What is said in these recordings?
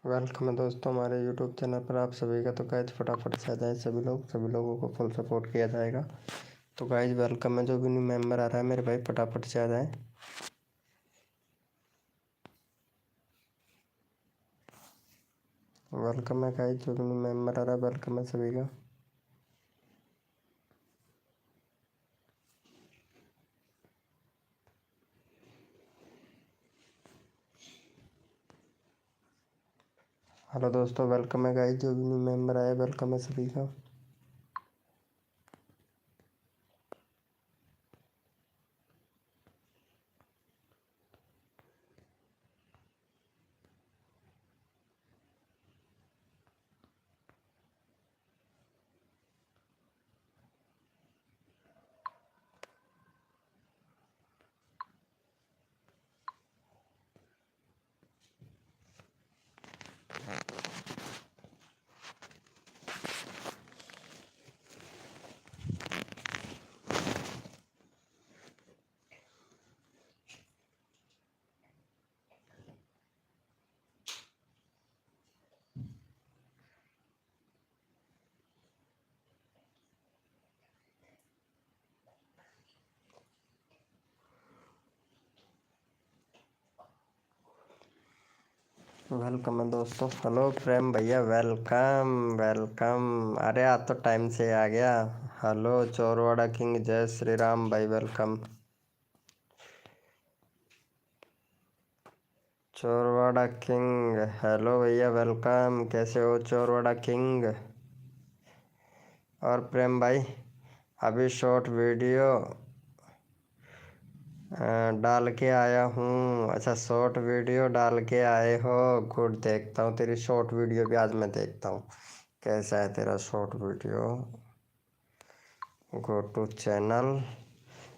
Welcome है दोस्तों हमारे यूट्यूब चैनल पर आप सभी का। तो गाइज फटाफट से आ जाए सभी लोगों को फुल सपोर्ट किया जाएगा। तो गाइज वेलकम है, जो भी न्यू मेंबर आ रहा है मेरे भाई फटाफट से आ जाए। वेलकम है गाइज, जो भी न्यू मेंबर आ रहा है वेलकम है सभी का। हेलो दोस्तों, वेलकम है गाइज, जो भी न्यू मेंबर आया वेलकम है सभी का। वेलकम है दोस्तों। हेलो प्रेम भैया, वेलकम वेलकम। अरे आज तो टाइम से आ गया। हेलो चोरवाड़ा किंग, जय श्री राम भाई, वेलकम। चोरवाड़ा किंग, हेलो भैया वेलकम। कैसे हो चोरवाड़ा किंग? और प्रेम भाई, अभी शॉर्ट वीडियो डाल के आया हूँ। अच्छा, शॉर्ट वीडियो डाल के आए हो, गुड। देखता हूँ तेरी शॉर्ट वीडियो भी आज मैं देखता हूँ कैसा है तेरा short video. Go to channel.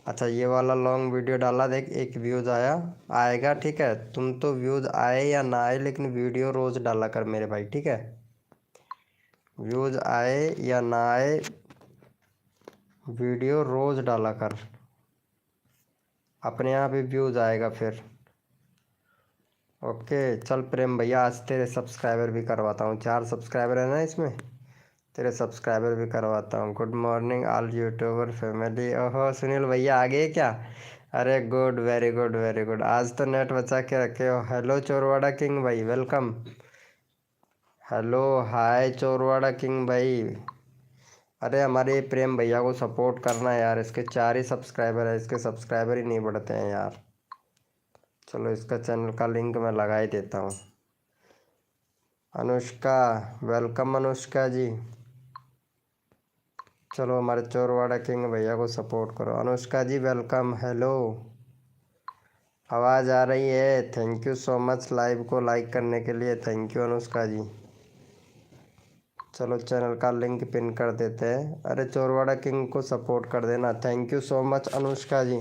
अच्छा, ये वाला लॉन्ग वीडियो डाला, देख एक व्यूज़ आएगा, ठीक है। तुम तो व्यूज़ आए या ना आए, लेकिन वीडियो रोज़ डाला कर मेरे भाई, ठीक है। व्यूज़ आए या ना आए, वीडियो रोज़ डाला कर, अपने आप ही व्यूज़ आएगा फिर। ओके चल प्रेम भैया, आज तेरे सब्सक्राइबर भी करवाता हूँ। 4 सब्सक्राइबर है ना इसमें, तेरे सब्सक्राइबर भी करवाता हूँ। Good morning all YouTuber family. ओहो सुनील भैया आ गए क्या? अरे good, very good very good. आज तो नेट बचा के रखे हो। हेलो चोरवाड़ा किंग भाई, वेलकम। हेलो हाय चोरवाड़ा किंग भाई। अरे हमारे प्रेम भैया को सपोर्ट करना यार, इसके 4 ही सब्सक्राइबर है, इसके सब्सक्राइबर ही नहीं बढ़ते हैं यार। चलो इसका चैनल का लिंक मैं लगा ही देता हूँ। अनुष्का, वेलकम अनुष्का जी। चलो हमारे चोरवाड़ा किंग भैया को सपोर्ट करो। अनुष्का जी वेलकम। हेलो, आवाज़ आ रही है? Thank you so much live को लाइक करने के लिए, थैंक यू अनुष्का जी। चलो चैनल का लिंक पिन कर देते हैं। अरे चोरवाड़ा किंग को सपोर्ट कर देना। Thank you so much Anushka ji.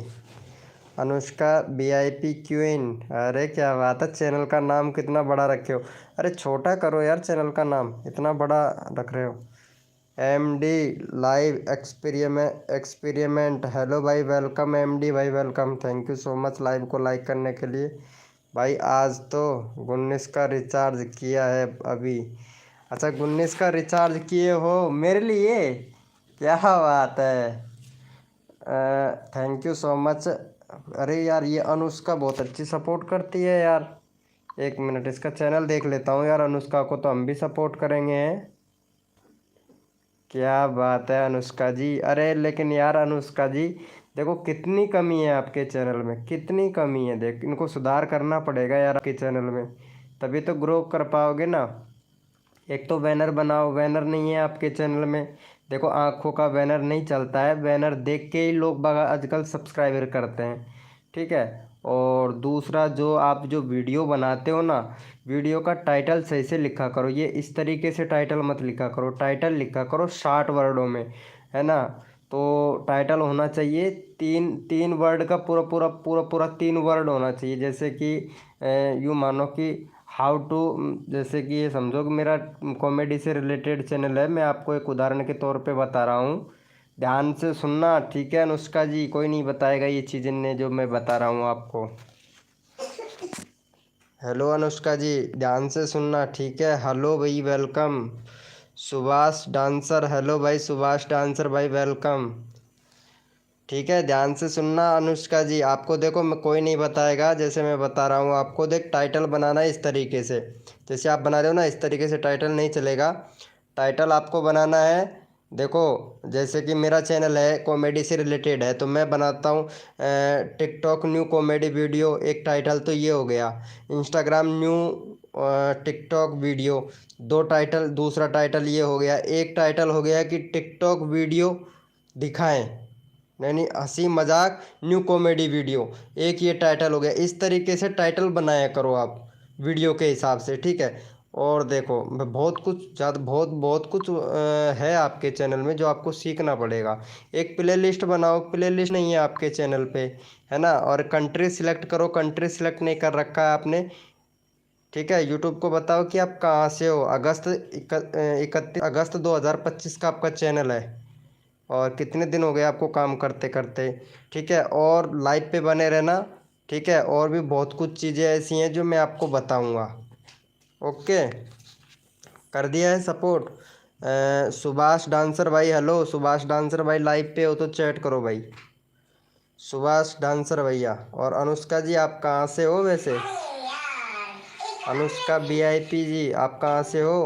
Anushka VIP queen, अरे क्या बात है। चैनल का नाम कितना बड़ा रखे हो। अरे छोटा करो यार चैनल का नाम, इतना बड़ा रख रहे हो। MD लाइव एक्सपेरिमेंट, हेलो भाई वेलकम। MD भाई welcome, thank you so much live को लाइक करने के लिए भाई। आज तो 19 का रिचार्ज किया है अभी। अच्छा 19 का रिचार्ज किए हो मेरे लिए, क्या बात है। Thank you so much. अरे यार ये अनुष्का बहुत अच्छी सपोर्ट करती है यार। एक मिनट इसका चैनल देख लेता हूँ यार। अनुष्का को तो हम भी सपोर्ट करेंगे हैं। क्या बात है अनुष्का जी। अरे लेकिन यार अनुष्का जी, देखो कितनी कमी है आपके चैनल में, कितनी कमी है। देख इनको सुधार करना पड़ेगा यार आपके चैनल में, तभी तो ग्रो कर पाओगे ना। एक तो बैनर बनाओ, बैनर नहीं है आपके चैनल में। देखो आँखों का बैनर नहीं चलता है, बैनर देख के ही लोग आजकल सब्सक्राइबर करते हैं, ठीक है। और दूसरा, जो आप जो वीडियो बनाते हो ना, वीडियो का टाइटल सही से लिखा करो। ये इस तरीके से टाइटल मत लिखा करो, टाइटल लिखा करो 60 वर्डों में, है ना। तो टाइटल होना चाहिए तीन तीन वर्ड का, पूरा पूरा पूरा पूरा 3 वर्ड होना चाहिए। जैसे कि यूँ मानो कि हाउ टू, जैसे कि ये समझो कि मेरा कॉमेडी से रिलेटेड चैनल है, मैं आपको एक उदाहरण के तौर पे बता रहा हूँ। ध्यान से सुनना, ठीक है अनुष्का जी। कोई नहीं बताएगा ये चीज़ें ने जो मैं बता रहा हूँ आपको। हेलो अनुष्का जी, ध्यान से सुनना, ठीक है। हेलो भाई, वेलकम। सुभाष डांसर, हेलो भाई सुभाष डांसर भाई, वेलकम। ठीक है, ध्यान से सुनना अनुष्का जी। आपको देखो, मैं कोई नहीं बताएगा, जैसे मैं बता रहा हूँ आपको। देख, टाइटल बनाना है इस तरीके से, जैसे आप बना रहे हो ना, इस तरीके से टाइटल नहीं चलेगा। टाइटल आपको बनाना है, देखो, जैसे कि मेरा चैनल है कॉमेडी से रिलेटेड है, तो मैं बनाता हूँ टिकटॉक न्यू कॉमेडी वीडियो, एक टाइटल तो ये हो गया। इंस्टाग्राम न्यू टिकटॉक वीडियो, दो टाइटल। दूसरा टाइटल ये हो गया। एक टाइटल हो गया कि टिकटॉक वीडियो दिखाएं, यानी हंसी मजाक न्यू कॉमेडी वीडियो। एक ये टाइटल हो गया। इस तरीके से टाइटल बनाया करो आप वीडियो के हिसाब से, ठीक है। और देखो, बहुत कुछ ज़्यादा बहुत बहुत कुछ है आपके चैनल में जो आपको सीखना पड़ेगा। एक प्लेलिस्ट बनाओ, प्लेलिस्ट नहीं है आपके चैनल पे, है ना। और कंट्री सिलेक्ट करो, कंट्री सिलेक्ट नहीं कर रखा है आपने, ठीक है। यूट्यूब को बताओ कि आप कहाँ से हो। 31 अगस्त 2025 का आपका चैनल है, और कितने दिन हो गए आपको काम करते करते, ठीक है। और लाइव पे बने रहना, ठीक है। और भी बहुत कुछ चीज़ें ऐसी हैं जो मैं आपको बताऊंगा। ओके, कर दिया है सपोर्ट। सुभाष डांसर भाई, हेलो सुभाष डांसर भाई, लाइव पे हो तो चैट करो भाई, सुभाष डांसर भैया। और अनुष्का जी, आप कहाँ से हो वैसे? अनुष्का वीआईपी जी, आप कहाँ से हो?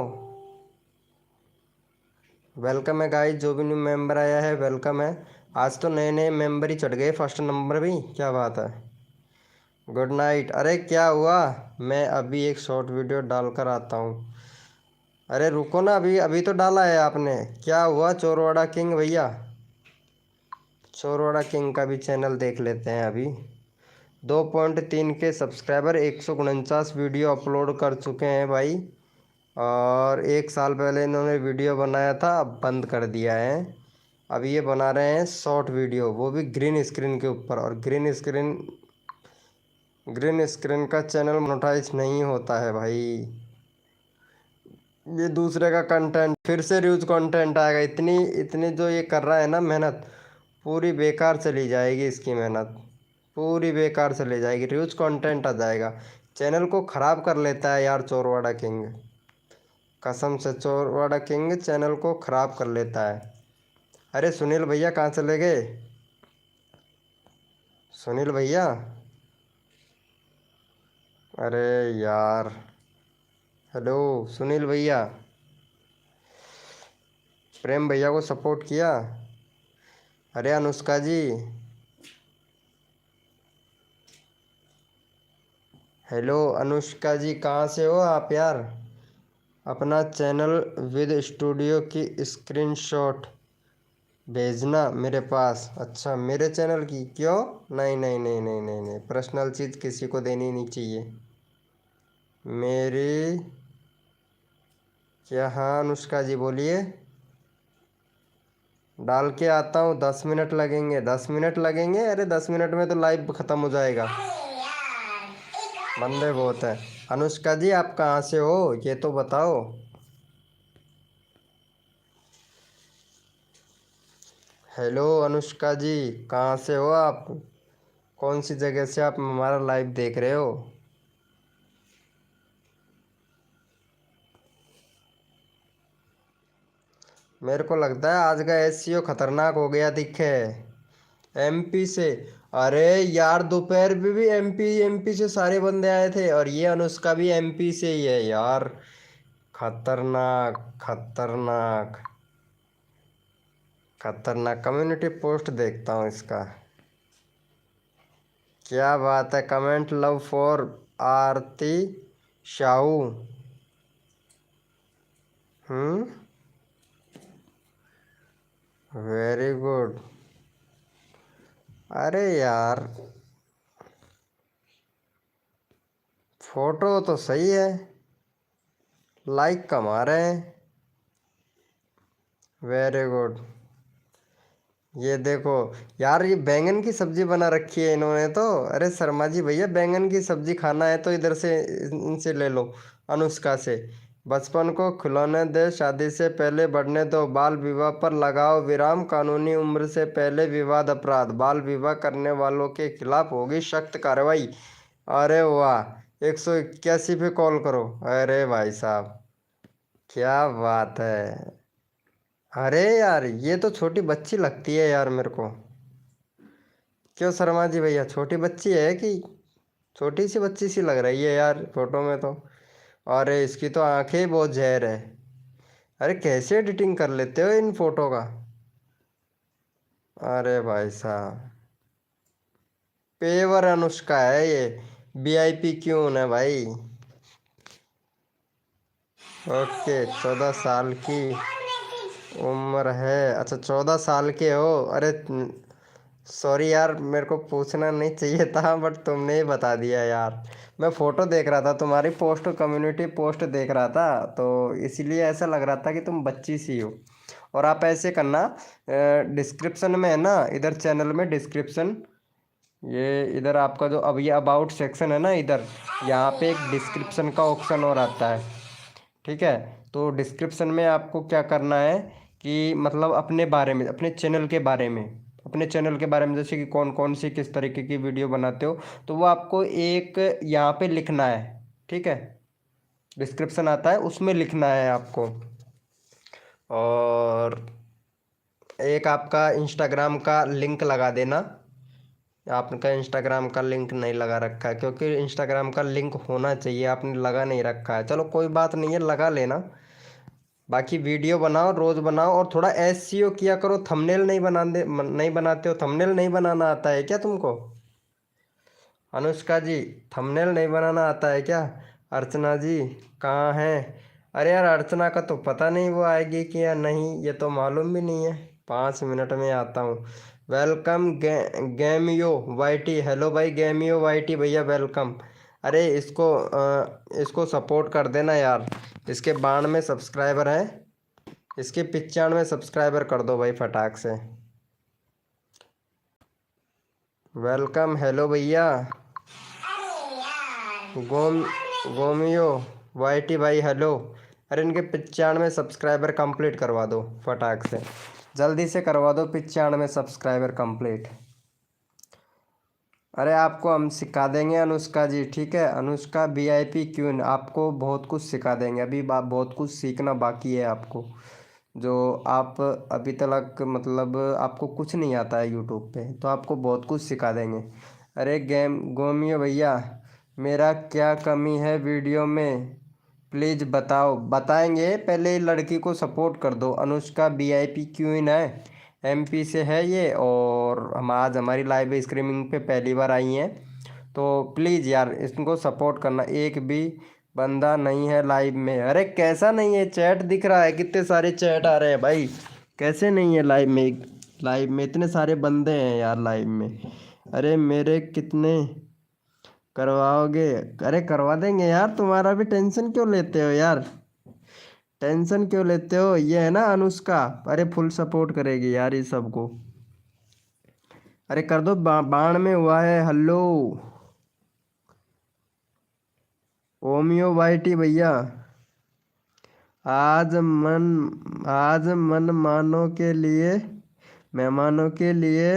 वेलकम है गाइस, जो भी न्यू मेंबर आया है वेलकम है। आज तो नए नए मेंबर ही चढ़ गए, फर्स्ट नंबर भी, क्या बात है। Good night. अरे क्या हुआ, मैं अभी एक शॉर्ट वीडियो डालकर आता हूँ। अरे रुको ना, अभी अभी तो डाला है आपने। क्या हुआ चोरवाड़ा किंग भैया? चोरवाड़ा किंग का भी चैनल देख लेते हैं अभी। 2.3 के सब्सक्राइबर, 149 वीडियो अपलोड कर चुके हैं भाई। और 1 साल पहले इन्होंने वीडियो बनाया था, अब बंद कर दिया है। अब ये बना रहे हैं शॉर्ट वीडियो, वो भी ग्रीन स्क्रीन के ऊपर। और ग्रीन स्क्रीन का चैनल मोनेटाइज नहीं होता है भाई। ये दूसरे का कंटेंट, फिर से रीयूज कंटेंट आएगा। इतनी इतनी जो ये कर रहा है ना मेहनत, पूरी बेकार चली जाएगी इसकी मेहनत, पूरी बेकार चली जाएगी। रीयूज कंटेंट आ जाएगा, चैनल को ख़राब कर लेता है यार चोरवाड़ा किंग। कसम से चोरवाड़ा किंग चैनल को ख़राब कर लेता है। अरे सुनील भैया कहाँ चले गए? सुनील भैया, अरे यार, हेलो सुनील भैया। प्रेम भैया को सपोर्ट किया। अरे अनुष्का जी, हेलो अनुष्का जी, कहाँ से हो आप यार? अपना चैनल विद स्टूडियो की स्क्रीनशॉट भेजना मेरे पास। अच्छा, मेरे चैनल की क्यों? नहीं नहीं नहीं नहीं नहीं नहीं, पर्सनल चीज़ किसी को देनी नहीं चाहिए मेरी। क्या? हाँ अनुष्का जी बोलिए। डाल के आता हूँ, 10 मिनट लगेंगे, 10 मिनट लगेंगे। अरे 10 मिनट में तो लाइव ख़त्म हो जाएगा, बंदे बहुत है। अनुष्का जी, आप कहाँ से हो ये तो बताओ। हेलो अनुष्का जी, कहाँ से हो आप? कौन सी जगह से आप हमारा लाइव देख रहे हो? मेरे को लगता है आज का एसईओ खतरनाक हो गया दिखे, एमपी से। अरे यार, दोपहर में भी एमपी एमपी से सारे बंदे आए थे, और ये अनुष्का भी एमपी से ही है यार। खतरनाक खतरनाक खतरनाक। कम्युनिटी पोस्ट देखता हूँ इसका। क्या बात है, comment love for Aarti Shahu. Hmm, very good. अरे यार, फोटो तो सही है, लाइक कम आ रहे हैं। Very good. ये देखो यार, ये बैंगन की सब्जी बना रखी है इन्होंने तो। अरे शर्मा जी भैया, बैंगन की सब्जी खाना है तो इधर से, इनसे ले लो, अनुष्का से। बचपन को खिलौने दे, शादी से पहले बढ़ने दो, बाल विवाह पर लगाओ विराम, कानूनी उम्र से पहले विवाद अपराध, बाल विवाह करने वालों के खिलाफ होगी सख्त कार्रवाई। अरे वाह, 181 पे कॉल करो। अरे भाई साहब, क्या बात है। अरे यार, ये तो छोटी बच्ची लगती है यार मेरे को। क्यों शर्मा जी भैया, छोटी बच्ची है कि? छोटी सी बच्ची सी लग रही है यार फोटो में तो। अरे इसकी तो आंखें बहुत जहर है। अरे कैसे एडिटिंग कर लेते हो इन फोटो का? अरे भाई साहब, पेवर अनुष्का है ये। वीआईपी क्यों है भाई? ओके, 14 साल की उम्र है। अच्छा, 14 साल के हो। अरे सॉरी यार, मेरे को पूछना नहीं चाहिए था, बट तुमने ही बता दिया यार। मैं फ़ोटो देख रहा था तुम्हारी, पोस्ट, कम्युनिटी पोस्ट देख रहा था, तो इसीलिए ऐसा लग रहा था कि तुम बच्ची सी हो। और आप ऐसे करना, डिस्क्रिप्शन में है ना, इधर चैनल में डिस्क्रिप्शन, ये इधर आपका जो अब ये अबाउट सेक्शन है ना इधर, यहाँ पे एक डिस्क्रिप्शन का ऑप्शन और आता है। ठीक है, तो डिस्क्रिप्शन में आपको क्या करना है कि मतलब अपने बारे में, अपने चैनल के बारे में, अपने चैनल के बारे में, जैसे कि कौन कौन सी किस तरीके की वीडियो बनाते हो, तो वो आपको एक यहाँ पे लिखना है। ठीक है, डिस्क्रिप्शन आता है उसमें लिखना है आपको। और एक आपका इंस्टाग्राम का लिंक लगा देना। आपका इंस्टाग्राम का लिंक नहीं लगा रखा है, क्योंकि इंस्टाग्राम का लिंक होना चाहिए, आपने लगा नहीं रखा है। चलो कोई बात नहीं है, लगा लेना। बाकी वीडियो बनाओ, रोज बनाओ, और थोड़ा एसईओ किया करो। थंबनेल नहीं बनाते हो? थंबनेल नहीं बनाना आता है क्या तुमको? अनुष्का जी, थंबनेल नहीं बनाना आता है क्या? अर्चना जी कहाँ हैं? अरे यार, अर्चना का तो पता नहीं वो आएगी कि या नहीं, ये तो मालूम भी नहीं है। 5 मिनट में आता हूँ। Welcome गेमियो YT. हेलो भाई गेमियो वाईटी भैया, वेलकम। अरे इसको सपोर्ट कर देना यार। इसके 92 सब्सक्राइबर हैं। इसके 95 सब्सक्राइबर कर दो भाई फटाक से। वेलकम, हेलो भैया। गोम गोमियो वाईटी भाई, हेलो। अरे इनके 95 सब्सक्राइबर कंप्लीट करवा दो फटाक से, जल्दी से करवा दो 95 सब्सक्राइबर कंप्लीट। अरे आपको हम सिखा देंगे अनुष्का जी, ठीक है? अनुष्का वीआईपी क्वीन, आपको बहुत कुछ सिखा देंगे। अभी बहुत कुछ सीखना बाकी है आपको, जो आप अभी तक मतलब आपको कुछ नहीं आता है यूट्यूब पे, तो आपको बहुत कुछ सिखा देंगे। अरे गेम गोमियो भैया, मेरा क्या कमी है वीडियो में, प्लीज़ बताओ। बताएंगे, पहले लड़की को सपोर्ट कर दो। अनुष्का वीआईपी क्वीन है, एमपी से है ये, और हम आज हमारी लाइव स्ट्रीमिंग पे पहली बार आई हैं, तो प्लीज़ यार इसको सपोर्ट करना। एक भी बंदा नहीं है लाइव में। अरे कैसा नहीं है, चैट दिख रहा है, कितने सारे चैट आ रहे हैं भाई। कैसे नहीं है लाइव में? लाइव में इतने सारे बंदे हैं यार लाइव में। अरे मेरे कितने करवाओगे? अरे करवा देंगे यार, तुम्हारा भी टेंशन क्यों लेते हो यार? टेंशन क्यों लेते हो? ये है ना अनुष्का, अरे फुल सपोर्ट करेगी यार ये सबको। अरे कर दो, बाण में हुआ है। हेलो ओमियो वाईटी भैया, आज मन आज मेहमानों के लिए, मेहमानों के लिए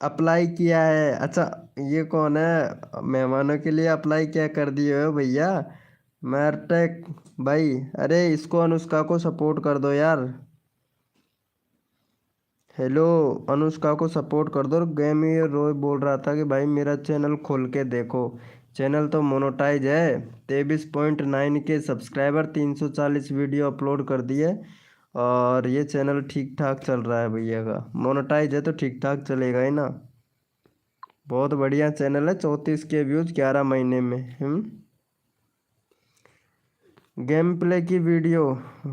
अप्लाई किया है। अच्छा, ये कौन है? मेहमानों के लिए अप्लाई क्या कर दिए हो भैया? मैरटेक भाई, अरे इसको अनुष्का को सपोर्ट कर दो यार। हेलो, अनुष्का को सपोर्ट कर दो। गेम ये रोय बोल रहा था कि भाई मेरा चैनल खोल के देखो। चैनल तो मोनोटाइज है, 23.9 के सब्सक्राइबर, 340 वीडियो अपलोड कर दिए, और ये चैनल ठीक ठाक चल रहा है भैया का। मोनोटाइज है तो ठीक ठाक चलेगा ही ना। बहुत बढ़िया चैनल है, 34 के व्यूज़ 11 महीने में। गेम प्ले की वीडियो,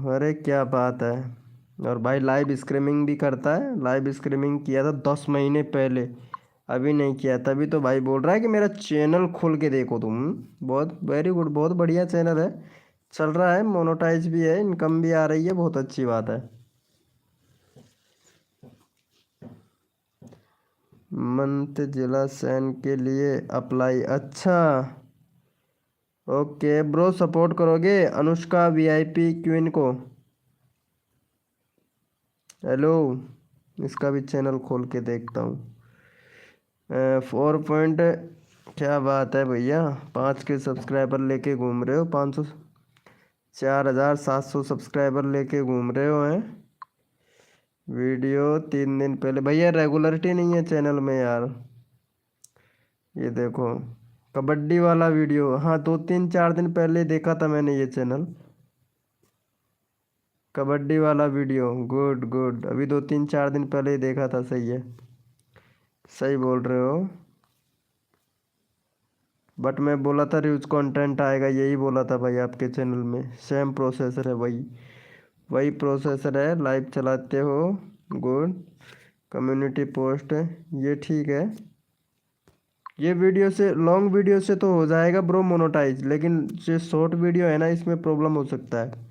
अरे क्या बात है। और भाई लाइव स्ट्रीमिंग भी करता है। लाइव स्ट्रीमिंग किया था 10 महीने पहले, अभी नहीं किया। तभी तो भाई बोल रहा है कि मेरा चैनल खोल के देखो तुम। बहुत वेरी गुड, बहुत बढ़िया चैनल है, चल रहा है, मोनेटाइज भी है, इनकम भी आ रही है, बहुत अच्छी बात है। मंत जिला सैन के लिए अप्लाई, अच्छा ओके ब्रो। सपोर्ट करोगे अनुष्का वीआईपी क्वीन को? हेलो, इसका भी चैनल खोल के देखता हूँ। 4 क्या बात है भैया, 5 के सब्सक्राइबर लेके घूम रहे हो, 500 4700 सब्सक्राइबर लेके घूम रहे हो हैं। वीडियो 3 दिन पहले भैया, रेगुलरिटी नहीं है चैनल में यार। ये देखो कबड्डी वाला वीडियो, हाँ 2 3 4 दिन पहले देखा था मैंने ये चैनल। कबड्डी वाला वीडियो, गुड गुड, अभी 2 3 4 दिन पहले ही देखा था। सही है, सही बोल रहे हो। बट मैं बोला था न्यूज कंटेंट आएगा, यही बोला था भाई आपके चैनल में। सेम प्रोसेसर है भाई, वही प्रोसेसर है। लाइव चलाते हो, गुड। कम्युनिटी पोस्ट, ये ठीक है। ये वीडियो से, लॉन्ग वीडियो से तो हो जाएगा ब्रो मोनोटाइज, लेकिन जो शॉर्ट वीडियो है ना, इसमें प्रॉब्लम हो सकता है।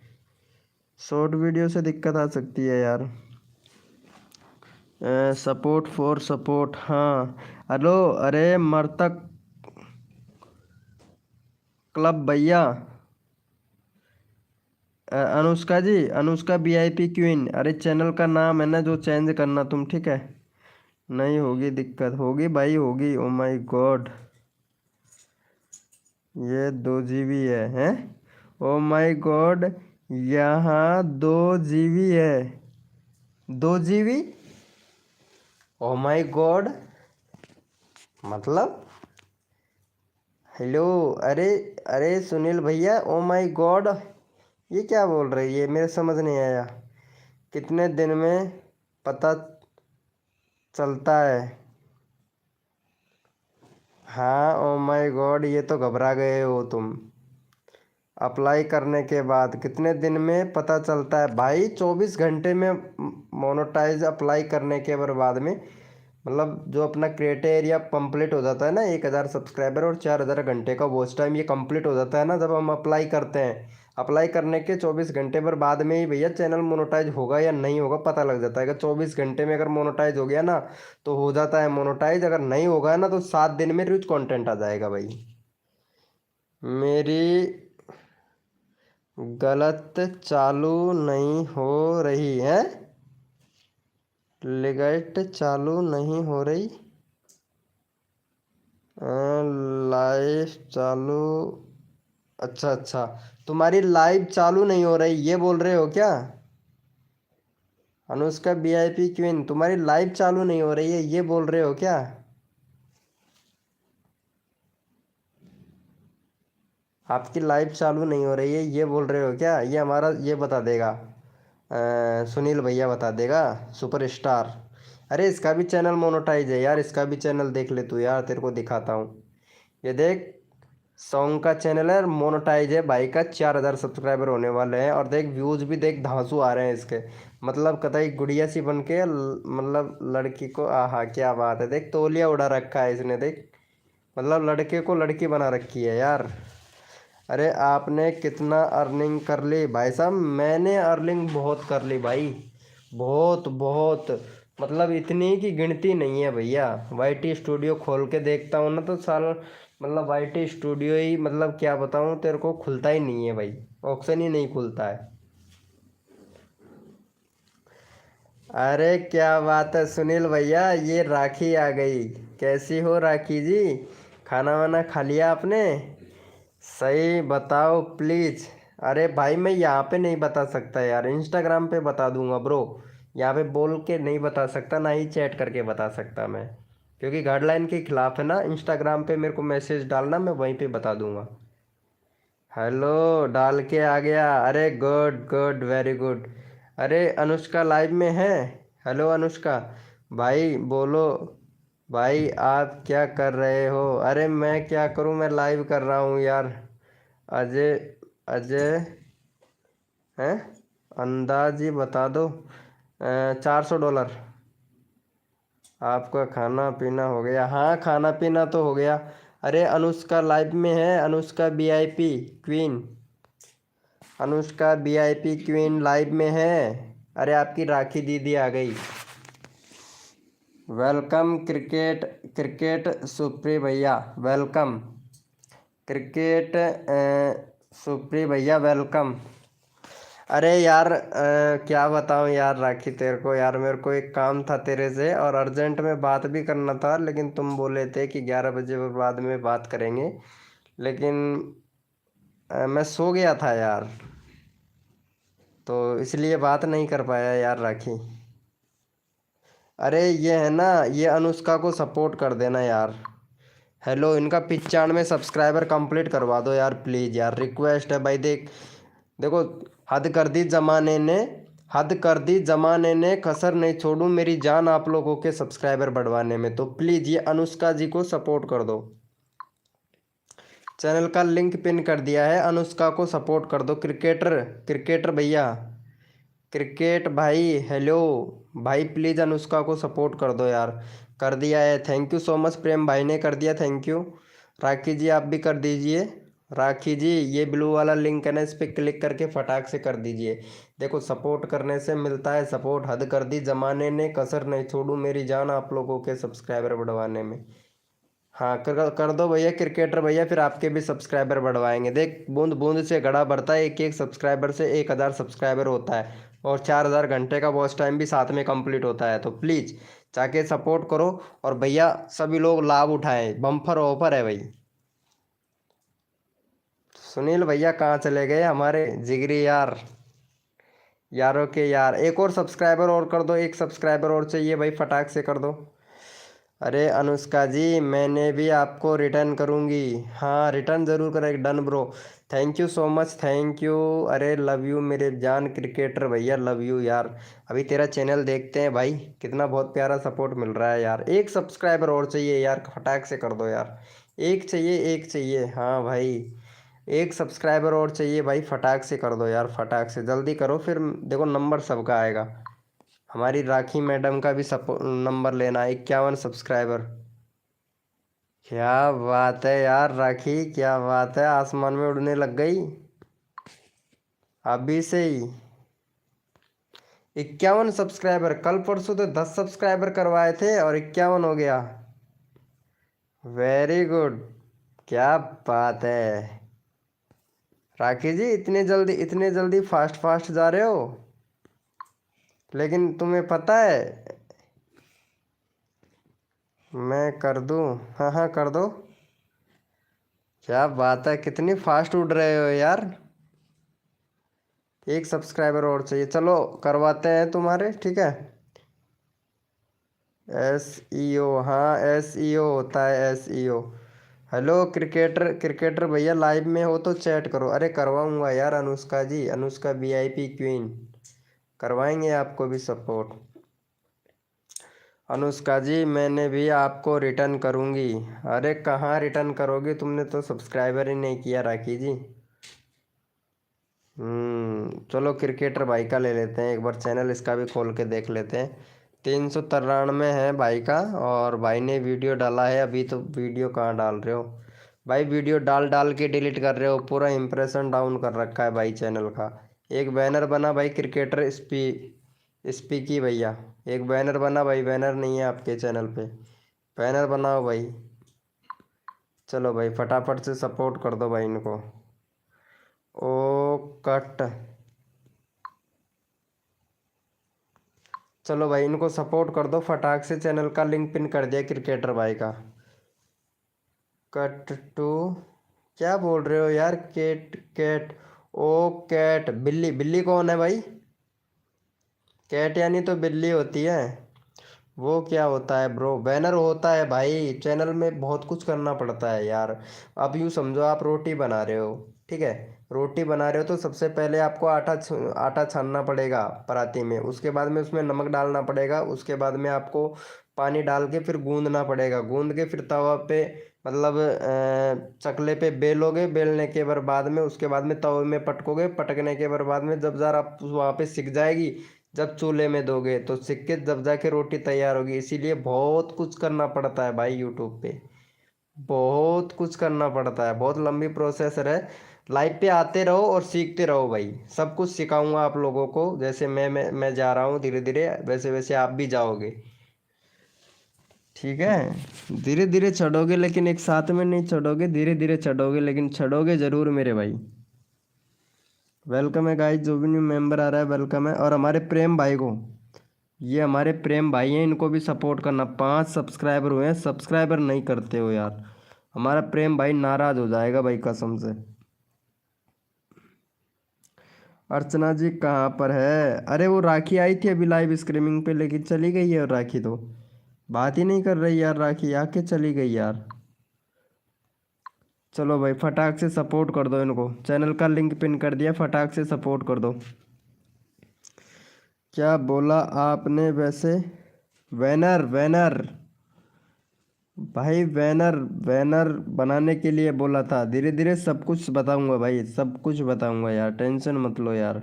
शॉर्ट वीडियो से दिक्कत आ सकती है यार। सपोर्ट फॉर सपोर्ट, हाँ। हेलो, अरे मर्तक क्लब भैया, अनुष्का जी, अनुष्का वीआईपी क्वीन, अरे चैनल का नाम है ना जो चेंज करना तुम, ठीक है। नहीं होगी दिक्कत, होगी भाई होगी। ओ माय गॉड, ये 2 GB है? ओ माय गॉड, यहाँ 2 GB है, 2 GB। ओ माय गॉड, मतलब हेलो, अरे अरे सुनील भैया, ओ माय गॉड, ये क्या बोल रही है, मेरे समझ नहीं आया। कितने दिन में पता चलता है? हाँ, ओ माय गॉड, ये तो घबरा गए हो तुम। अप्लाई करने के बाद कितने दिन में पता चलता है भाई? 24 घंटे में मोनेटाइज अप्लाई करने के बाद में, मतलब जो अपना क्राइटेरिया कंप्लीट हो जाता है ना, 1000 सब्सक्राइबर और 4000 घंटे का वॉच टाइम, ये कंप्लीट हो जाता है ना जब हम अप्लाई करते हैं। अप्लाई करने के 24 घंटे पर बाद में ही भैया चैनल मोनेटाइज होगा या नहीं होगा पता लग जाता है। अगर 24 घंटे में अगर मोनेटाइज हो गया ना तो हो जाता है मोनेटाइज, अगर नहीं होगा ना तो 7 दिन में रिच कंटेंट आ जाएगा भाई। मेरी गलत चालू नहीं हो रही है, लिगट चालू नहीं हो रही, लाइव चालू, अच्छा अच्छा, तुम्हारी लाइव चालू नहीं हो रही ये बोल रहे हो क्या? अनुष्का वीआईपी क्वीन, तुम्हारी लाइव चालू नहीं हो रही है ये बोल रहे हो क्या? आपकी लाइव चालू नहीं हो रही है ये बोल रहे हो क्या? ये हमारा ये बता देगा, सुनील भैया बता देगा, सुपरस्टार। अरे इसका भी चैनल मोनेटाइज है यार, इसका भी चैनल देख ले तू यार, तेरे को दिखाता हूँ। ये देख, सॉन्ग का चैनल है, मोनेटाइज है भाई का, 4000 सब्सक्राइबर होने वाले हैं। और देख व्यूज़ भी देख धांसू आ रहे हैं इसके, मतलब कतई गुड़िया सी बन के मतलब लड़की को, आहा क्या बात है, देख तौलिया उड़ा रखा है इसने, देख मतलब लड़के को लड़की बना रखी है यार। अरे आपने कितना अर्निंग कर ली भाई साहब? मैंने अर्निंग बहुत कर ली भाई, बहुत बहुत, मतलब इतनी की गिनती नहीं है भैया। वाईटी स्टूडियो खोल के देखता हूँ ना तो साल, मतलब वाईटी स्टूडियो ही, मतलब क्या बताऊँ तेरे को, खुलता ही नहीं है भाई, ऑप्शन ही नहीं खुलता है। अरे क्या बात है सुनील भैया, ये राखी आ गई। कैसी हो राखी जी, खाना वाना खा लिया आपने? सही बताओ प्लीज़। अरे भाई मैं यहाँ पे नहीं बता सकता यार, इंस्टाग्राम पे बता दूंगा ब्रो। यहाँ पे बोल के नहीं बता सकता, ना ही चैट करके बता सकता मैं, क्योंकि गाइडलाइन के खिलाफ है ना। इंस्टाग्राम पे मेरे को मैसेज डालना, मैं वहीं पे बता दूंगा। हेलो, डाल के आ गया, अरे गुड गुड, वेरी गुड। अरे अनुष्का लाइव में है? हेलो अनुष्का, भाई बोलो। भाई आप क्या कर रहे हो? अरे मैं क्या करूं, मैं लाइव कर रहा हूं यार। अजय, अजय हैं, अंदाजी बता दो। $400। आपका खाना पीना हो गया? हाँ खाना पीना तो हो गया। अरे अनुष्का लाइव में है, Anushka VIP queen, Anushka VIP queen live में है। अरे आपकी राखी दीदी आ गई। वेलकम क्रिकेट, क्रिकेट सुप्री भैया वेलकम, क्रिकेट सुप्री भैया वेलकम। अरे यार क्या बताऊं यार राखी तेरे को यार, मेरे को एक काम था तेरे से और अर्जेंट में बात भी करना था, लेकिन तुम बोले थे कि 11 बजे बाद में बात करेंगे। लेकिन मैं सो गया था यार, तो इसलिए बात नहीं कर पाया यार राखी। अरे ये है ना, ये अनुष्का को सपोर्ट कर देना यार। हेलो, इनका 95 सब्सक्राइबर कंप्लीट करवा दो यार प्लीज़ यार, रिक्वेस्ट है भाई। देखो, हद कर दी जमाने ने, हद कर दी जमाने ने, कसर नहीं छोड़ूं मेरी जान आप लोगों के सब्सक्राइबर बढ़वाने में। तो प्लीज़ ये अनुष्का जी को सपोर्ट कर दो। चैनल का लिंक पिन कर दिया है, अनुष्का को सपोर्ट कर दो। क्रिकेटर, क्रिकेटर भैया, क्रिकेट भाई, हेलो भाई, प्लीज़ अनुष्का को सपोर्ट कर दो यार। कर दिया है, थैंक यू सो मच। प्रेम भाई ने कर दिया, थैंक यू। राखी जी आप भी कर दीजिए। राखी जी ये ब्लू वाला लिंक है ना, इस पर क्लिक करके फटाक से कर दीजिए। देखो, सपोर्ट करने से मिलता है सपोर्ट। हद कर दी जमाने ने, कसर नहीं छोड़ू मेरी जान आप लोगों के सब्सक्राइबर बढ़वाने में। हाँ, कर दो भैया क्रिकेटर भैया, फिर आपके भी सब्सक्राइबर बढ़वाएंगे। देख, बूंद बूंद से घड़ा भरता है, एक एक सब्सक्राइबर से 1000 सब्सक्राइबर होता है, और 4000 घंटे का वॉच टाइम भी साथ में कंप्लीट होता है। तो प्लीज़ जाके सपोर्ट करो, और भैया सभी लोग लाभ उठाएं, बम्पर ऑफर है भाई। सुनील भैया कहाँ चले गए हमारे जिगरी यार, यारों के यार। एक और सब्सक्राइबर और कर दो, एक सब्सक्राइबर और चाहिए भाई, फटाक से कर दो। अरे अनुष्का जी मैंने भी आपको रिटर्न करूँगी। हाँ रिटर्न ज़रूर करें, done bro. Thank you so much, thank you. अरे लव यू मेरे जान क्रिकेटर भैया, लव यू यार। अभी तेरा चैनल देखते हैं भाई, कितना बहुत प्यारा सपोर्ट मिल रहा है यार। एक सब्सक्राइबर और चाहिए यार, फटाक से कर दो यार। एक चाहिए, एक चाहिए, हाँ भाई। एक सब्सक्राइबर और चाहिए भाई, फटाक से कर दो यार, फटाक से जल्दी करो, फिर देखो नंबर सबका आएगा। हमारी राखी मैडम का भी नंबर लेना है, 51 सब्सक्राइबर। क्या बात है यार राखी, क्या बात है, आसमान में उड़ने लग गई अभी से ही। 51 सब्सक्राइबर, कल परसों तो 10 सब्सक्राइबर करवाए थे और 51 हो गया। वेरी गुड, क्या बात है। राखी जी इतने जल्दी फास्ट फास्ट जा रहे हो। लेकिन तुम्हें पता है, मैं कर दूं? हाँ हाँ कर दो। क्या बात है, कितनी फास्ट उड़ रहे हो यार। एक सब्सक्राइबर और चाहिए, चलो करवाते हैं तुम्हारे, ठीक है। SEO, हाँ SEO होता है, SEO। हेलो क्रिकेटर, क्रिकेटर भैया लाइव में हो तो चैट करो। अरे करवाऊंगा यार अनुष्का जी, अनुष्का VIP क्वीन, करवाएंगे आपको भी सपोर्ट। अनुष्का जी मैंने भी आपको रिटर्न करूंगी। अरे कहाँ रिटर्न करोगे, तुमने तो सब्सक्राइबर ही नहीं किया राखी जी। चलो क्रिकेटर भाई का ले लेते हैं एक बार, चैनल इसका भी खोल के देख लेते हैं। 393 है भाई का, और भाई ने वीडियो डाला है। अभी तो वीडियो कहाँ डाल रहे हो भाई, वीडियो डाल डाल के डिलीट कर रहे हो, पूरा इंप्रेशन डाउन कर रखा है भाई चैनल का। एक बैनर बना भाई, क्रिकेटर स्पीकी भैया, एक बैनर बना भाई, बैनर नहीं है आपके चैनल पे, बैनर बनाओ भाई। चलो भाई फटाफट से सपोर्ट कर दो भाई इनको। ओ कट, चलो भाई इनको सपोर्ट कर दो फटाक से, चैनल का लिंक पिन कर दिया क्रिकेटर भाई का। कट टू, क्या बोल रहे हो यार, केट कैट, ओ कैट, बिल्ली, बिल्ली कौन है भाई? कैट यानी तो बिल्ली होती है, वो क्या होता है ब्रो? बैनर होता है भाई, चैनल में बहुत कुछ करना पड़ता है यार। अब यूँ समझो आप रोटी बना रहे हो, ठीक है। रोटी बना रहे हो तो सबसे पहले आपको आटा छानना पड़ेगा पराती में, उसके बाद में उसमें नमक डालना पड़ेगा, उसके बाद में आपको पानी डाल के फिर गूंदना पड़ेगा, गूंद के फिर तवा पे, मतलब चकले पे बेलोगे, बेलने के बाद में उसके बाद में तवे में पटकोगे, पटकने के बाद में जब ज़रा आप वहाँ पे सिक जाएगी, जब चूल्हे में दोगे तो सिक के जब जाके रोटी तैयार होगी। इसीलिए बहुत कुछ करना पड़ता है भाई यूट्यूब पे, बहुत कुछ करना पड़ता है, बहुत लंबी प्रोसेसर है। लाइव पे आते रहो और सीखते रहो भाई, सब कुछ सिखाऊंगा आप लोगों को, जैसे मैं जा रहा हूँ धीरे धीरे, वैसे वैसे आप भी जाओगे, ठीक है। धीरे धीरे चढ़ोगे, लेकिन एक साथ में नहीं चढ़ोगे, धीरे धीरे चढ़ोगे, लेकिन चढ़ोगे जरूर मेरे भाई। वेलकम है गाइस, जो भी न्यू मेंबर आ रहा है वेलकम है। और हमारे प्रेम भाई को, ये हमारे प्रेम भाई हैं, इनको भी सपोर्ट करना। 5 सब्सक्राइबर हुए हैं, सब्सक्राइबर नहीं करते हो यार, हमारा प्रेम भाई नाराज हो जाएगा भाई कसम से। अर्चना जी कहाँ पर है? अरे वो राखी आई थी अभी लाइव स्ट्रीमिंग पे, लेकिन चली गई है। और राखी तो बात ही नहीं कर रही यार, राखी आके चली गई यार। चलो भाई फटाक से सपोर्ट कर दो इनको, चैनल का लिंक पिन कर दिया, फटाक से सपोर्ट कर दो। क्या बोला आपने वैसे? बैनर बैनर भाई, बैनर बैनर बनाने के लिए बोला था। धीरे धीरे सब कुछ बताऊंगा भाई, सब कुछ बताऊंगा यार, टेंशन मत लो यार।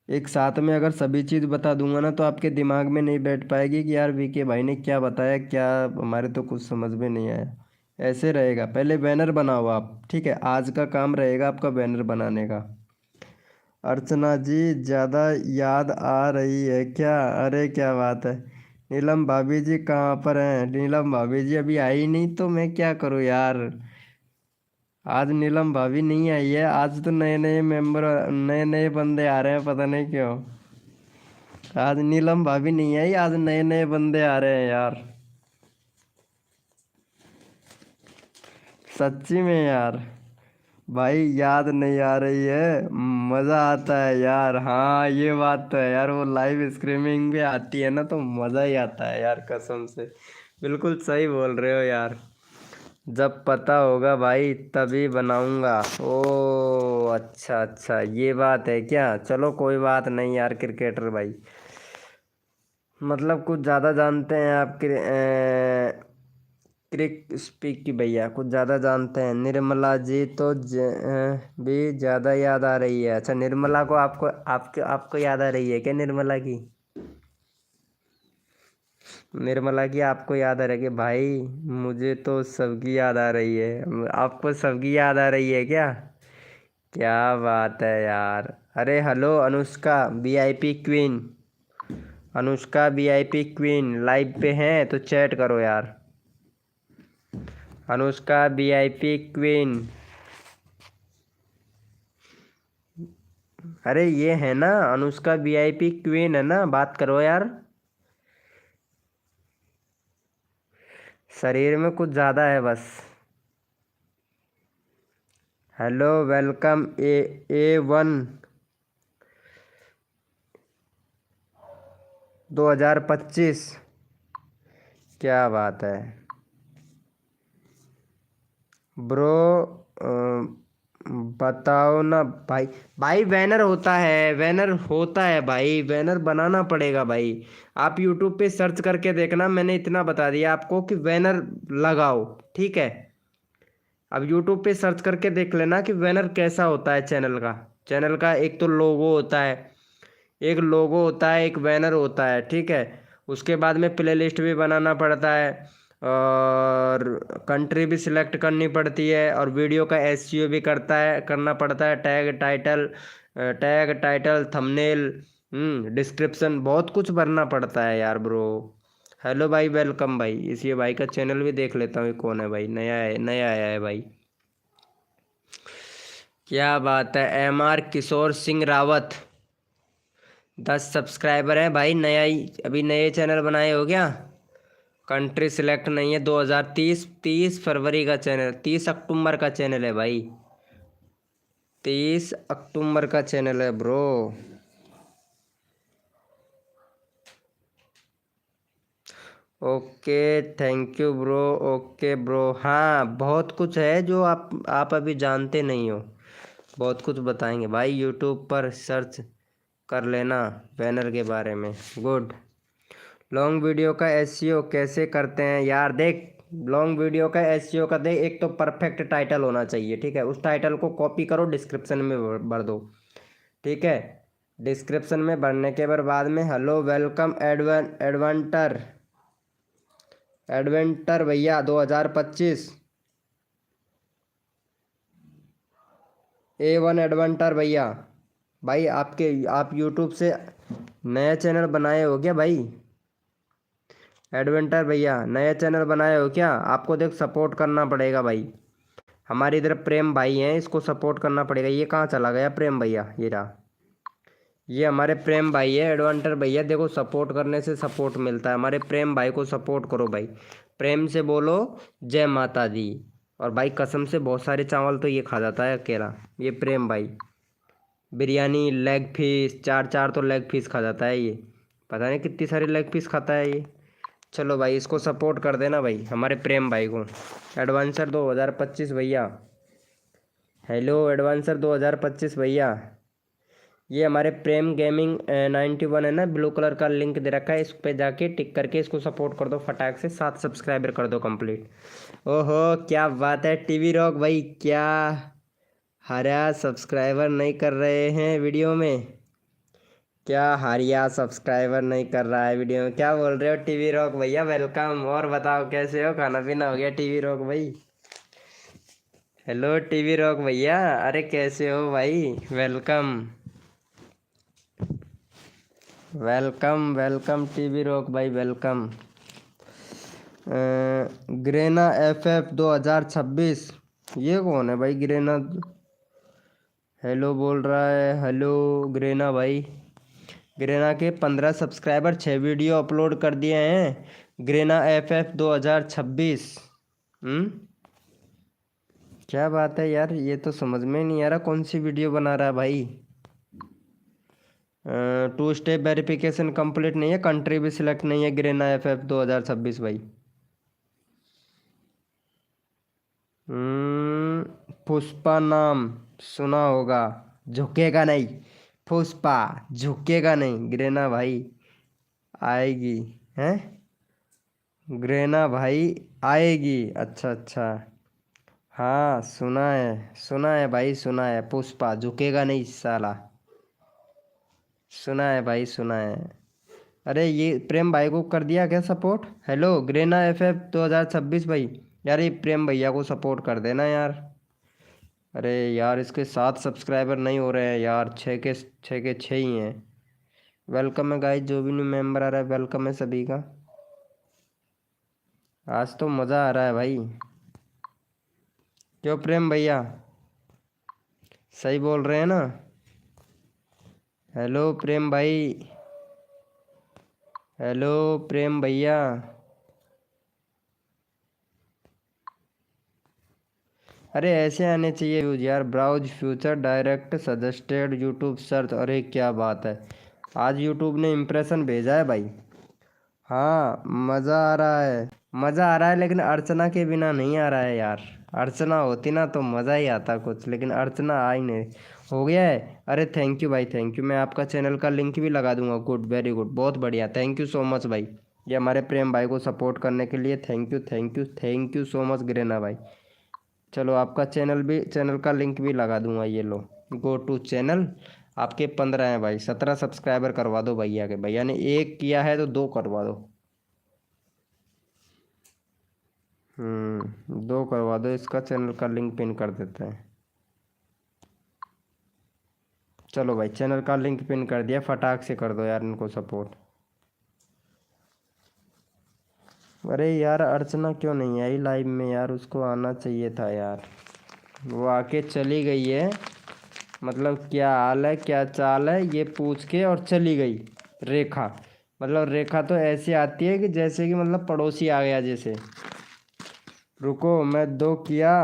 एक साथ में अगर सभी चीज़ बता दूंगा ना तो आपके दिमाग में नहीं बैठ पाएगी कि यार वीके भाई ने क्या बताया, क्या हमारे तो कुछ समझ में नहीं आया। ऐसे रहेगा, पहले बैनर बनाओ आप, ठीक है? आज का काम रहेगा आपका बैनर बनाने का। अर्चना जी ज़्यादा याद आ रही है क्या? अरे क्या बात है। नीलम भाभी जी कहाँ पर हैं? नीलम भाभी जी अभी आई नहीं तो मैं क्या करूँ यार। आज नीलम भाभी नहीं आई है, आज तो नए नए मेंबर, नए नए बंदे आ रहे हैं, पता नहीं क्यों। आज नीलम भाभी नहीं आई, आज नए नए बंदे आ रहे हैं यार, सच्ची में यार। भाई याद नहीं आ रही है, मज़ा आता है यार। हाँ ये बात तो है यार, वो लाइव स्ट्रीमिंग भी आती है ना तो मज़ा ही आता है यार कसम से। बिल्कुल सही बोल रहे हो यार। जब पता होगा भाई तभी बनाऊंगा। ओ अच्छा अच्छा, ये बात है क्या? चलो कोई बात नहीं यार क्रिकेटर भाई, मतलब कुछ ज़्यादा जानते हैं आप क्रिक स्पीक की भैया, कुछ ज़्यादा जानते हैं। निर्मला जी तो भी ज़्यादा याद आ रही है। अच्छा निर्मला को आपको आपको आपको याद आ रही है क्या निर्मला की? निर्मला की आपको याद आ रही है भाई? मुझे तो सबकी याद आ रही है। आपको सबकी याद आ रही है क्या? क्या बात है यार। अरे hello Anushka VIP queen, Anushka VIP queen live पे हैं तो चैट करो यार। अनुष्का वीआईपी क्वीन, अरे ये है ना अनुष्का वीआईपी क्वीन है ना, बात करो यार। शरीर में कुछ ज़्यादा है बस। हेलो वेलकम ए1 2025, क्या बात है ब्रो। बताओ ना भाई। भाई बैनर होता है, बैनर होता है भाई, बैनर बनाना पड़ेगा भाई। आप यूट्यूब पे सर्च करके देखना, मैंने इतना बता दिया आपको कि बैनर लगाओ, ठीक है? अब यूट्यूब पे सर्च करके देख लेना कि बैनर कैसा होता है चैनल का। चैनल का एक तो लोगो होता है, एक लोगो होता है, एक बैनर होता है, ठीक है? उसके बाद में प्ले लिस्ट भी बनाना पड़ता है, और कंट्री भी सिलेक्ट करनी पड़ती है, और वीडियो का एसईओ भी करना पड़ता है। टैग टाइटल थंबनेल, डिस्क्रिप्शन, बहुत कुछ भरना पड़ता है यार ब्रो। हेलो भाई वेलकम भाई, इस ये भाई का चैनल भी देख लेता हूँ, ये कौन है भाई? नया आया है भाई। क्या बात है, MR किशोर सिंह रावत, 10 सब्सक्राइबर हैं भाई। नया ही अभी नए चैनल बनाए हो क्या? कंट्री सिलेक्ट नहीं है, 2030, 30 फरवरी का चैनल, 30 अक्टूबर का चैनल है भाई, 30 अक्टूबर का चैनल है bro. Okay thank you bro. Okay bro, हाँ बहुत कुछ है जो आप अभी जानते नहीं हो, बहुत कुछ बताएंगे भाई। यूट्यूब पर सर्च कर लेना बैनर के बारे में। गुड। लॉन्ग वीडियो का एसईओ कैसे करते हैं यार? देख, लॉन्ग वीडियो का एसईओ का देख, एक तो परफेक्ट टाइटल होना चाहिए, ठीक है? उस टाइटल को कॉपी करो, डिस्क्रिप्शन में भर दो, ठीक है? डिस्क्रिप्शन में भरने के बाद में हेलो वेलकम एडवेंटर, एडवेंटर भैया 2025, A1 एडवेंटर भैया। भाई आप यूट्यूब से नया चैनल बनाए हो क्या भाई? एडवेंटर भैया नया चैनल बनाए हो क्या? आपको देख सपोर्ट करना पड़ेगा भाई। हमारे इधर प्रेम भाई हैं, इसको सपोर्ट करना पड़ेगा। ये कहाँ चला गया प्रेम भैया? ये रहा, ये हमारे प्रेम भाई है। एडवांटर भैया देखो, सपोर्ट करने से सपोर्ट मिलता है। हमारे प्रेम भाई को सपोर्ट करो भाई, प्रेम से बोलो जय माता दी। और भाई कसम से बहुत सारे चावल तो ये खा जाता है अकेला, ये प्रेम भाई। बिरयानी, लेग पीस, चार चार तो लेग पीस खा जाता है ये, पता नहीं कितनी सारी लेग पीस खाता है ये। चलो भाई, इसको सपोर्ट कर देना भाई, हमारे प्रेम भाई को। एडवांसर 2025 भैया, हेलो एडवांसर 2025 भैया। ये हमारे प्रेम गेमिंग 91 है ना, ब्लू कलर का लिंक दे रखा है, इस पे जाके टिक करके इसको सपोर्ट कर दो फटाक से। 7 सब्सक्राइबर कर दो कंप्लीट। ओहो क्या बात है टीवी रॉक भाई, क्या हरा सब्सक्राइबर नहीं कर रहे हैं वीडियो में? क्या हारिया सब्सक्राइबर नहीं कर रहा है वीडियो में? क्या बोल रहे हो टीवी रॉक भैया? वेलकम। और बताओ कैसे हो, खाना पीना हो गया टीवी रॉक भाई? हेलो टीवी रॉक भैया, अरे कैसे हो भाई? Welcome welcome welcome TV rock भाई, वेलकम। ग्रेना FF 2026, ये कौन है भाई ग्रेना? हेलो बोल रहा है, हेलो ग्रेना भाई। ग्रेना के 15 सब्सक्राइबर, 6 वीडियो अपलोड कर दिए हैं। Grana FF 2026। क्या बात है यार, ये तो समझ में नहीं आ रहा कौन सी वीडियो बना रहा है भाई। 2 स्टेप वेरिफिकेशन कंप्लीट नहीं है, कंट्री भी सिलेक्ट नहीं है। ग्रेना FF 2026 भाई। पुष्पा नाम सुना होगा, झुकेगा नहीं। पुष्पा झुकेगा नहीं, ग्रेना भाई आएगी। हैं ग्रेना भाई आएगी, अच्छा अच्छा। हाँ सुना है भाई, सुना है। पुष्पा झुकेगा नहीं साला, सुना है भाई, सुना है। अरे ये प्रेम भाई को कर दिया क्या सपोर्ट? हेलो ग्रेना FF 2026 भाई, यार ये प्रेम भैया को सपोर्ट कर देना यार। अरे यार इसके 7 सब्सक्राइबर नहीं हो रहे हैं यार, 6 के 6 ही हैं। वेलकम है गाइस, जो भी न्यू मेंबर आ रहा है वेलकम है सभी का। आज तो मज़ा आ रहा है भाई। क्यों प्रेम भैया, सही बोल रहे हैं ना? हेलो प्रेम भाई, हेलो प्रेम भैया। अरे ऐसे आने चाहिए व्यूज यार। Browse future direct suggested YouTube search, अरे क्या बात है, आज यूट्यूब ने इम्प्रेशन भेजा है भाई। हाँ मज़ा आ रहा है, मज़ा आ रहा है, लेकिन अर्चना के बिना नहीं आ रहा है यार। अर्चना होती ना तो मज़ा ही आता कुछ, लेकिन अर्चना आ ही नहीं। हो गया है। अरे थैंक यू भाई, थैंक यू। मैं आपका चैनल का लिंक भी लगा दूंगा। गुड, वेरी गुड, बहुत बढ़िया, थैंक यू सो मच भाई। ये हमारे प्रेम भाई को सपोर्ट करने के लिए thank you, thank you, thank you so much grana भाई। चलो आपका चैनल का लिंक भी लगा दूंगा, ये लो, गो टू चैनल। आपके 15 हैं भाई, 17 सब्सक्राइबर करवा दो भैया के। भैया ने एक किया है तो 2 करवा दो। 2 करवा दो, इसका चैनल का लिंक पिन कर देते हैं। चलो भाई, चैनल का लिंक पिन कर दिया, फटाक से कर दो यार इनको सपोर्ट। अरे यार अर्चना क्यों नहीं आई लाइव में यार, उसको आना चाहिए था यार। वो आके चली गई है, मतलब क्या हाल है क्या चाल है ये पूछ के और चली गई। रेखा, मतलब रेखा तो ऐसी आती है कि जैसे कि मतलब पड़ोसी आ गया जैसे। रुको मैं 2 किया,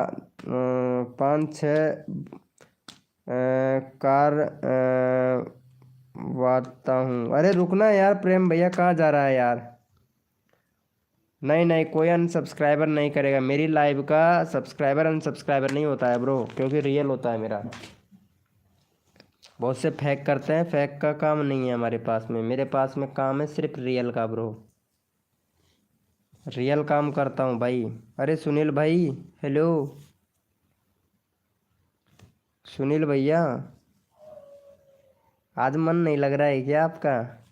5 6 कार वाता हूँ। अरे रुकना यार, प्रेम भैया कहाँ जा रहा है यार? नहीं नहीं, कोई अनसब्सक्राइबर नहीं करेगा मेरी लाइव का। सब्सक्राइबर अनसब्सक्राइबर नहीं होता है ब्रो, क्योंकि रियल होता है मेरा। बहुत से फेक करते हैं, फेक का काम नहीं है हमारे पास में। मेरे पास में काम है सिर्फ रियल का ब्रो, रियल काम करता हूँ भाई। अरे सुनील भाई, हेलो सुनील भैया, आज मन नहीं लग रहा है क्या आपका?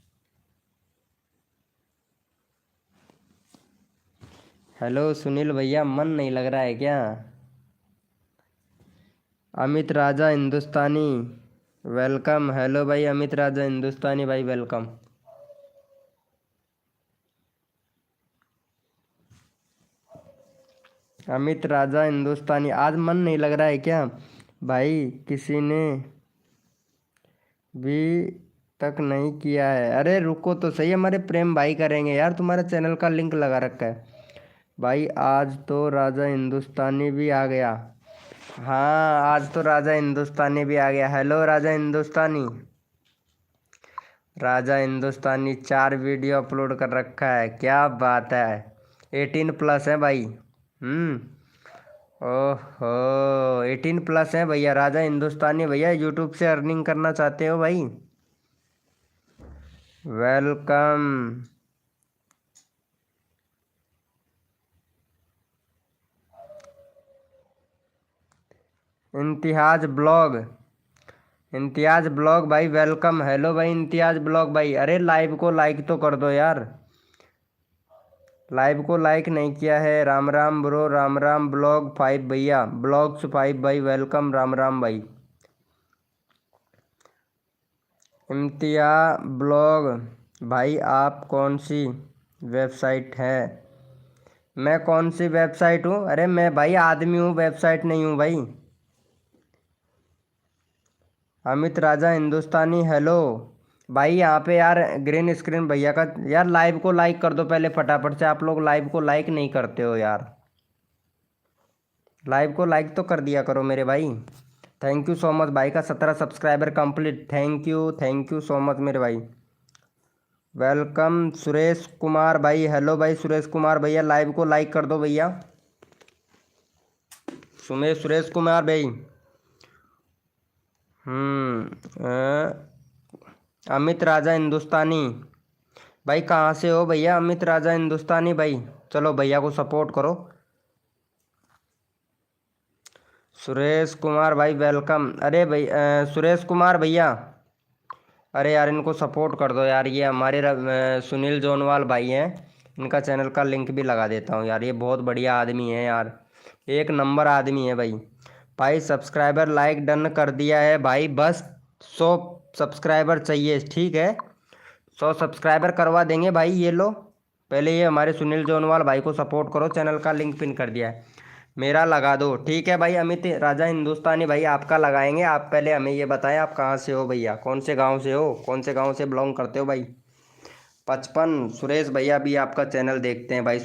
हेलो सुनील भैया, मन नहीं लग रहा है क्या? अमित राजा हिंदुस्तानी, वेलकम। हेलो भाई अमित राजा हिंदुस्तानी भाई, वेलकम। अमित राजा हिंदुस्तानी, आज मन नहीं लग रहा है क्या भाई? किसी ने भी तक नहीं किया है। अरे रुको तो सही, हमारे प्रेम भाई करेंगे यार, तुम्हारे चैनल का लिंक लगा रखा है भाई। आज तो राजा हिंदुस्तानी भी आ गया। हाँ, आज तो राजा हिंदुस्तानी भी आ गया। Hello Raja Hindustani. Raja Hindustani 4 video upload कर रखा है, क्या बात है। 18+ है भाई। ओहो, 18+ है भैया। राजा हिंदुस्तानी भैया, यूट्यूब से अर्निंग करना चाहते हो भाई? Welcome. Imtiaz blog, Imtiaz blog भाई वेलकम। हेलो भाई इम्तियाज ब्लॉग भाई। अरे लाइव को लाइक तो कर दो यार, लाइव को लाइक नहीं किया है। राम राम ब्रो, राम राम। ब्लॉग 5 भैया, ब्लॉग्स 5 भाई वेलकम, राम राम भाई। इम्तिया ब्लॉग भाई, आप कौन सी वेबसाइट है? मैं कौन सी वेबसाइट हूँ? अरे मैं भाई आदमी हूँ, वेबसाइट नहीं हूँ भाई। अमित राजा हिंदुस्तानी हेलो भाई। यहाँ पे यार ग्रीन स्क्रीन भैया का, यार लाइव को लाइक कर दो पहले फटाफट से। आप लोग लाइव को लाइक नहीं करते हो यार, लाइव को लाइक तो कर दिया करो मेरे भाई। थैंक यू सो मच भाई का 17 subscriber complete. Thank you so much मेरे भाई। वेलकम सुरेश कुमार भाई। हेलो भाई सुरेश कुमार भैया, लाइव को लाइक कर दो भैया। सुरेश कुमार भाई। अमित राजा हिंदुस्तानी भाई, कहाँ से हो भैया? अमित राजा हिंदुस्तानी भाई, चलो भैया को सपोर्ट करो। सुरेश कुमार भाई वेलकम। अरे भाई सुरेश कुमार भैया, अरे यार इनको सपोर्ट कर दो यार। ये हमारे सुनील जोनवाल भाई हैं, इनका चैनल का लिंक भी लगा देता हूँ यार। ये बहुत बढ़िया आदमी है यार, एक नंबर आदमी है भाई। भाई सब्सक्राइबर लाइक डन कर दिया है भाई, बस 100 सब्सक्राइबर चाहिए, ठीक है? 100 सब्सक्राइबर करवा देंगे भाई। ये लो पहले ये हमारे सुनील जोनवाल भाई को सपोर्ट करो, चैनल का लिंक पिन कर दिया है, मेरा लगा दो, ठीक है भाई? अमित राजा हिंदुस्तानी भाई आपका लगाएंगे। आप पहले हमें ये बताएं आप कहाँ से हो भैया, कौन से गांव से हो, कौन से गांव से बिलोंग करते हो भाई? 55 सुरेश भैया भी आपका चैनल देखते हैं भाई।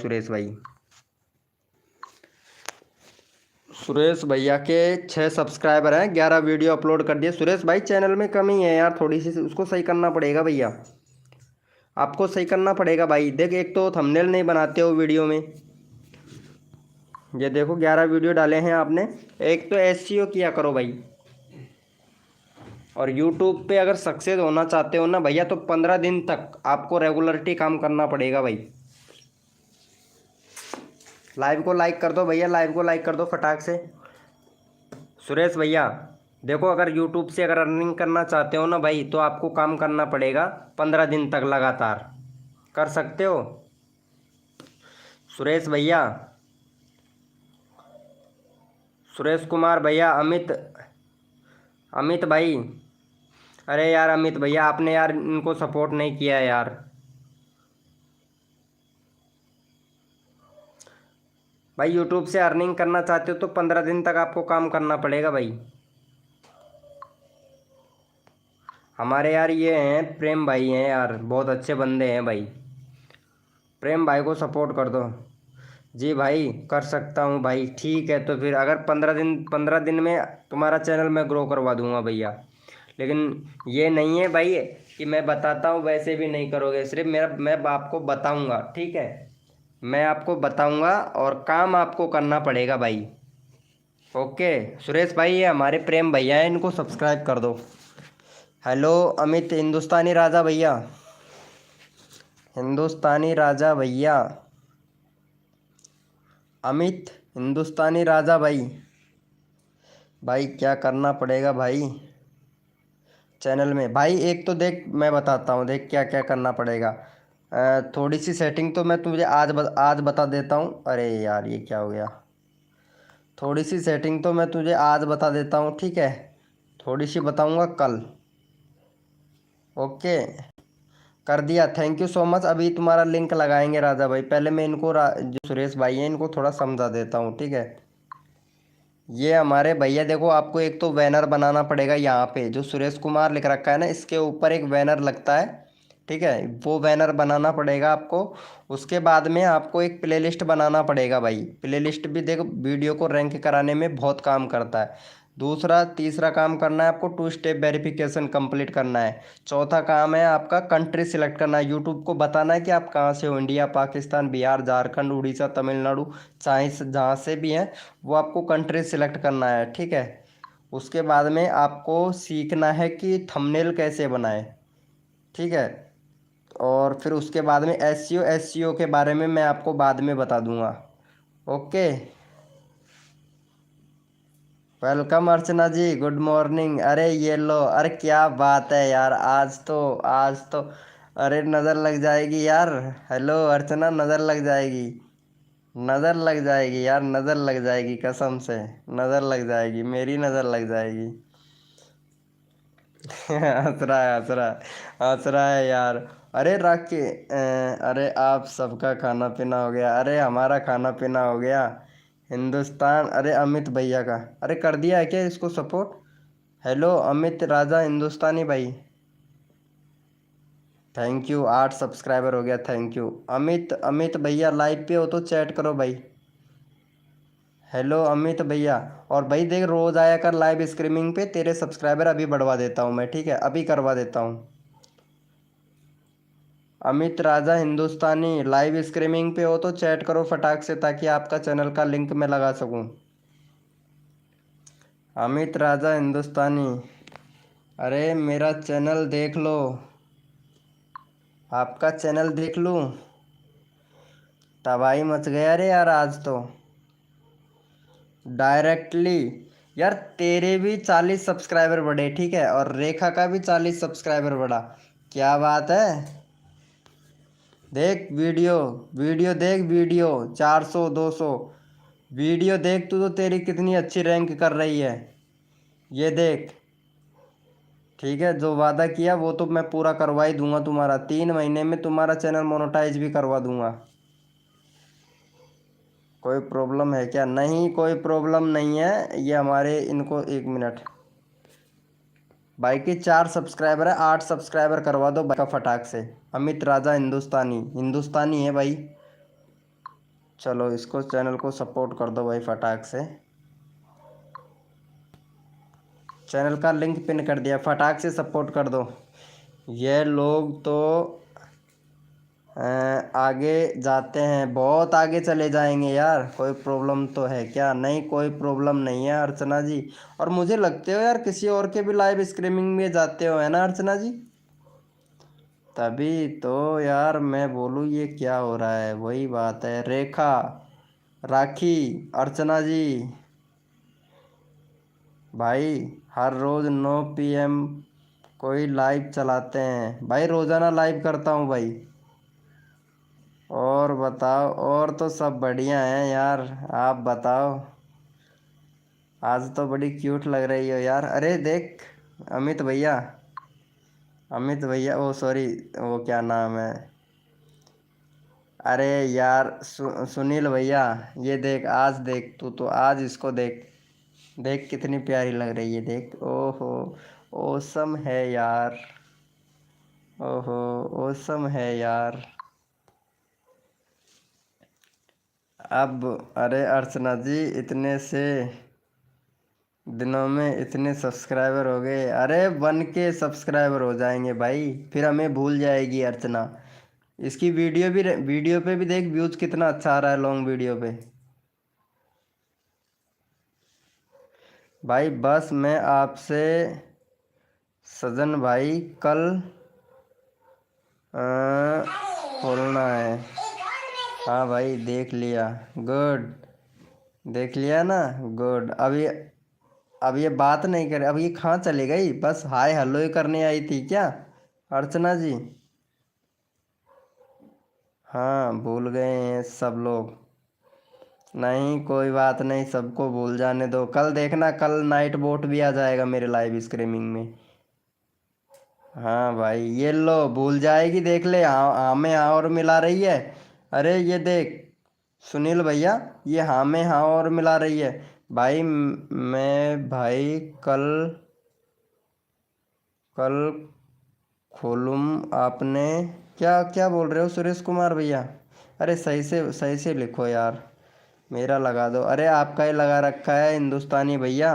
सुरेश भैया के 6 सब्सक्राइबर हैं, 11 वीडियो अपलोड कर दिए। सुरेश भाई चैनल में कमी है यार थोड़ी सी, उसको सही करना पड़ेगा भैया, आपको सही करना पड़ेगा भाई। देख, एक तो थंबनेल नहीं बनाते हो वीडियो में, ये देखो 11 वीडियो डाले हैं आपने। एक तो एसईओ किया करो भाई। और यूट्यूब पे अगर सक्सेस होना चाहते हो ना भैया, तो 15 दिन तक आपको रेगुलरिटी काम करना पड़ेगा भाई। लाइव को लाइक कर दो भैया, लाइव को लाइक कर दो फटाक से। सुरेश भैया देखो, अगर यूट्यूब से अगर अर्निंग करना चाहते हो ना भाई, तो आपको काम करना पड़ेगा 15 दिन तक लगातार। कर सकते हो सुरेश भैया? सुरेश कुमार भैया, अमित अमित भाई, अरे यार अमित भैया आपने यार इनको सपोर्ट नहीं किया है यार। भाई यूट्यूब से अर्निंग करना चाहते हो तो 15 दिन तक आपको काम करना पड़ेगा भाई। हमारे यार ये हैं प्रेम भाई हैं यार, बहुत अच्छे बंदे हैं भाई। प्रेम भाई को सपोर्ट कर दो। जी भाई कर सकता हूँ भाई, ठीक है। तो फिर अगर 15 दिन में तुम्हारा चैनल मैं ग्रो करवा दूंगा भैया। लेकिन ये नहीं है भाई कि मैं बताता हूँ वैसे भी नहीं करोगे, सिर्फ मैं आपको बताऊँगा, ठीक है? मैं आपको बताऊँगा और काम आपको करना पड़ेगा भाई। ओके सुरेश भाई, ये हमारे प्रेम भैया हैं, इनको सब्सक्राइब कर दो। हेलो अमित हिंदुस्तानी राजा भैया, हिंदुस्तानी राजा भैया, अमित हिंदुस्तानी राजा भाई। भाई क्या करना पड़ेगा भाई चैनल में? भाई एक तो देख मैं बताता हूँ, देख क्या क्या करना पड़ेगा। थोड़ी सी सेटिंग तो मैं तुझे आज बता देता हूँ। अरे यार ये क्या हो गया? थोड़ी सी सेटिंग तो मैं तुझे आज बता देता हूँ, ठीक है? थोड़ी सी बताऊँगा कल। ओके, कर दिया, थैंक यू सो मच। अभी तुम्हारा लिंक लगाएंगे राजा भाई। पहले मैं इनको जो सुरेश भाई हैं इनको थोड़ा समझा देता हूँ, ठीक है। ये हमारे भैया देखो, आपको एक तो बैनर बनाना पड़ेगा यहाँ पे जो सुरेश कुमार लिख रखा है ना, इसके ऊपर एक बैनर लगता है, ठीक है। वो बैनर बनाना पड़ेगा आपको। उसके बाद में आपको एक प्लेलिस्ट बनाना पड़ेगा भाई। प्लेलिस्ट भी देखो वीडियो को रैंक कराने में बहुत काम करता है। दूसरा तीसरा काम करना है आपको, 2 स्टेप वेरिफिकेशन कंप्लीट करना है। चौथा काम है आपका कंट्री सिलेक्ट करना है। यूट्यूब को बताना है कि आप कहाँ से हो, इंडिया, पाकिस्तान, बिहार, झारखंड, उड़ीसा, तमिलनाडु, चाहे जहाँ से भी हैं, वो आपको कंट्री सिलेक्ट करना है, ठीक है। उसके बाद में आपको सीखना है कि थंबनेल कैसे बनाए, ठीक है। और फिर उसके बाद में एसईओ के बारे में मैं आपको बाद में बता दूंगा। ओके, वेलकम अर्चना जी, गुड मॉर्निंग। अरे ये लो, अरे क्या बात है यार, आज तो अरे नज़र लग जाएगी यार। हेलो अर्चना, नज़र लग जाएगी, नज़र लग जाएगी यार, नज़र लग जाएगी, कसम से नज़र लग जाएगी, मेरी नज़र लग जाएगी। हंस रहा है, हंस रहा है, हंस रहा है यार। अरे अरे आप सबका खाना पीना हो गया? अरे हमारा खाना पीना हो गया। हिंदुस्तान, अरे अमित भैया का, अरे कर दिया है क्या इसको सपोर्ट? हेलो अमित राजा हिंदुस्तानी भाई, थैंक यू, 8 सब्सक्राइबर हो गया, थैंक यू। अमित अमित भैया लाइव पे हो तो चैट करो भाई। हेलो अमित भैया। और भाई देख, रोज आया कर लाइव स्ट्रीमिंग पे, तेरे सब्सक्राइबर अभी बढ़वा देता हूँ मैं, ठीक है, अभी करवा देता हूँ। अमित राजा हिंदुस्तानी लाइव स्ट्रीमिंग पे हो तो चैट करो फटाक से, ताकि आपका चैनल का लिंक मैं लगा सकूं। अमित राजा हिंदुस्तानी, अरे मेरा चैनल देख लो, आपका चैनल देख लूं? तबाही मच गया रे यार आज तो, डायरेक्टली। यार तेरे भी 40 सब्सक्राइबर बढ़े, ठीक है, और रेखा का भी 40 सब्सक्राइबर बढ़ा। क्या बात है। देख वीडियो, वीडियो देख, वीडियो 400 200, वीडियो देख तू, तो तेरी कितनी अच्छी रैंक कर रही है, ये देख। ठीक है, जो वादा किया वो तो मैं पूरा करवा ही दूंगा तुम्हारा, 3 महीने में तुम्हारा चैनल मोनेटाइज भी करवा दूंगा। कोई प्रॉब्लम है क्या? नहीं कोई प्रॉब्लम नहीं है, ये हमारे इनको 1 मिनट, भाई के 4 सब्सक्राइबर है, 8 सब्सक्राइबर करवा दो भाई का फटाक से। अमित राजा हिंदुस्तानी, हिंदुस्तानी है भाई। चलो इसको चैनल को सपोर्ट कर दो भाई फटाक से। चैनल का लिंक पिन कर दिया, फटाक से सपोर्ट कर दो। ये लोग तो आगे जाते हैं, बहुत आगे चले जाएंगे यार। कोई प्रॉब्लम तो है क्या? नहीं कोई प्रॉब्लम नहीं है अर्चना जी। और मुझे लगते हो यार किसी और के भी लाइव स्ट्रीमिंग में जाते हो, है ना अर्चना जी? तभी तो यार मैं बोलूँ ये क्या हो रहा है, वही बात है। रेखा, राखी, अर्चना जी, भाई हर रोज़ 9 PM कोई लाइव चलाते हैं भाई, रोज़ाना लाइव करता हूँ भाई। और बताओ, और तो सब बढ़िया हैं यार, आप बताओ। आज तो बड़ी क्यूट लग रही हो यार। अरे देख अमित भैया, अमित भैया, ओ सॉरी, वो क्या नाम है, अरे यार सुनील भैया, ये देख, आज देख तू तो, आज इसको देख, देख कितनी प्यारी लग रही है, देख, ओहो, ओसम है यार, ओहो, ओसम है यार। अब अरे अर्चना जी, इतने से दिनों में इतने सब्सक्राइबर हो गए, अरे बन के सब्सक्राइबर हो जाएंगे भाई, फिर हमें भूल जाएगी अर्चना। इसकी वीडियो पे भी देख व्यूज कितना अच्छा आ रहा है, लॉन्ग वीडियो पे। भाई बस मैं आपसे, सजन भाई कल खोलना है। हाँ भाई देख लिया, गुड, देख लिया ना, गुड। अब ये बात नहीं करे, अब ये कहाँ चली गई? बस हाय हेलो ही करने आई थी क्या अर्चना जी? हाँ भूल गए हैं सब लोग। नहीं कोई बात नहीं, सबको भूल जाने दो। कल देखना, कल नाइट बोट भी आ जाएगा मेरे लाइव स्ट्रीमिंग में। हाँ भाई, ये लो भूल जाएगी, देख ले, हाँ हाँ में हाँ और मिला रही है। अरे ये देख सुनील भैया, ये हाँ में हाँ और मिला रही है। भाई मैं भाई कल कल खोलूम आपने, क्या क्या बोल रहे हो सुरेश कुमार भैया? अरे सही से लिखो यार। मेरा लगा दो, अरे आपका ही लगा रखा है हिंदुस्तानी भैया।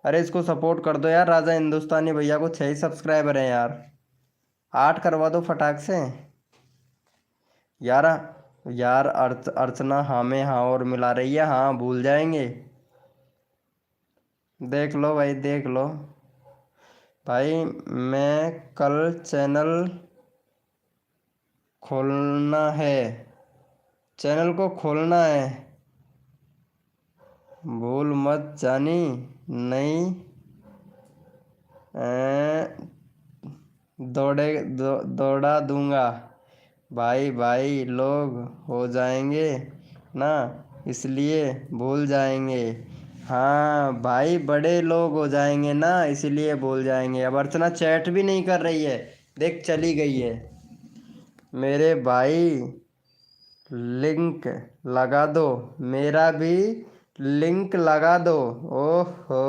अरे इसको सपोर्ट कर दो यार, राजा हिंदुस्तानी भैया को 6 ही सब्सक्राइबर हैं यार। 8 करवा दो फटाक से यार। यार अर्चना हाँ में हाँ और मिला रही है, हाँ भूल जाएंगे। देख लो भाई, देख लो भाई। मैं कल चैनल खोलना है, चैनल को खोलना है, भूल मत जानी। नहीं दौड़ा दूंगा। भाई लोग हो जाएंगे ना, इसलिए भूल जाएंगे। हाँ भाई, बड़े लोग हो जाएंगे ना, इसलिए भूल जाएंगे। अब अर्चना चैट भी नहीं कर रही है, देख चली गई है। मेरे भाई लिंक लगा दो, मेरा भी लिंक लगा दो। ओहो,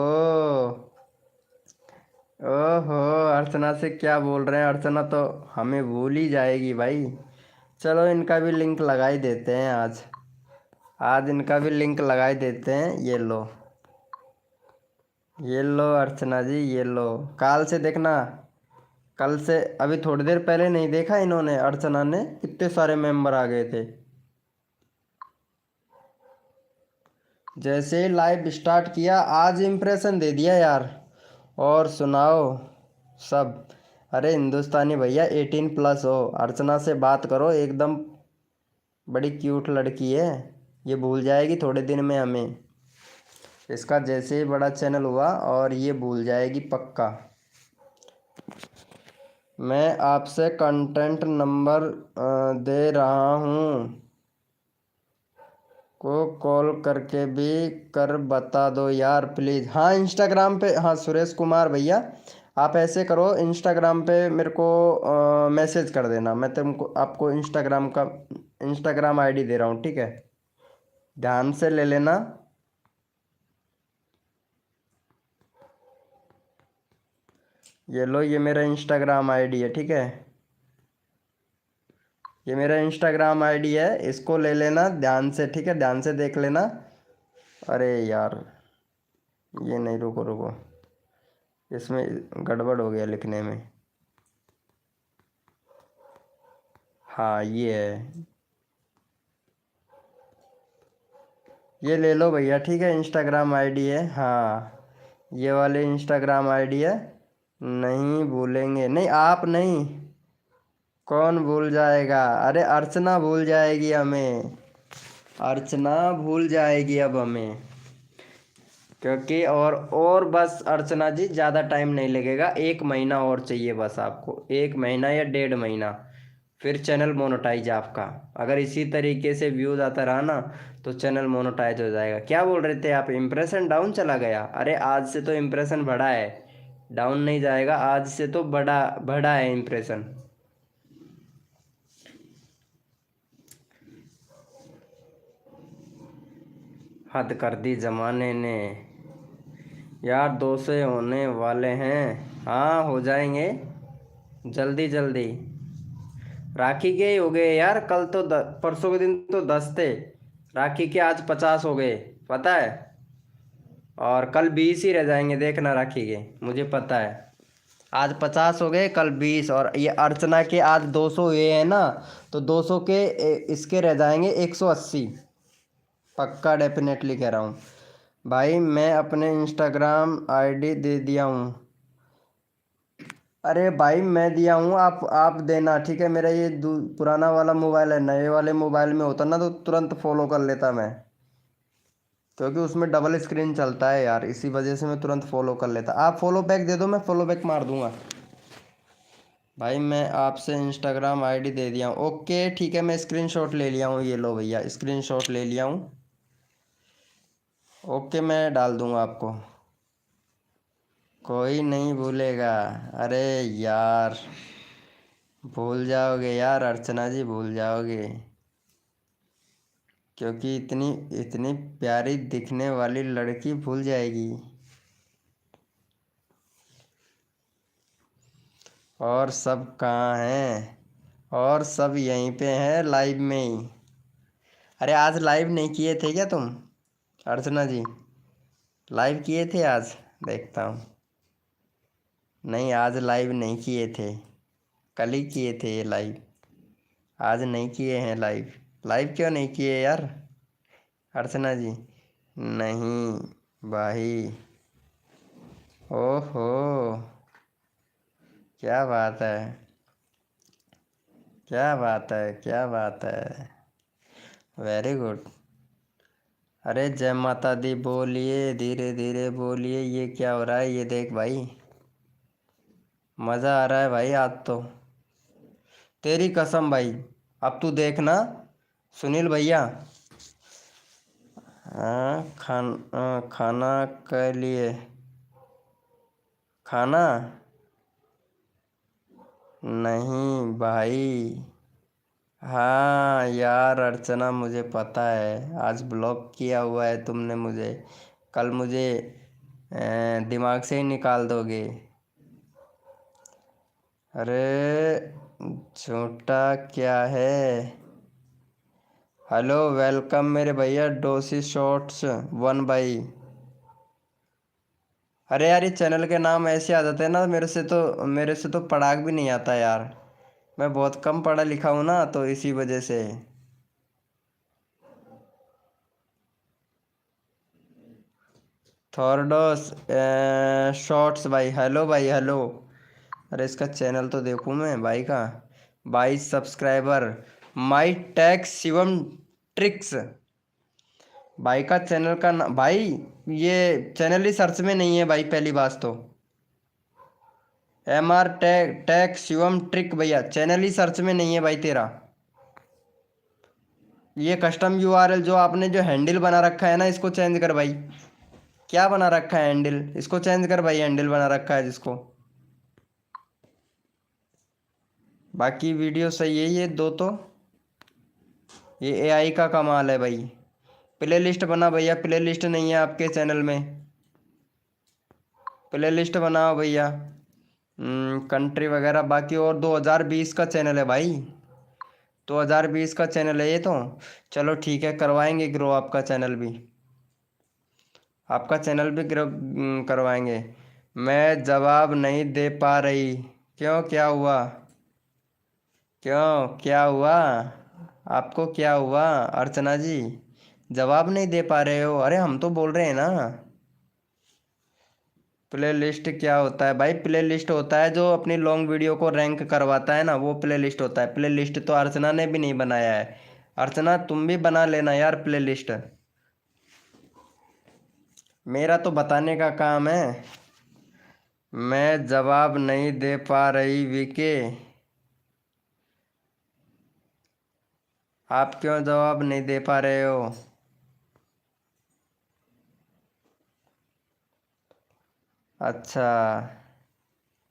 ओहो, अर्चना से क्या बोल रहे हैं? अर्चना तो हमें भूल ही जाएगी भाई। चलो इनका भी लिंक लगा ही देते हैं आज। आज इनका भी लिंक लगा ही देते हैं। ये लो अर्चना जी, ये लो। काल से देखना, कल से अभी थोड़ी देर पहले नहीं देखा इन्होंने, अर्चना ने कितने सारे मेंबर आ गए थे जैसे ही लाइव स्टार्ट किया। आज इम्प्रेशन दे दिया यार। और सुनाओ सब। अरे हिंदुस्तानी भैया 18+ हो, अर्चना से बात करो, एकदम बड़ी क्यूट लड़की है। ये भूल जाएगी थोड़े दिन में हमें। इसका जैसे ही बड़ा चैनल हुआ और ये भूल जाएगी पक्का। मैं आपसे कंटेंट नंबर दे रहा हूँ, को कॉल करके भी कर बता दो यार प्लीज़। हाँ इंस्टाग्राम पे, हाँ सुरेश कुमार भैया, आप ऐसे करो, इंस्टाग्राम पे मेरे को मैसेज कर देना। मैं तुमको आपको इंस्टाग्राम आईडी दे रहा हूँ, ठीक है? ध्यान से ले लेना। ये लो, ये मेरा इंस्टाग्राम आईडी है, ठीक है? ये मेरा इंस्टाग्राम आईडी है, इसको ले लेना ध्यान से, ठीक है? ध्यान से देख लेना। अरे यार, ये नहीं, रुको रुको, इसमें गड़बड़ हो गया लिखने में। हाँ ये है, ये ले लो भैया, ठीक है? इंस्टाग्राम आईडी है, हाँ ये वाले इंस्टाग्राम आईडी है। नहीं भूलेंगे, नहीं आप नहीं, कौन भूल जाएगा? अरे अर्चना भूल जाएगी हमें, अर्चना भूल जाएगी अब हमें। क्योंकि और बस अर्चना जी, ज़्यादा टाइम नहीं लगेगा, 1 महीना और चाहिए बस आपको, 1 महीना या 1.5 महीना, फिर चैनल मोनेटाइज आपका। अगर इसी तरीके से व्यूज़ आता रहा ना, तो चैनल मोनेटाइज हो जाएगा। क्या बोल रहे थे आप? इम्प्रेशन डाउन चला गया? अरे आज से तो इम्प्रेशन बढ़ा है, डाउन नहीं जाएगा, आज से तो बढ़ा बढ़ा है इम्प्रेशन। हद कर दी जमाने ने यार, 200 होने वाले हैं, हाँ हो जाएंगे जल्दी जल्दी। राखी के ही हो गए यार, कल तो परसों के दिन तो 10 थे, राखी के आज 50 हो गए, पता है? और कल 20 ही रह जाएंगे, देखना राखी के, मुझे पता है। आज 50 हो गए, कल 20, और ये अर्चना के आज 200 हुए हैं ना, तो 200 के इसके रह जाएंगे 180, पक्का डेफिनेटली कह रहा हूँ भाई। मैं अपने इंस्टाग्राम आईडी दे दिया हूँ। अरे भाई मैं दिया हूँ, आप देना, ठीक है? मेरा ये पुराना वाला मोबाइल है, नए वाले मोबाइल में होता ना तो तुरंत फॉलो कर लेता मैं, क्योंकि उसमें डबल स्क्रीन चलता है यार, इसी वजह से मैं तुरंत फॉलो कर लेता। आप फॉलो बैक दे दो, मैं फॉलो बैक मार दूंगा। भाई मैं आपसे इंस्टाग्राम आईडी दे दिया हूँ, ओके ठीक है, मैं स्क्रीनशॉट ले लिया हूँ, ये लो भैया स्क्रीनशॉट ले लिया हूँ। ओके मैं डाल दूंगा आपको। कोई नहीं भूलेगा। अरे यार, भूल जाओगे यार अर्चना जी, भूल जाओगे। क्योंकि इतनी इतनी प्यारी दिखने वाली लड़की भूल जाएगी। और सब कहाँ हैं? और सब यहीं पे हैं लाइव में ही। अरे आज लाइव नहीं किए थे क्या तुम अर्चना जी? लाइव किए थे आज? देखता हूँ। नहीं, आज लाइव नहीं किए थे। कल ही किए थे ये लाइव। आज नहीं किए हैं लाइव। लाइव क्यों नहीं किए यार अर्चना जी? नहीं भाई। ओहो, क्या बात है, क्या बात है, क्या बात है। Very good. अरे जय माता दी बोलिए, धीरे धीरे बोलिए। ये क्या हो रहा है? ये देख भाई, मज़ा आ रहा है भाई आज तो। तेरी कसम भाई। अब तू देखना सुनील भैया। हाँ, खाना के लिए खाना। नहीं भाई। हाँ यार अर्चना, मुझे पता है आज ब्लॉक किया हुआ है तुमने मुझे। कल मुझे दिमाग से ही निकाल दोगे। अरे झूठा क्या है। हेलो, वेलकम मेरे भैया डोसी शॉर्ट्स 1 बाई। अरे यार, ये चैनल के नाम ऐसे आ जाते हैं ना, मेरे से तो पढ़ाक भी नहीं आता यार। मैं बहुत कम पढ़ा लिखा हूँ ना, तो इसी वजह से। थॉर्डोस शॉर्ट्स भाई, हेलो भाई, हेलो। अरे इसका चैनल तो देखूँ मैं भाई का। 22 सब्सक्राइबर। माई टैग शिवम ट्रिक्स। भाई का चैनल का ना भाई, ये चैनल ही सर्च में नहीं है भाई, पहली बात तो। MR टैग शिवम ट्रिक भैया, चैनल ही सर्च में नहीं है भाई तेरा। ये कस्टम URL जो आपने जो हैंडल बना रखा है ना, इसको चेंज कर भाई। क्या बना रखा है हैंडल? इसको चेंज कर भाई, हैंडल बना रखा है जिसको। बाकी वीडियो सही है ये दो तो। ये AI का कमाल है भाई। प्ले लिस्ट बना भैया, प्ले लिस्ट नहीं है आपके चैनल में। प्ले लिस्ट बनाओ भैया। कंट्री वगैरह बाकी। और 2020 का चैनल है भाई। 2020 का चैनल है ये तो। चलो ठीक है, करवाएंगे ग्रो आपका चैनल भी। आपका चैनल भी ग्रो करवाएंगे। मैं जवाब नहीं दे पा रही। क्यों, क्या हुआ? क्यों, क्या हुआ? आपको क्या हुआ अर्चना जी? जवाब नहीं दे पा रहे हो? अरे हम तो बोल रहे हैं ना। प्ले लिस्ट क्या होता है भाई? प्ले लिस्ट होता है जो अपनी लॉन्ग वीडियो को रैंक करवाता है ना, वो प्ले लिस्ट होता है। प्ले लिस्ट तो अर्चना ने भी नहीं बनाया है। अर्चना तुम भी बना लेना यार प्ले लिस्ट। मेरा तो बताने का काम है। मैं जवाब नहीं दे पा रही वीके। आप क्यों जवाब नहीं दे पा रहे हो? अच्छा,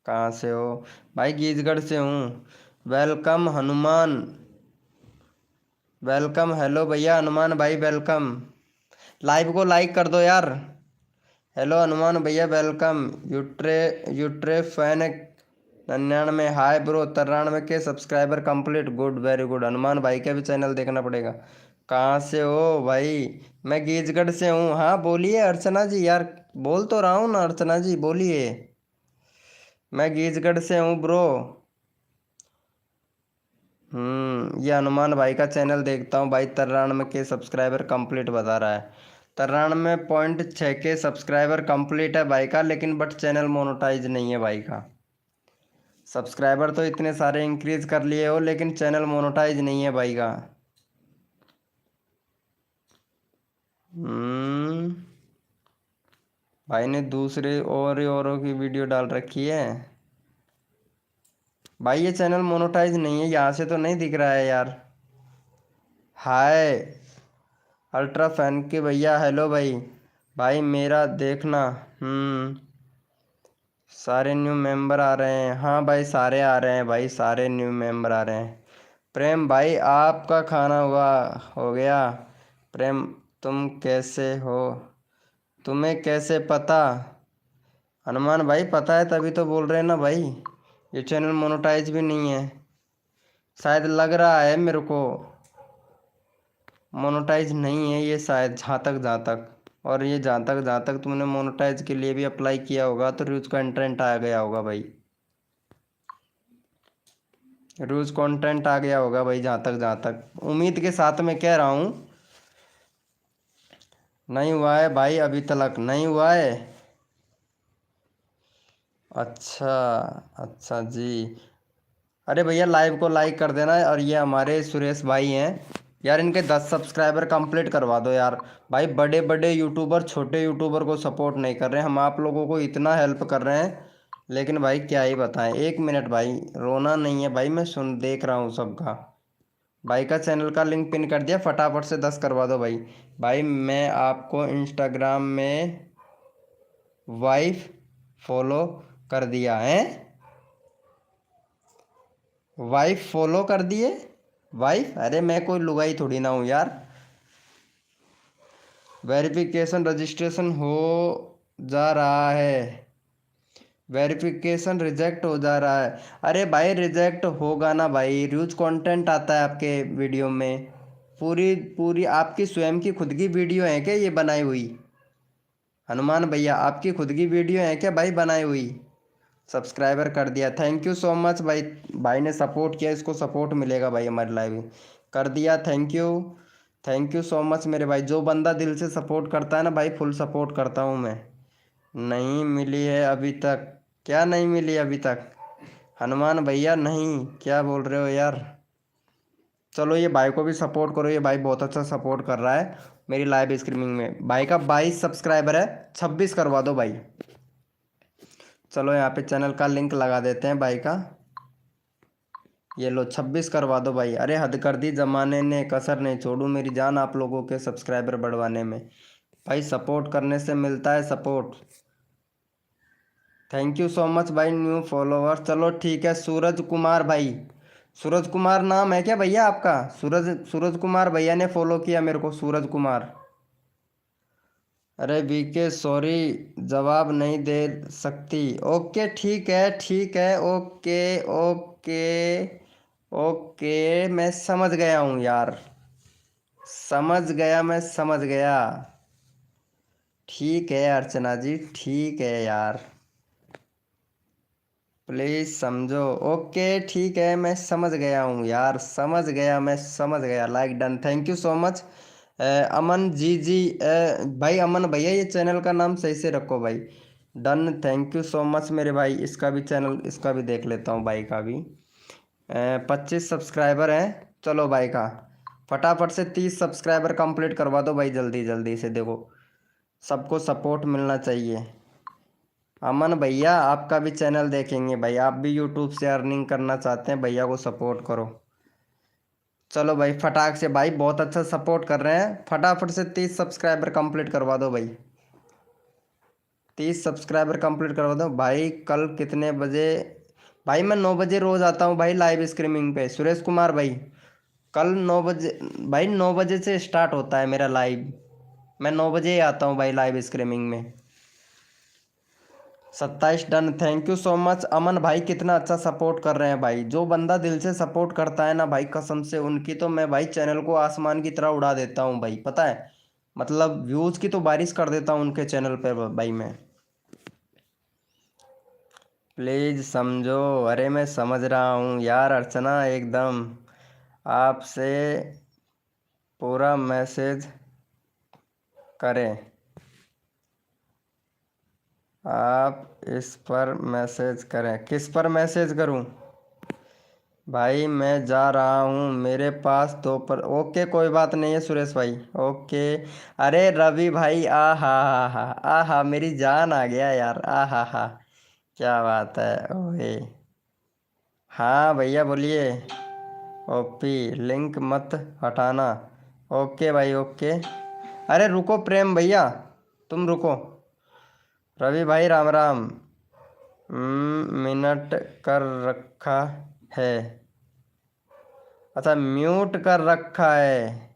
कहाँ से हो? भाई गीजगढ़ से हूँ। वेलकम हनुमान। वेलकम, हेलो भैया हनुमान भाई, वेलकम। लाइव को लाइक कर दो यार। हेलो हनुमान भैया, वेलकम। यूट्रे यूट्रे फैन 99। हाय ब्रो, 93 के subscriber complete. Good, very good. Hanuman भाई का भी चैनल देखना पड़ेगा। कहाँ से हो भाई? मैं गीजगढ़ से हूँ। हाँ बोलिए अर्चना जी यार। बोल तो रहा हूँ ना अर्चना जी, बोलिए। मैं गीजगढ़ से हूँ ब्रो। ये हनुमान भाई का चैनल देखता हूँ भाई। 93 के सब्सक्राइबर कंप्लीट बता रहा है। 93.6 के सब्सक्राइबर कंप्लीट है भाई का, लेकिन बट चैनल मोनेटाइज नहीं है भाई का। सब्सक्राइबर तो इतने सारे इंक्रीज कर लिए हो, लेकिन चैनल मोनेटाइज नहीं है भाई का। हम्म भाई ने दूसरे औरों की वीडियो डाल रखी है। भाई ये चैनल मोनेटाइज नहीं है, यहाँ से तो नहीं दिख रहा है यार। हाय अल्ट्रा फैन के भैया, हेलो भाई। भाई मेरा देखना। सारे न्यू मेंबर आ रहे हैं। हाँ भाई सारे आ रहे हैं भाई, सारे न्यू मेंबर आ रहे हैं। प्रेम भाई आपका खाना हुआ हो गया? प्रेम तुम कैसे हो, तुम्हें कैसे पता? हनुमान भाई पता है तभी तो बोल रहे हैं ना भाई। ये चैनल मोनेटाइज भी नहीं है शायद, लग रहा है मेरे को मोनेटाइज नहीं है ये शायद, जहाँ तक। और ये जहाँ तक तुमने मोनेटाइज के लिए भी अप्लाई किया होगा तो रोज कंटेंट आ गया होगा भाई, रोज कंटेंट आ गया होगा भाई, जहाँ तक उम्मीद के साथ मैं कह रहा हूँ। नहीं हुआ है भाई, अभी तक नहीं हुआ है। अच्छा अच्छा जी। अरे भैया लाइव को लाइक कर देना। और ये हमारे सुरेश भाई हैं यार, इनके 10 सब्सक्राइबर कंप्लीट करवा दो यार। भाई बड़े बड़े यूट्यूबर छोटे यूट्यूबर को सपोर्ट नहीं कर रहे हैं, हम आप लोगों को इतना हेल्प कर रहे हैं, लेकिन भाई क्या ही बताएं। एक मिनट भाई, रोना नहीं है भाई, मैं सुन देख रहा हूँ सबका। भाई का चैनल का लिंक पिन कर दिया, फटाफट से 10 करवा दो भाई। भाई मैं आपको इंस्टाग्राम में वाइफ फॉलो कर दिया है, वाइफ फॉलो कर दिए। वाइफ, अरे मैं कोई लुगाई थोड़ी ना हूँ यार। वेरिफिकेशन रजिस्ट्रेशन हो जा रहा है, वेरिफिकेशन रिजेक्ट हो जा रहा है। अरे भाई रिजेक्ट होगा ना भाई, र्यूज कंटेंट आता है आपके वीडियो में। पूरी पूरी आपकी स्वयं की खुद की वीडियो है क्या ये बनाई हुई? हनुमान भैया आपकी खुद की वीडियो है क्या भाई बनाई हुई? सब्सक्राइबर कर दिया, थैंक यू सो मच भाई। भाई ने सपोर्ट किया, इसको सपोर्ट मिलेगा भाई हमारी लाइव। कर दिया, thank you. Thank you so much मेरे भाई। जो बंदा दिल से सपोर्ट करता है ना भाई, फुल सपोर्ट करता हूँ मैं। नहीं मिली है अभी तक? क्या नहीं मिली अभी तक? हनुमान भैया नहीं, क्या बोल रहे हो यार? चलो ये भाई को भी सपोर्ट करो, ये भाई बहुत अच्छा सपोर्ट कर रहा है मेरी लाइव स्ट्रीमिंग में। भाई का 22 सब्सक्राइबर है, 26 करवा दो भाई। चलो यहाँ पे चैनल का लिंक लगा देते हैं भाई का। ये लो 26 करवा दो भाई। अरे हद कर दी जमाने ने, कसर नहीं छोड़ू मेरी जान आप लोगों के सब्सक्राइबर बढ़वाने में। भाई सपोर्ट करने से मिलता है support. Thank you so much भाई न्यू फॉलोवर। चलो ठीक है, सूरज कुमार भाई, सूरज कुमार नाम है क्या भैया आपका? सूरज सूरज कुमार भैया ने फॉलो किया मेरे को, सूरज कुमार। अरे बीके सॉरी, जवाब नहीं दे सकती। ओके ठीक है ठीक है, ओके ओके ओके, मैं समझ गया हूँ यार, समझ गया, मैं समझ गया। ठीक है अर्चना जी, ठीक है यार, प्लीज़ समझो। ओके ठीक है, मैं समझ गया हूँ यार, समझ गया, मैं समझ गया। Like done, thank you so much. Aman ji भाई अमन भैया ये चैनल का नाम सही से रखो भाई। Done, thank you so much मेरे भाई। इसका भी चैनल, इसका भी देख लेता हूँ भाई का भी। 25 सब्सक्राइबर हैं। चलो भाई का फटाफट से 30 सब्सक्राइबर कंप्लीट करवा दो भाई, जल्दी जल्दी से। देखो सबको सपोर्ट मिलना चाहिए। अमन भैया आपका भी चैनल देखेंगे भाई, आप भी यूट्यूब से अर्निंग करना चाहते हैं, भैया को सपोर्ट करो। चलो भाई फटाक से, भाई बहुत अच्छा सपोर्ट कर रहे हैं, फटाफट से 30 सब्सक्राइबर कंप्लीट करवा दो भाई। 30 सब्सक्राइबर कंप्लीट करवा दो भाई। कल कितने बजे? भाई मैं 9 बजे रोज़ आता हूँ भाई लाइव स्ट्रीमिंग पे, सुरेश कुमार भाई। कल 9 बजे भाई, 9 बजे से स्टार्ट होता है मेरा लाइव। मैं 9 बजे ही आता हूँ भाई लाइव स्ट्रीमिंग में। 27 done, thank you so much Aman भाई, कितना अच्छा सपोर्ट कर रहे हैं भाई। जो बंदा दिल से सपोर्ट करता है ना भाई, कसम से उनकी तो मैं भाई चैनल को आसमान की तरह उड़ा देता हूँ भाई, पता है, मतलब व्यूज़ की तो बारिश कर देता हूँ उनके चैनल पे भाई मैं। प्लीज़ समझो। अरे मैं समझ रहा हूँ यार अर्चना, एकदम आपसे पूरा मैसेज करें, आप इस पर मैसेज करें। किस पर मैसेज करूं? भाई मैं जा रहा हूँ, मेरे पास दो पर। ओके कोई बात नहीं है सुरेश भाई, ओके। अरे रवि भाई, आ हा आ हा, मेरी जान आ गया यार, आ हा, क्या बात है ओए। हाँ भैया बोलिए। ओपी लिंक मत हटाना। ओके भाई ओके। अरे रुको प्रेम भैया, तुम रुको। रवि भाई राम राम। मिनट कर रखा है। अच्छा, म्यूट कर रखा है।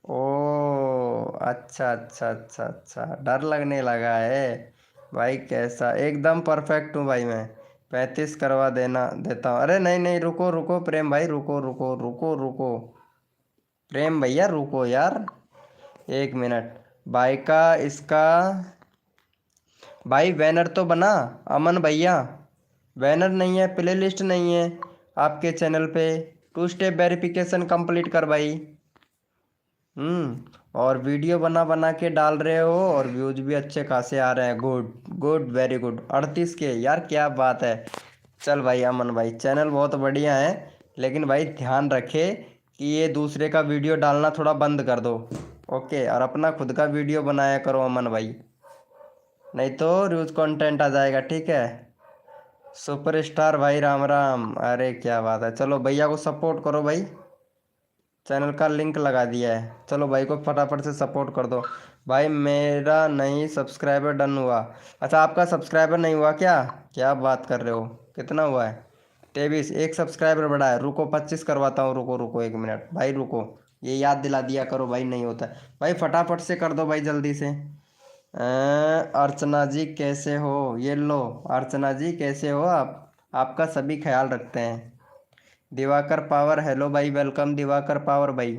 ओ, अच्छा अच्छा अच्छा अच्छा, डर लगने लगा है। भाई कैसा, एकदम परफेक्ट हूँ भाई मैं। 35 करवा देना, देता हूँ। अरे नहीं नहीं, रुको रुको प्रेम भाई, रुको रुको रुको रुको। प्रेम भैया रुको यार, 1 मिनट। भाई का इसका, भाई बैनर तो बना। अमन भैया, बैनर नहीं है, प्ले लिस्ट नहीं है आपके चैनल पे। 2 स्टेप वेरिफिकेशन कंप्लीट कर भाई। और वीडियो बना बना के डाल रहे हो, और व्यूज भी अच्छे खासे आ रहे हैं। Good good, very good. 38 के यार, क्या बात है। चल भाई अमन भाई, चैनल बहुत बढ़िया है, लेकिन भाई ध्यान रखे कि ये दूसरे का वीडियो डालना थोड़ा बंद कर दो। ओके, और अपना खुद का वीडियो बनाया करो अमन भाई, नहीं तो न्यूज कंटेंट आ जाएगा, ठीक है। सुपरस्टार भाई, राम राम। अरे क्या बात है, चलो भैया को सपोर्ट करो भाई। चैनल का लिंक लगा दिया है, चलो भाई को फटाफट से सपोर्ट कर दो। भाई मेरा नहीं सब्सक्राइबर डन हुआ। अच्छा, आपका सब्सक्राइबर नहीं हुआ क्या? क्या बात कर रहे हो, कितना हुआ है? 23, एक सब्सक्राइबर बढ़ा है। रुको 25 करवाता हूँ, रुको रुको 1 मिनट भाई, रुको। ये याद दिला दिया करो भाई, नहीं होता है भाई, फटाफट से कर दो भाई जल्दी से। अर्चना जी कैसे हो? ये लो। अर्चना जी कैसे हो आप? आपका सभी ख्याल रखते हैं। दिवाकर पावर, हेलो भाई, वेलकम दिवाकर पावर भाई।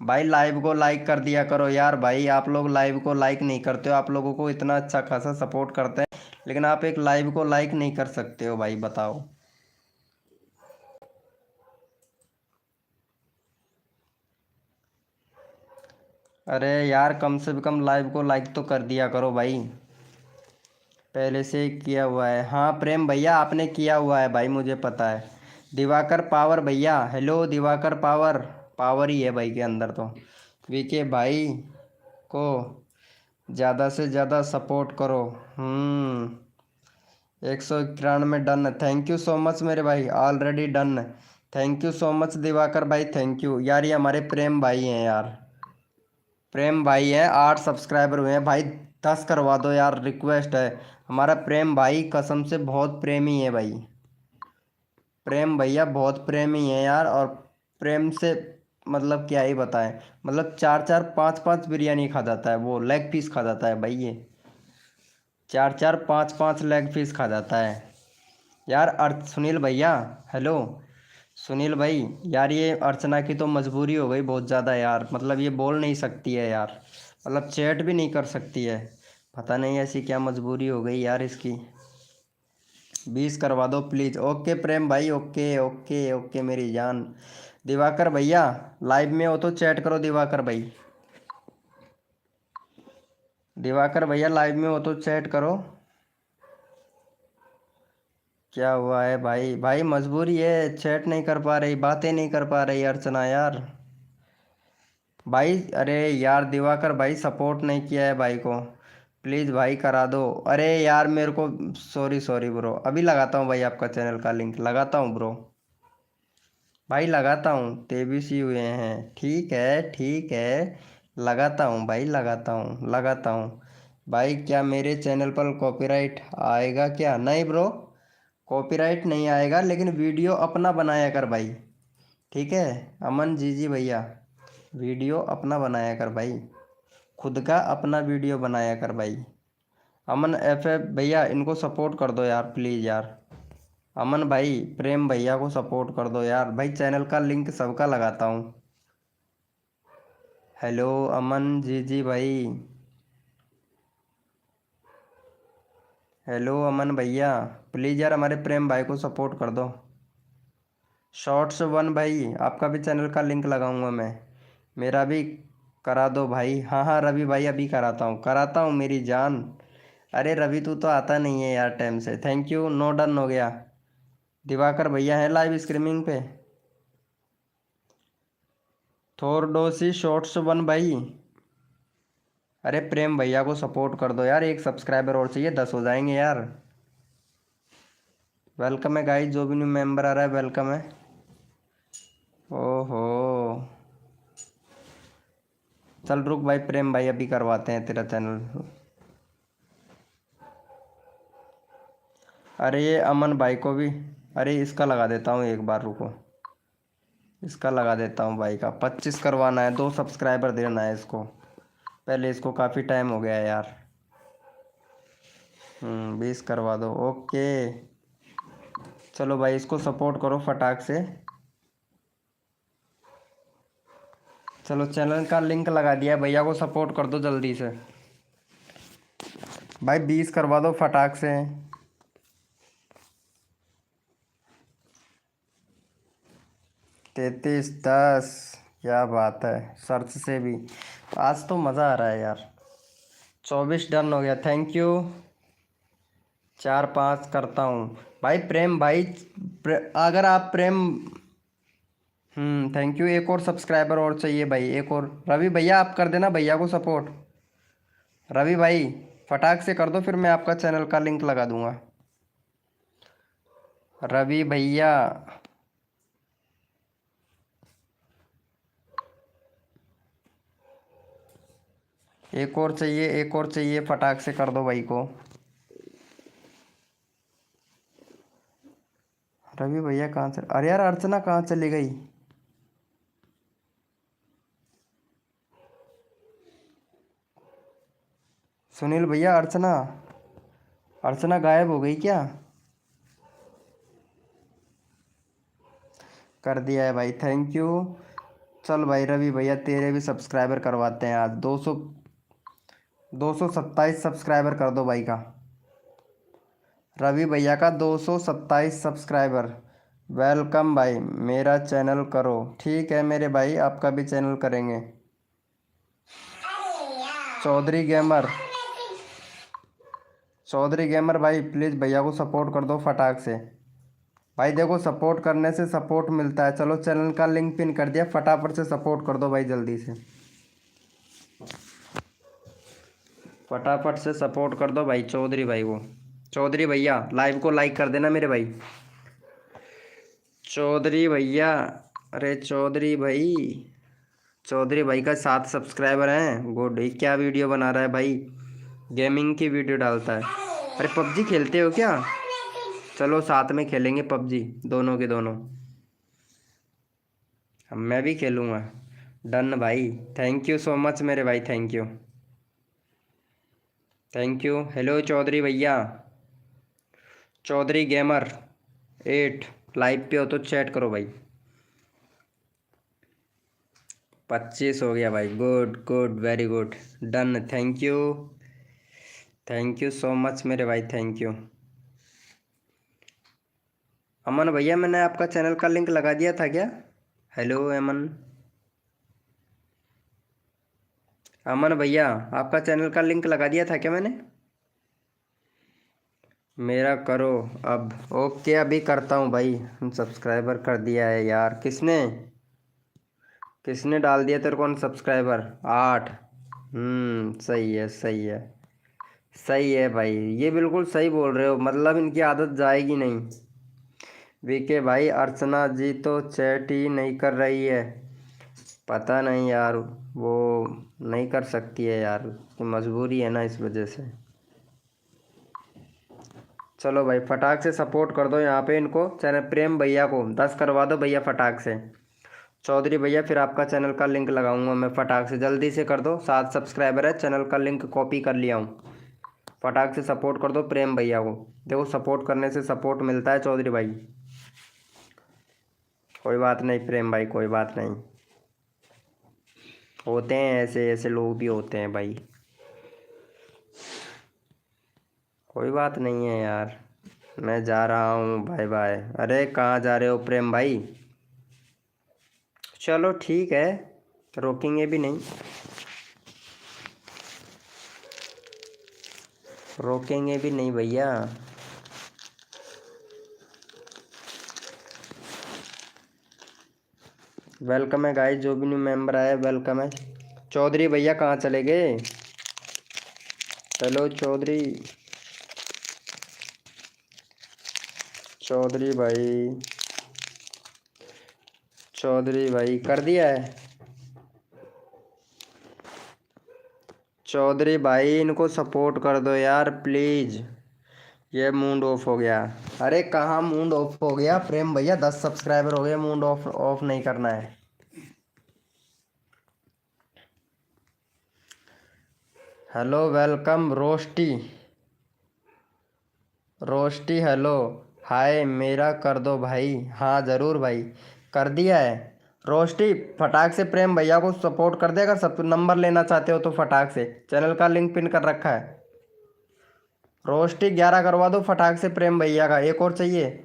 भाई लाइव को लाइक कर दिया करो यार भाई, आप लोग लाइव को लाइक नहीं करते हो। आप लोगों को इतना अच्छा खासा सपोर्ट करते हैं, लेकिन आप एक लाइव को लाइक नहीं कर सकते हो भाई, बताओ। अरे यार, कम से कम लाइव को लाइक तो कर दिया करो भाई। पहले से किया हुआ है, हाँ प्रेम भैया आपने किया हुआ है भाई, मुझे पता है। दिवाकर पावर भैया, हेलो दिवाकर पावर। पावर ही है भाई के अंदर तो। वीके भाई को ज़्यादा से ज़्यादा सपोर्ट करो। 191 done, thank you so much मेरे भाई, already done. Thank you so much Diwakar भाई, थैंक यू यार। ये हमारे प्रेम भाई हैं यार, प्रेम भाई हैं, 8 सब्सक्राइबर हुए हैं भाई। 10 करवा दो यार, रिक्वेस्ट है। हमारा प्रेम भाई कसम से बहुत प्रेमी है भाई। प्रेम भैया बहुत प्रेमी है यार, और प्रेम से मतलब क्या ही बताएं। मतलब 4 4 5 5 बिरयानी खा जाता है वो, लेग पीस खा जाता है भाई ये। 4 4 5 5 लेग पीस खा जाता है यार। सुनील भैया, हेलो सुनील भाई। यार ये अर्चना की तो मजबूरी हो गई बहुत ज़्यादा यार, मतलब ये बोल नहीं सकती है यार, मतलब चैट भी नहीं कर सकती है। पता नहीं ऐसी क्या मजबूरी हो गई यार इसकी। 20 करवा दो प्लीज़। ओके प्रेम भाई, ओके ओके ओके मेरी जान। दिवाकर भैया लाइव में हो तो चैट करो दिवाकर भाई। दिवाकर भैया लाइव में हो तो चैट करो। क्या हुआ है भाई? भाई मजबूरी है, चैट नहीं कर पा रही, बातें नहीं कर पा रही अर्चना यार। भाई अरे यार दिवाकर भाई, सपोर्ट नहीं किया है भाई को, प्लीज़ भाई करा दो। अरे यार मेरे को, सॉरी सॉरी ब्रो, अभी लगाता हूँ भाई, आपका चैनल का लिंक लगाता हूँ ब्रो। भाई लगाता हूँ, 23 ही हुए हैं, ठीक है। लगाता हूँ भाई, लगाता हूँ लगाता हूँ। भाई क्या मेरे चैनल पर कॉपीराइट आएगा क्या? नहीं ब्रो, कॉपीराइट नहीं आएगा, लेकिन वीडियो अपना बनाया कर भाई, ठीक है। अमन जी जी भैया, वीडियो अपना बनाया कर भाई, खुद का अपना वीडियो बनाया कर भाई। अमन एफ एफ भैया, इनको सपोर्ट कर दो यार प्लीज़ यार। अमन भाई, प्रेम भैया को सपोर्ट कर दो यार भाई, चैनल का लिंक सबका लगाता हूँ। हेलो अमन जी जी भाई, हेलो अमन भैया, प्लीज़ यार हमारे प्रेम भाई को सपोर्ट कर दो। शॉर्ट्स वन भाई, आपका भी चैनल का लिंक लगाऊंगा मैं, मेरा भी करा दो भाई। हाँ हाँ रवि भाई, अभी कराता हूँ मेरी जान। अरे रवि तू तो आता नहीं है यार टाइम से। थैंक यू, नो डन हो गया। दिवाकर भैया है लाइव स्ट्रीमिंग पे। थोरडोसी शॉर्ट्स वन भाई। अरे प्रेम भैया को सपोर्ट कर दो यार, एक सब्सक्राइबर और चाहिए, 10 हो जाएंगे यार। वेलकम है गाइस, जो भी न्यू मेंबर आ रहा है वेलकम है। ओहो, चल रुक भाई प्रेम भाई, अभी करवाते हैं तेरा चैनल। अरे ये अमन भाई को भी, अरे इसका लगा देता हूँ एक बार, रुको, इसका लगा देता हूँ भाई का। 25 करवाना है, 2 सब्सक्राइबर देना है इसको। पहले इसको काफ़ी टाइम हो गया है यार। 20 करवा दो, ओके। चलो भाई इसको सपोर्ट करो फटाक से। चलो चैनल का लिंक लगा दिया, भैया को सपोर्ट कर दो जल्दी से भाई। 20 करवा दो फटाक से। 3310, क्या बात है, सर्च से भी। आज तो मज़ा आ रहा है यार। 24 डन हो गया, थैंक यू। 4-5 करता हूँ भाई। प्रेम भाई, अगर आप प्रेम, थैंक यू। एक और सब्सक्राइबर और चाहिए भाई, एक और। रवि भैया आप कर देना भैया को सपोर्ट। रवि भाई फटाक से कर दो, फिर मैं आपका चैनल का लिंक लगा दूंगा। रवि भैया, एक और चाहिए, एक और चाहिए, फटाक से कर दो भाई को। रवि भैया कहाँ से, अरे यार अर्चना कहाँ चली गई। सुनील भैया, अर्चना, अर्चना गायब हो गई क्या। कर दिया है भाई, थैंक यू। चल भाई रवि भैया तेरे भी सब्सक्राइबर करवाते हैं आज। 227 सब्सक्राइबर कर दो भाई का। रवि भैया का 227 सब्सक्राइबर। वेलकम भाई, मेरा चैनल करो। ठीक है मेरे भाई, आपका भी चैनल करेंगे। चौधरी गेमर, चौधरी गेमर भाई प्लीज़ भैया को सपोर्ट कर दो फटाक से। भाई देखो सपोर्ट करने से सपोर्ट मिलता है। चलो चैनल का लिंक पिन कर दिया, फटाफट से सपोर्ट कर दो भाई जल्दी से। फटाफट से सपोर्ट कर दो भाई चौधरी भाई को। चौधरी भैया लाइव को लाइक कर देना मेरे भाई। चौधरी भैया, अरे चौधरी भाई, चौधरी भाई का 7 सब्सक्राइबर हैं। गुड। ये क्या वीडियो बना रहा है भाई, गेमिंग की वीडियो डालता है। अरे पबजी खेलते हो क्या। चलो साथ में खेलेंगे पबजी, दोनों के दोनों। मैं भी खेलूँगा। डन भाई, थैंक यू सो मच मेरे भाई, thank you, thank you. Hello Chaudhary भैया, चौधरी गेमर 8 लाइव पे हो तो चैट करो भाई। 25 हो गया भाई, good good, very good, done, thank you, thank you so much मेरे भाई, थैंक यू। अमन भैया मैंने आपका चैनल का लिंक लगा दिया था क्या। हेलो अमन, अमन भैया आपका चैनल का लिंक लगा दिया था क्या मैंने। मेरा करो अब, ओके अभी करता हूँ भाई। सब्सक्राइबर कर दिया है यार, किसने, किसने डाल दिया तेरे को सब्सक्राइबर। 8। सही है, सही है, सही है भाई, ये बिल्कुल सही बोल रहे हो, मतलब इनकी आदत जाएगी नहीं। वीके भाई अर्चना जी तो चैट ही नहीं कर रही है। पता नहीं यार, वो नहीं कर सकती है यार, मजबूरी है ना इस वजह से। चलो भाई फटाक से सपोर्ट कर दो यहाँ पे इनको, चैनल प्रेम भैया को 10 करवा दो भैया फटाक से। चौधरी भैया फिर आपका चैनल का लिंक लगाऊंगा मैं, फटाक से जल्दी से कर दो। 7 सब्सक्राइबर है, चैनल का लिंक कॉपी कर लिया हूँ। फटाक से सपोर्ट कर दो प्रेम भैया को। देखो सपोर्ट करने से सपोर्ट मिलता है चौधरी भाई। कोई बात नहीं प्रेम भाई, कोई बात नहीं, होते हैं ऐसे ऐसे लोग भी होते हैं भाई। कोई बात नहीं है यार, मैं जा रहा हूँ, बाय बाय। अरे कहाँ जा रहे हो प्रेम भाई। चलो ठीक है, रोकेंगे भी नहीं, रोकेंगे भी नहीं भैया। वेलकम है गाइस, जो भी न्यू मेंबर आया वेलकम है। चौधरी भैया कहाँ चले गए। हेलो चौधरी, चौधरी भाई, चौधरी भाई कर दिया है। चौधरी भाई इनको सपोर्ट कर दो यार प्लीज़, ये मूड ऑफ हो गया। अरे कहाँ मूड ऑफ हो गया प्रेम भैया, 10 सब्सक्राइबर हो गए, मूड ऑफ ऑफ नहीं करना है। Hello welcome Rosti. Rosti hello. Hi मेरा कर दो भाई। हाँ ज़रूर भाई, कर दिया है। रोस्टी फटाक से प्रेम भैया को सपोर्ट कर दे, अगर सब नंबर लेना चाहते हो तो फटाक से, चैनल का लिंक पिन कर रखा है। रोस्टी 11 करवा दो फटाक से प्रेम भैया का, एक और चाहिए।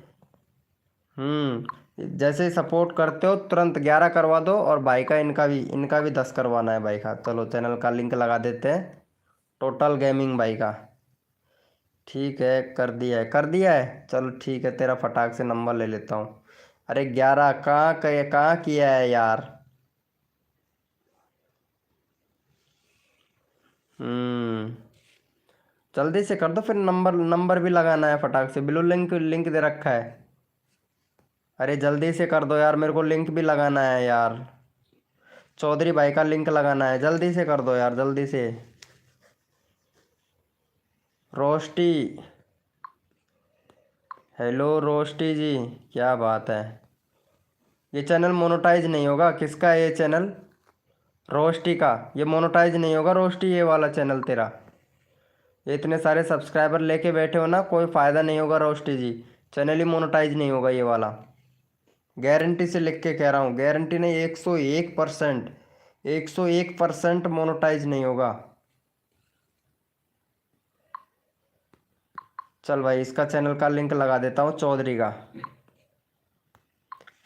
जैसे सपोर्ट करते हो तुरंत 11 करवा दो, और भाई का इनका भी 10 करवाना है भाई का। चलो चैनल का लिंक लगा देते हैं, टोटल गेमिंग भाई का। ठीक है, कर दिया है, कर दिया है। चलो ठीक है, तेरा फटाक से नंबर ले लेता हूँ। अरे 11 कहाँ किया है यार। हम्म जल्दी से कर दो फिर, नंबर नंबर भी लगाना है फटाक से। ब्लू लिंक लिंक दे रखा है। अरे जल्दी से कर दो यार, मेरे को लिंक भी लगाना है यार। चौधरी भाई का लिंक लगाना है, जल्दी से कर दो यार, जल्दी से। रोस्टी हेलो रोस्टी जी, क्या बात है। ये चैनल मोनेटाइज नहीं होगा, किसका है ये चैनल? रोस्टी का। ये मोनेटाइज नहीं होगा रोस्टी, ये वाला चैनल तेरा। ये इतने सारे सब्सक्राइबर लेके बैठे हो ना, कोई फ़ायदा नहीं होगा रोस्टी जी। चैनल ही मोनेटाइज नहीं होगा ये वाला। गारंटी से लिख के कह रहा हूँ, गारंटी नहीं, 101%। 101% मोनेटाइज नहीं होगा। चल भाई, इसका चैनल का लिंक लगा देता हूँ, चौधरी का।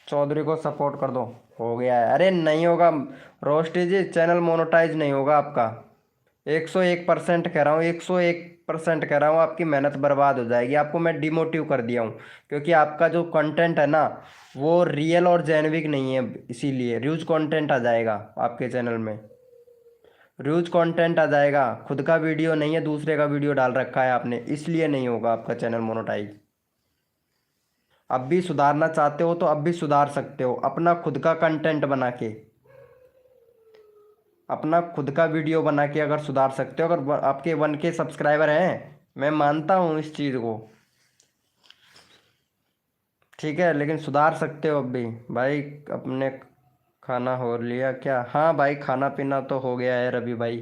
चौधरी को सपोर्ट कर दो। हो गया है। अरे नहीं होगा रोस्टी जी, चैनल मोनेटाइज नहीं होगा आपका। 101% कह रहा हूँ, 101% कह रहा हूँ, आपकी मेहनत बर्बाद हो जाएगी। आपको मैं डिमोटिव कर दिया हूँ, क्योंकि आपका जो कंटेंट है ना, वो रियल और जेन्युइन नहीं है, इसीलिए र्यूज कंटेंट आ जाएगा आपके चैनल में। र्यूज कंटेंट आ जाएगा, खुद का वीडियो नहीं है, दूसरे का वीडियो डाल रखा है आपने, इसलिए नहीं होगा आपका चैनल मोनेटाइज। अब भी सुधारना चाहते हो तो अब भी सुधार सकते हो, अपना खुद का कंटेंट बना के, अपना खुद का वीडियो बना के अगर सुधार सकते हो। अगर आपके 1K सब्सक्राइबर हैं, मैं मानता हूँ इस चीज़ को, ठीक है, लेकिन सुधार सकते हो अब भी भाई। अपने खाना हो लिया क्या? हाँ भाई, खाना पीना तो हो गया है रवि भाई।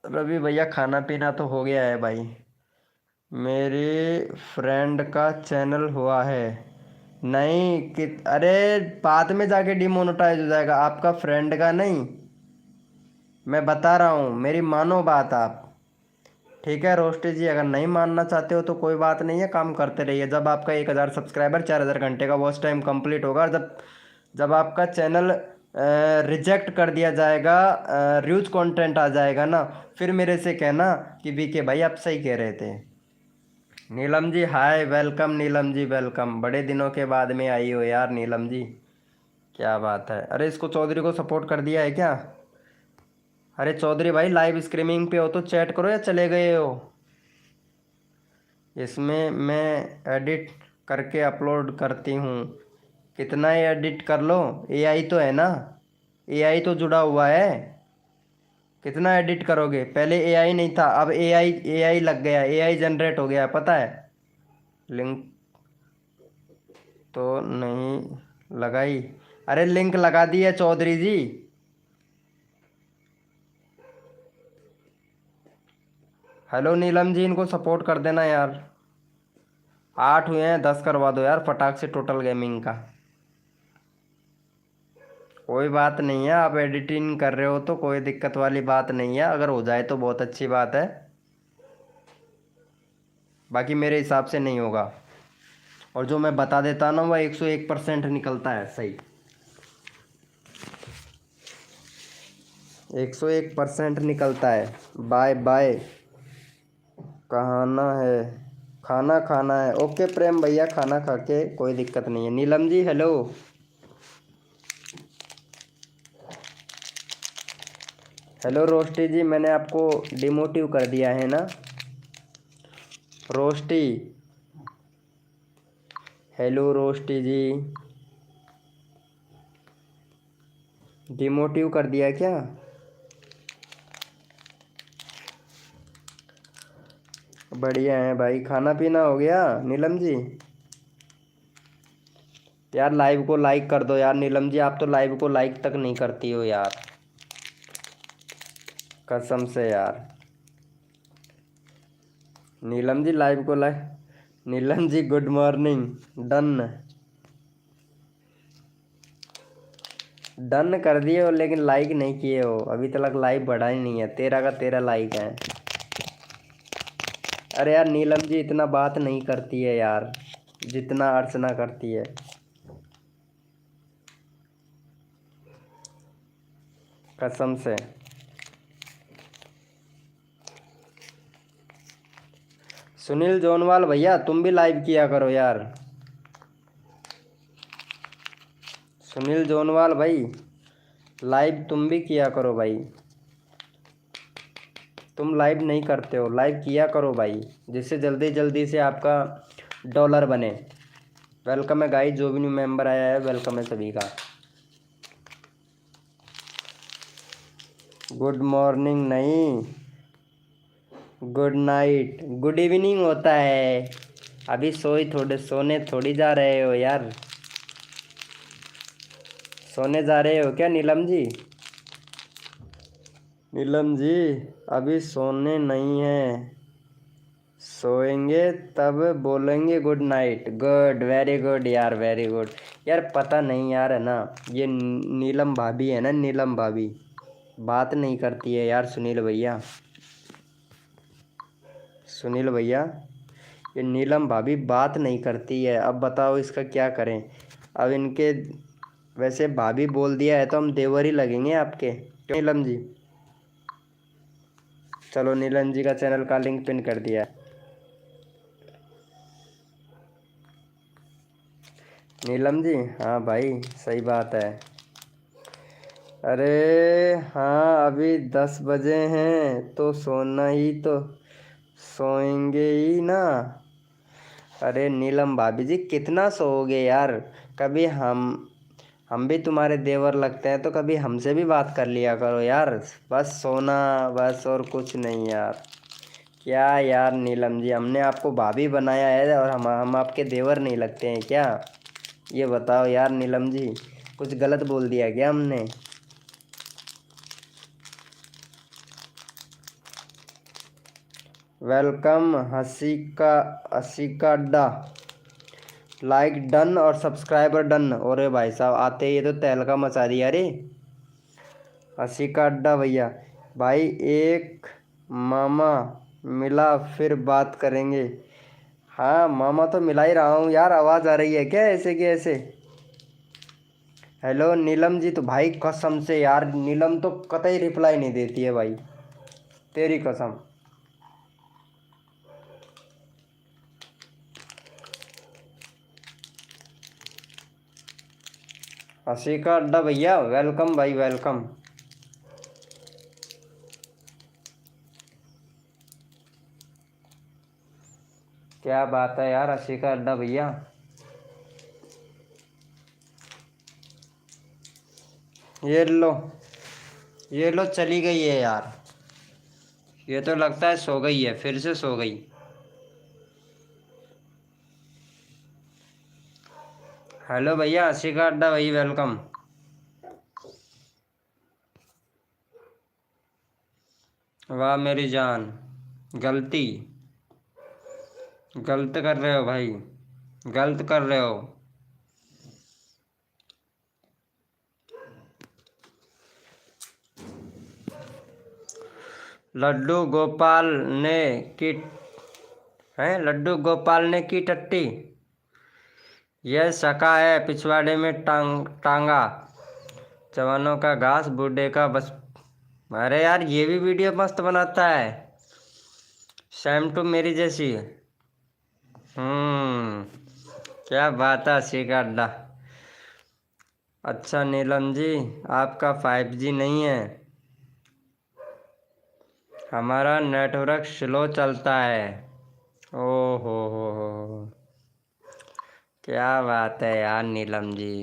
रवि भैया खाना पीना तो हो गया है भाई। मेरे फ्रेंड का चैनल हुआ है। नहीं कि अरे बाद में जाके डिमोनेटाइज हो जाएगा, आपका फ्रेंड का नहीं। मैं बता रहा हूँ, मेरी मानो बात आप। ठीक है रोस्टी जी, अगर नहीं मानना चाहते हो तो कोई बात नहीं है, काम करते रहिए। जब आपका 1000 सब्सक्राइबर 4000 घंटे का वॉच टाइम कंप्लीट होगा, और जब जब आपका चैनल रिजेक्ट कर दिया जाएगा, र्यूज कंटेंट आ जाएगा ना, फिर मेरे से कहना कि बीके भाई आप सही कह रहे थे। नीलम जी हाय, वेलकम नीलम जी, वेलकम। बड़े दिनों के बाद में आई हो यार नीलम जी, क्या बात है। अरे इसको चौधरी को सपोर्ट कर दिया है क्या? अरे चौधरी भाई लाइव स्ट्रीमिंग पे हो तो चैट करो, या चले गए हो? इसमें मैं एडिट करके अपलोड करती हूँ। कितना ही एडिट कर लो, एआई तो है ना, एआई तो जुड़ा हुआ है। कितना एडिट करोगे? पहले एआई नहीं था, अब एआई एआई लग गया, एआई जनरेट हो गया, पता है। लिंक तो नहीं लगाई। अरे लिंक लगा दी है चौधरी जी। हेलो नीलम जी, इनको सपोर्ट कर देना यार। 8 हुए हैं, 10 करवा दो यार फटाक से, टोटल गेमिंग का। कोई बात नहीं है, आप एडिटिंग कर रहे हो तो कोई दिक्कत वाली बात नहीं है, अगर हो जाए तो बहुत अच्छी बात है, बाकी मेरे हिसाब से नहीं होगा। और जो मैं बता देता ना, वह 101% निकलता है सही। 101% निकलता है। Bye bye. कहना है, खाना खाना है। ओके प्रेम भैया, खाना खा के कोई दिक्कत नहीं है। नीलम जी हेलो। हेलो रोस्टी जी, मैंने आपको डिमोटिव कर दिया है ना रोस्टी? हेलो रोस्टी जी, डिमोटिव कर दिया क्या? बढ़िया है भाई। खाना पीना हो गया नीलम जी? यार लाइव को लाइक कर दो यार नीलम जी, आप तो लाइव को लाइक तक नहीं करती हो यार, कसम से यार। नीलम जी लाइव को like, Neelam ji good morning. Done, done कर दिए हो लेकिन लाइक नहीं किए हो अभी तक, लाइक बढ़ा ही नहीं है, 13 का 13 लाइक है। अरे यार नीलम जी इतना बात नहीं करती है यार जितना अर्चना करती है, कसम से। सुनील जोनवाल भैया तुम भी लाइव किया करो यार। सुनील जोनवाल भाई लाइव तुम भी किया करो भाई, तुम लाइव नहीं करते हो, लाइव किया करो भाई, जिससे जल्दी जल्दी से आपका डॉलर बने। वेलकम है गाइस, जो भी न्यू मेंबर आया है वेलकम है सभी का। गुड मॉर्निंग नहीं, गुड नाइट, गुड इवनिंग होता है। अभी सोने थोड़ी जा रहे हो यार, सोने जा रहे हो क्या नीलम जी? नीलम जी अभी सोने नहीं है, सोएंगे तब बोलेंगे good night. Good, very good यार, वेरी गुड। यार पता नहीं यार, है ना, ये नीलम भाभी है ना, नीलम भाभी बात नहीं करती है यार। सुनील भैया, सुनील भैया ये नीलम भाभी बात नहीं करती है, अब बताओ इसका क्या करें। अब इनके, वैसे भाभी बोल दिया है तो हम देवर ही लगेंगे आपके, क्यों नीलम जी? चलो नीलम जी का चैनल का लिंक पिन कर दिया है। नीलम जी हाँ भाई सही बात है। अरे हाँ अभी 10 बजे हैं तो सोना ही तो, सोएंगे ही ना। अरे नीलम भाभी जी कितना सोओगे यार, कभी हम भी तुम्हारे देवर लगते हैं तो कभी हमसे भी बात कर लिया करो यार। बस सोना, बस और कुछ नहीं यार। क्या यार नीलम जी, हमने आपको भाभी बनाया है और हम आपके देवर नहीं लगते हैं क्या? ये बताओ यार नीलम जी, कुछ गलत बोल दिया क्या हमने? वेलकम हसीका, हसीका अड्डा, लाइक डन और सब्सक्राइबर डन। अरे भाई साहब आते ही ये तो तहलका मचा दिया। अरे हसीका अड्डा भैया, भाई एक मामा मिला फिर बात करेंगे। हाँ मामा तो मिला ही रहा हूँ यार, आवाज़ आ रही है क्या ऐसे की ऐसे? हेलो नीलम जी, तो भाई कसम से यार नीलम तो कतई रिप्लाई नहीं देती है भाई, तेरी कसम। हसीका अड्डा भैया वेलकम भाई, वेलकम। क्या बात है यार हसीका अड्डा भैया। ये लो, ये लो चली गई है यार, ये तो लगता है सो गई है, फिर से सो गई। हेलो भैया हसीका अड्डा भाई वेलकम। वाह मेरी जान, गलती, गलत कर रहे हो भाई, गलत कर रहे हो। लड्डू गोपाल ने की, है लड्डू गोपाल ने की टट्टी, यह सका है पिछवाड़े में टांगा, जवानों का घास बूढ़े का बस। अरे यार ये भी वीडियो मस्त बनाता है, सेम टू मेरी जैसी। क्या बात है हसीका अड्डा। अच्छा नीलम जी आपका 5G नहीं है, हमारा नेटवर्क स्लो चलता है। ओ हो, क्या बात है यार नीलम जी।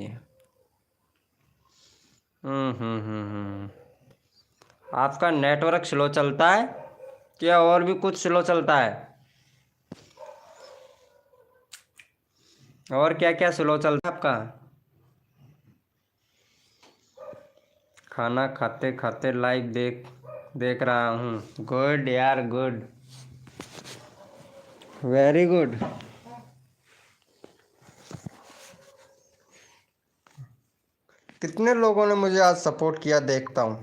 आपका नेटवर्क स्लो चलता है क्या और भी कुछ स्लो चलता है? और क्या क्या स्लो चलता है आपका? खाना खाते खाते लाइव देख देख रहा हूँ। गुड यार, गुड, वेरी गुड। कितने लोगों ने मुझे आज सपोर्ट किया देखता हूँ।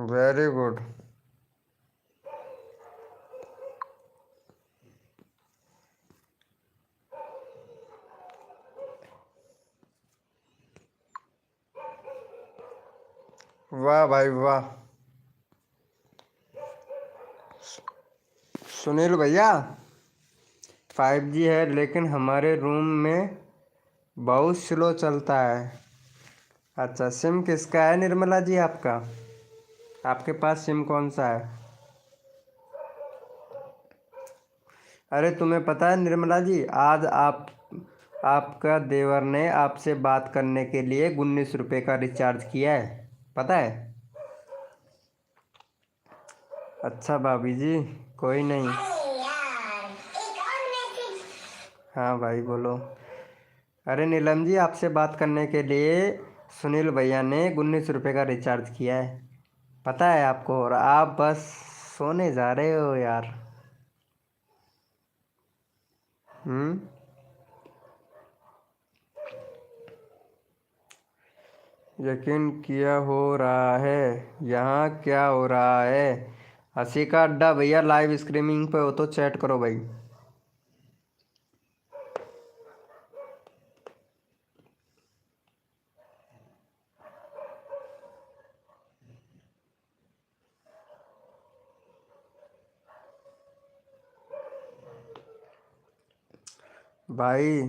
Very good. वाह भाई वाह। सुनील भैया, 5G है लेकिन हमारे रूम में बहुत स्लो चलता है। अच्छा, सिम किसका है निर्मला जी आपका? आपके पास सिम कौन सा है? अरे तुम्हें पता है निर्मला जी, आज आपका देवर ने आपसे बात करने के लिए 19 रुपये का रिचार्ज किया है, पता है? अच्छा भाभी जी, कोई नहीं। हाँ भाई बोलो। अरे नीलम जी, आपसे बात करने के लिए सुनील भैया ने 19 रुपये का रिचार्ज किया है, पता है आपको? और आप बस सोने जा रहे हो यार। हम्म। यकीन किया हो रहा है। यहाँ क्या हो रहा है? हंसी का अड्डा भैया लाइव स्ट्रीमिंग पे हो तो चैट करो भाई। भाई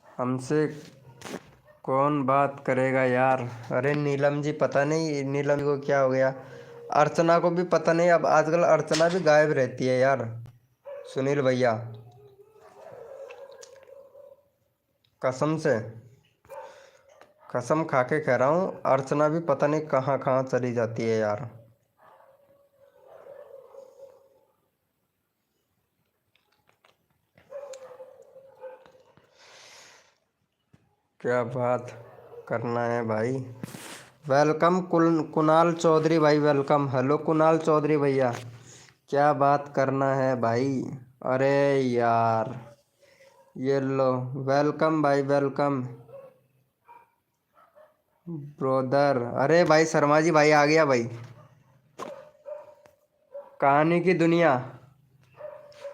हमसे कौन बात करेगा यार? अरे नीलम जी, पता नहीं नीलम जी को क्या हो गया। अर्चना को भी पता नहीं, अब आजकल अर्चना भी गायब रहती है यार। सुनील भैया, कसम से, कसम खा के कह रहा हूँ, अर्चना भी पता नहीं कहाँ कहाँ चली जाती है यार। क्या बात करना है भाई? वेलकम कुणाल चौधरी भाई, वेलकम। हेलो कुणाल चौधरी भैया, क्या बात करना है भाई? अरे यार, ये लो, वेलकम भाई, वेलकम ब्रोदर। अरे भाई शर्मा जी भाई आ गया भाई, कहानी की दुनिया।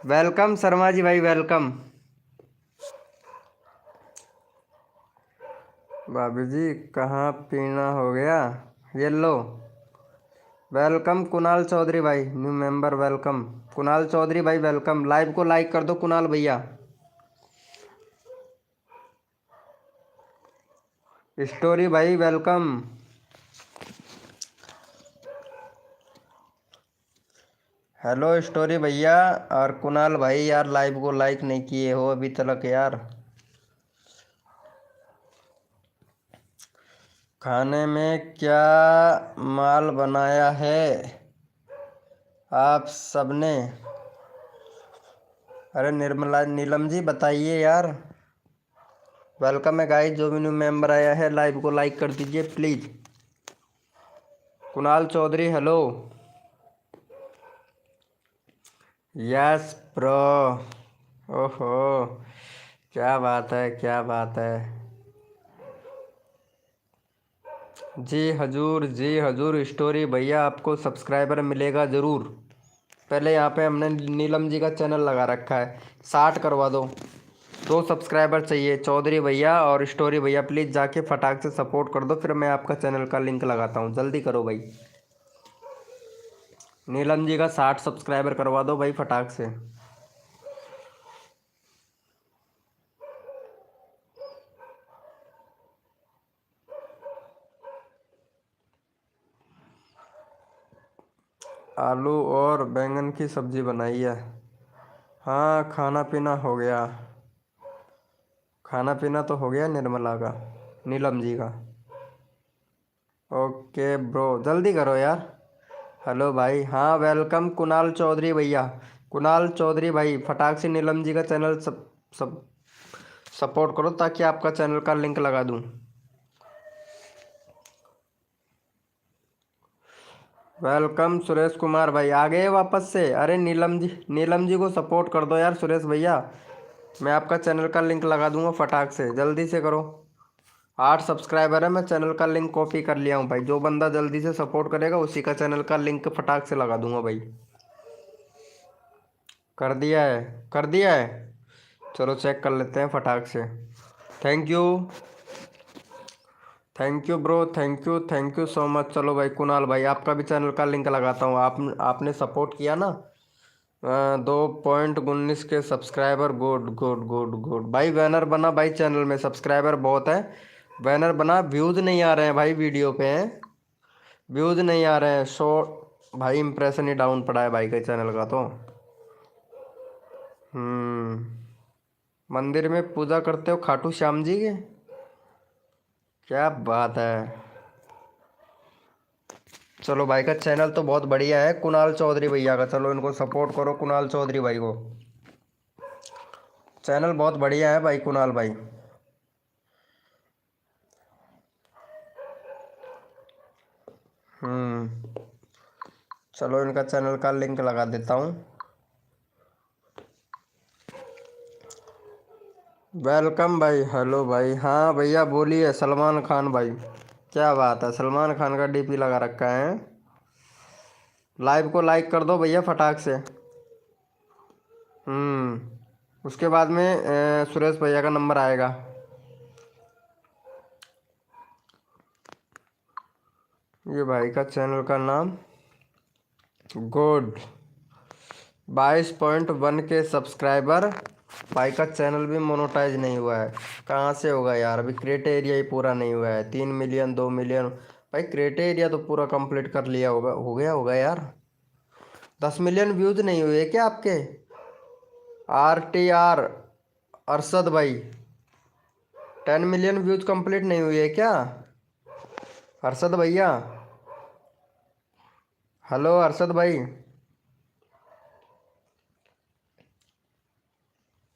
वेलकम शर्मा जी भाई, वेलकम। भाभी जी कहाँ पीना हो गया? ये लो, वेलकम कुणाल चौधरी भाई, new member, welcome Kunal Chaudhary भाई, वेलकम। लाइव को लाइक कर दो कुणाल भैया। स्टोरी भाई वेलकम। हेलो स्टोरी भैया। और कुणाल भाई यार, लाइव को लाइक नहीं किए हो अभी तक यार। खाने में क्या माल बनाया है आप सबने? अरे निर्मला नीलम जी बताइए यार। वेलकम है गाइस, जो भी न्यू मेंबर आया है लाइव को लाइक कर दीजिए please. Kunal Chaudhary hello. Yes pro. ओहो, क्या बात है, क्या बात है। जी हजूर, जी हजूर। स्टोरी भैया आपको सब्सक्राइबर मिलेगा ज़रूर। पहले यहाँ पे हमने नीलम जी का चैनल लगा रखा है, 60 करवा दो। 2 सब्सक्राइबर चाहिए चौधरी भैया और स्टोरी भैया, प्लीज़ जाके फटाक से सपोर्ट कर दो, फिर मैं आपका चैनल का लिंक लगाता हूँ। जल्दी करो भाई। नीलम जी का 60 सब्सक्राइबर करवा दो भाई फटाक से। आलू और बैंगन की सब्जी बनाई है। हाँ खाना पीना हो गया। खाना पीना तो हो गया निर्मला का, नीलम जी का। ओके ब्रो, जल्दी करो यार। हेलो भाई, हाँ वेलकम कुणाल चौधरी भैया। कुणाल चौधरी भाई, फटाक से नीलम जी का चैनल सब सपोर्ट करो ताकि आपका चैनल का लिंक लगा दूं। वेलकम सुरेश कुमार भाई, आ गए वापस से। अरे नीलम जी को सपोर्ट कर दो यार सुरेश भैया। मैं आपका चैनल का लिंक लगा दूंगा, फटाक से जल्दी से करो। 8 सब्सक्राइबर है, मैं चैनल का लिंक कॉपी कर लिया हूँ भाई। जो बंदा जल्दी से सपोर्ट करेगा उसी का चैनल का लिंक फटाक से लगा दूंगा भाई। कर दिया है, कर दिया है। चलो चेक कर लेते हैं फटाक से। Thank you, thank you bro, thank you so much. चलो भाई कुणाल भाई, आपका भी चैनल का लिंक लगाता हूँ। आपने सपोर्ट किया ना। 2.19 के subscriber, good good good good भाई। बैनर बना भाई, चैनल में सब्सक्राइबर बहुत है। बैनर बना, व्यूज़ नहीं आ रहे हैं भाई, वीडियो पे हैं व्यूज़ नहीं आ रहे हैं। भाई इंप्रेशन ही डाउन पड़ा है भाई के चैनल का तो। मंदिर में पूजा करते हो खाटू श्याम जी के? क्या बात है। चलो भाई का चैनल तो बहुत बढ़िया है कुणाल चौधरी भैया का। चलो इनको सपोर्ट करो कुणाल चौधरी भाई को। चैनल बहुत बढ़िया है भाई कुणाल भाई। हम्म चलो इनका चैनल का लिंक लगा देता हूँ। वेलकम भाई, हेलो भाई। हाँ भैया बोलिए, सलमान खान भाई। क्या बात है, सलमान खान का डीपी लगा रखा है। लाइव को लाइक कर दो भैया फटाक से। उसके बाद में सुरेश भैया का नंबर आएगा। ये भाई का चैनल का नाम, गुड। 22.1 के सब्सक्राइबर। भाई का चैनल भी मोनेटाइज नहीं हुआ है। कहाँ से होगा यार, अभी क्राइटेरिया ही पूरा नहीं हुआ है। 3 मिलियन 2 मिलियन। भाई क्राइटेरिया तो पूरा कंप्लीट कर लिया होगा, हो गया होगा यार। 10 मिलियन व्यूज नहीं हुए क्या आपके? RTR अरशद भाई, 10 मिलियन व्यूज कंप्लीट नहीं हुए है क्या अरशद भैया? हेलो अरशद भाई,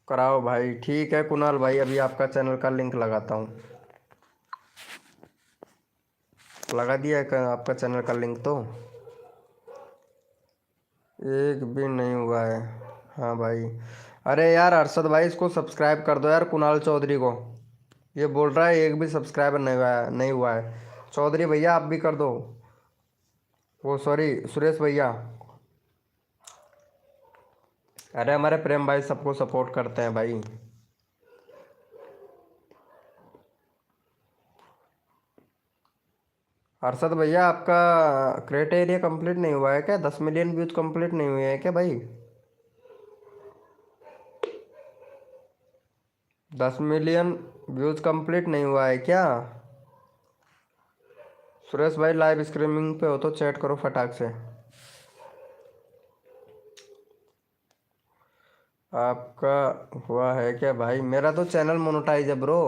कराओ भाई। ठीक है कुणाल भाई, अभी आपका चैनल का लिंक लगाता हूँ। लगा दिया है आपका चैनल का लिंक तो। एक भी नहीं हुआ है। हाँ भाई। अरे यार अरशद भाई, इसको सब्सक्राइब कर दो यार कुणाल चौधरी को। ये बोल रहा है एक भी सब्सक्राइबर नहीं हुआ है। चौधरी भैया आप भी कर दो। वो सॉरी, सुरेश भैया। अरे हमारे प्रेम भाई सबको सपोर्ट करते हैं भाई। अरशद भैया, आपका क्राइटेरिया कंप्लीट नहीं हुआ है क्या? 10 मिलियन व्यूज कंप्लीट नहीं हुए हैं क्या भाई? 10 मिलियन व्यूज कंप्लीट नहीं हुआ है क्या? सुरेश भाई लाइव स्ट्रीमिंग पे हो तो चैट करो फटाक से। आपका हुआ है क्या भाई? मेरा तो चैनल मोनेटाइज है ब्रो।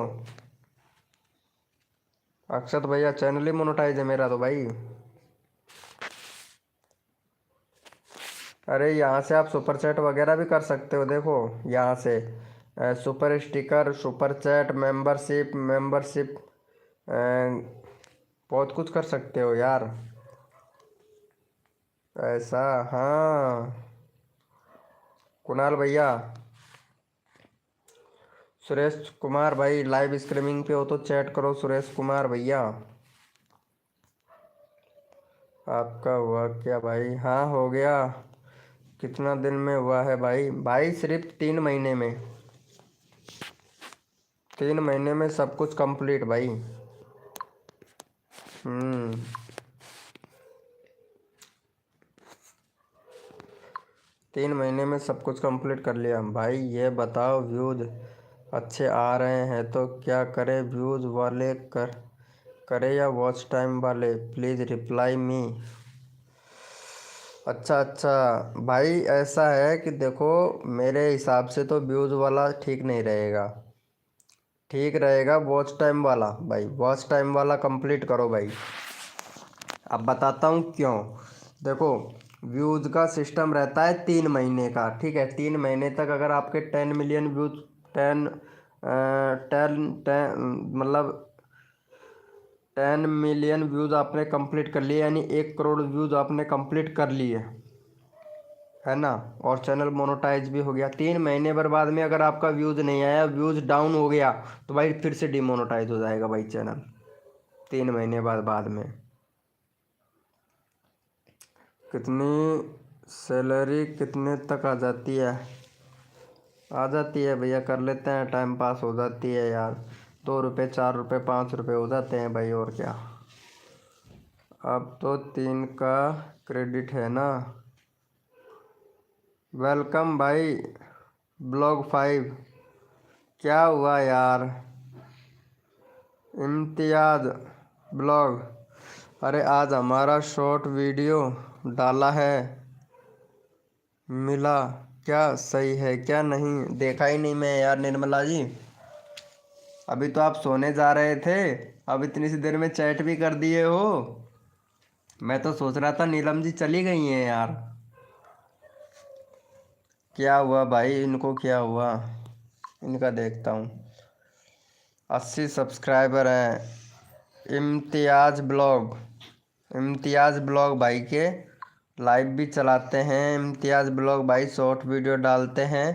अक्षत भैया, चैनल ही मोनेटाइज है मेरा तो भाई। अरे यहाँ से आप सुपर चैट वगैरह भी कर सकते हो, देखो यहाँ से। Super sticker, super chat, membership बहुत कुछ कर सकते हो यार। ऐसा, हाँ कुणाल भैया। सुरेश कुमार भाई लाइव स्ट्रीमिंग पे हो तो चैट करो सुरेश कुमार भैया। आपका हुआ क्या भाई? हाँ हो गया। कितना दिन में हुआ है भाई? भाई सिर्फ 3 महीने में। 3 महीने में सब कुछ कंप्लीट भाई। हम्म 3 महीने में सब कुछ कंप्लीट कर लिया भाई। ये बताओ, व्यूज अच्छे आ रहे हैं तो क्या करें? व्यूज वाले करे या वॉच टाइम वाले? Please reply me. अच्छा अच्छा भाई, ऐसा है कि देखो, मेरे हिसाब से तो व्यूज़ वाला ठीक नहीं रहेगा। ठीक रहेगा वॉच टाइम वाला भाई। वॉच टाइम वाला कंप्लीट करो भाई। अब बताता हूँ क्यों। देखो व्यूज़ का सिस्टम रहता है 3 महीने का, ठीक है। 3 महीने तक अगर आपके 10 million views, ten ten ten मतलब 10 मिलियन व्यूज़ आपने कंप्लीट कर लिए, यानी 1 करोड़ व्यूज़ आपने कंप्लीट कर लिए, है ना। और चैनल मोनेटाइज भी हो गया। 3 महीने बाद में अगर आपका व्यूज़ नहीं आया, व्यूज़ डाउन हो गया, तो भाई फिर से डिमोनेटाइज हो जाएगा भाई चैनल 3 महीने बाद में। कितनी सैलरी कितने तक आ जाती है? आ जाती है भैया, कर लेते हैं, टाइम पास हो जाती है यार। 2 रुपये, 4 रुपये, 5 रुपये हो जाते हैं भाई, और क्या। अब तो 3 का क्रेडिट है ना। वेलकम भाई ब्लॉग 5। क्या हुआ यार? इम्तियाज ब्लॉग, अरे आज हमारा शॉर्ट वीडियो डाला है, मिला क्या? सही है क्या? नहीं देखा ही नहीं मैं यार निर्मला जी। अभी तो आप सोने जा रहे थे, अब इतनी सी देर में चैट भी कर दिए हो। मैं तो सोच रहा था नीलम जी चली गई हैं यार। क्या हुआ भाई, इनको क्या हुआ? इनका देखता हूँ। 80 सब्सक्राइबर हैं। इम्तियाज़ ब्लॉग भाई के लाइव भी चलाते हैं। इम्तियाज़ ब्लॉग भाई शॉर्ट वीडियो डालते हैं,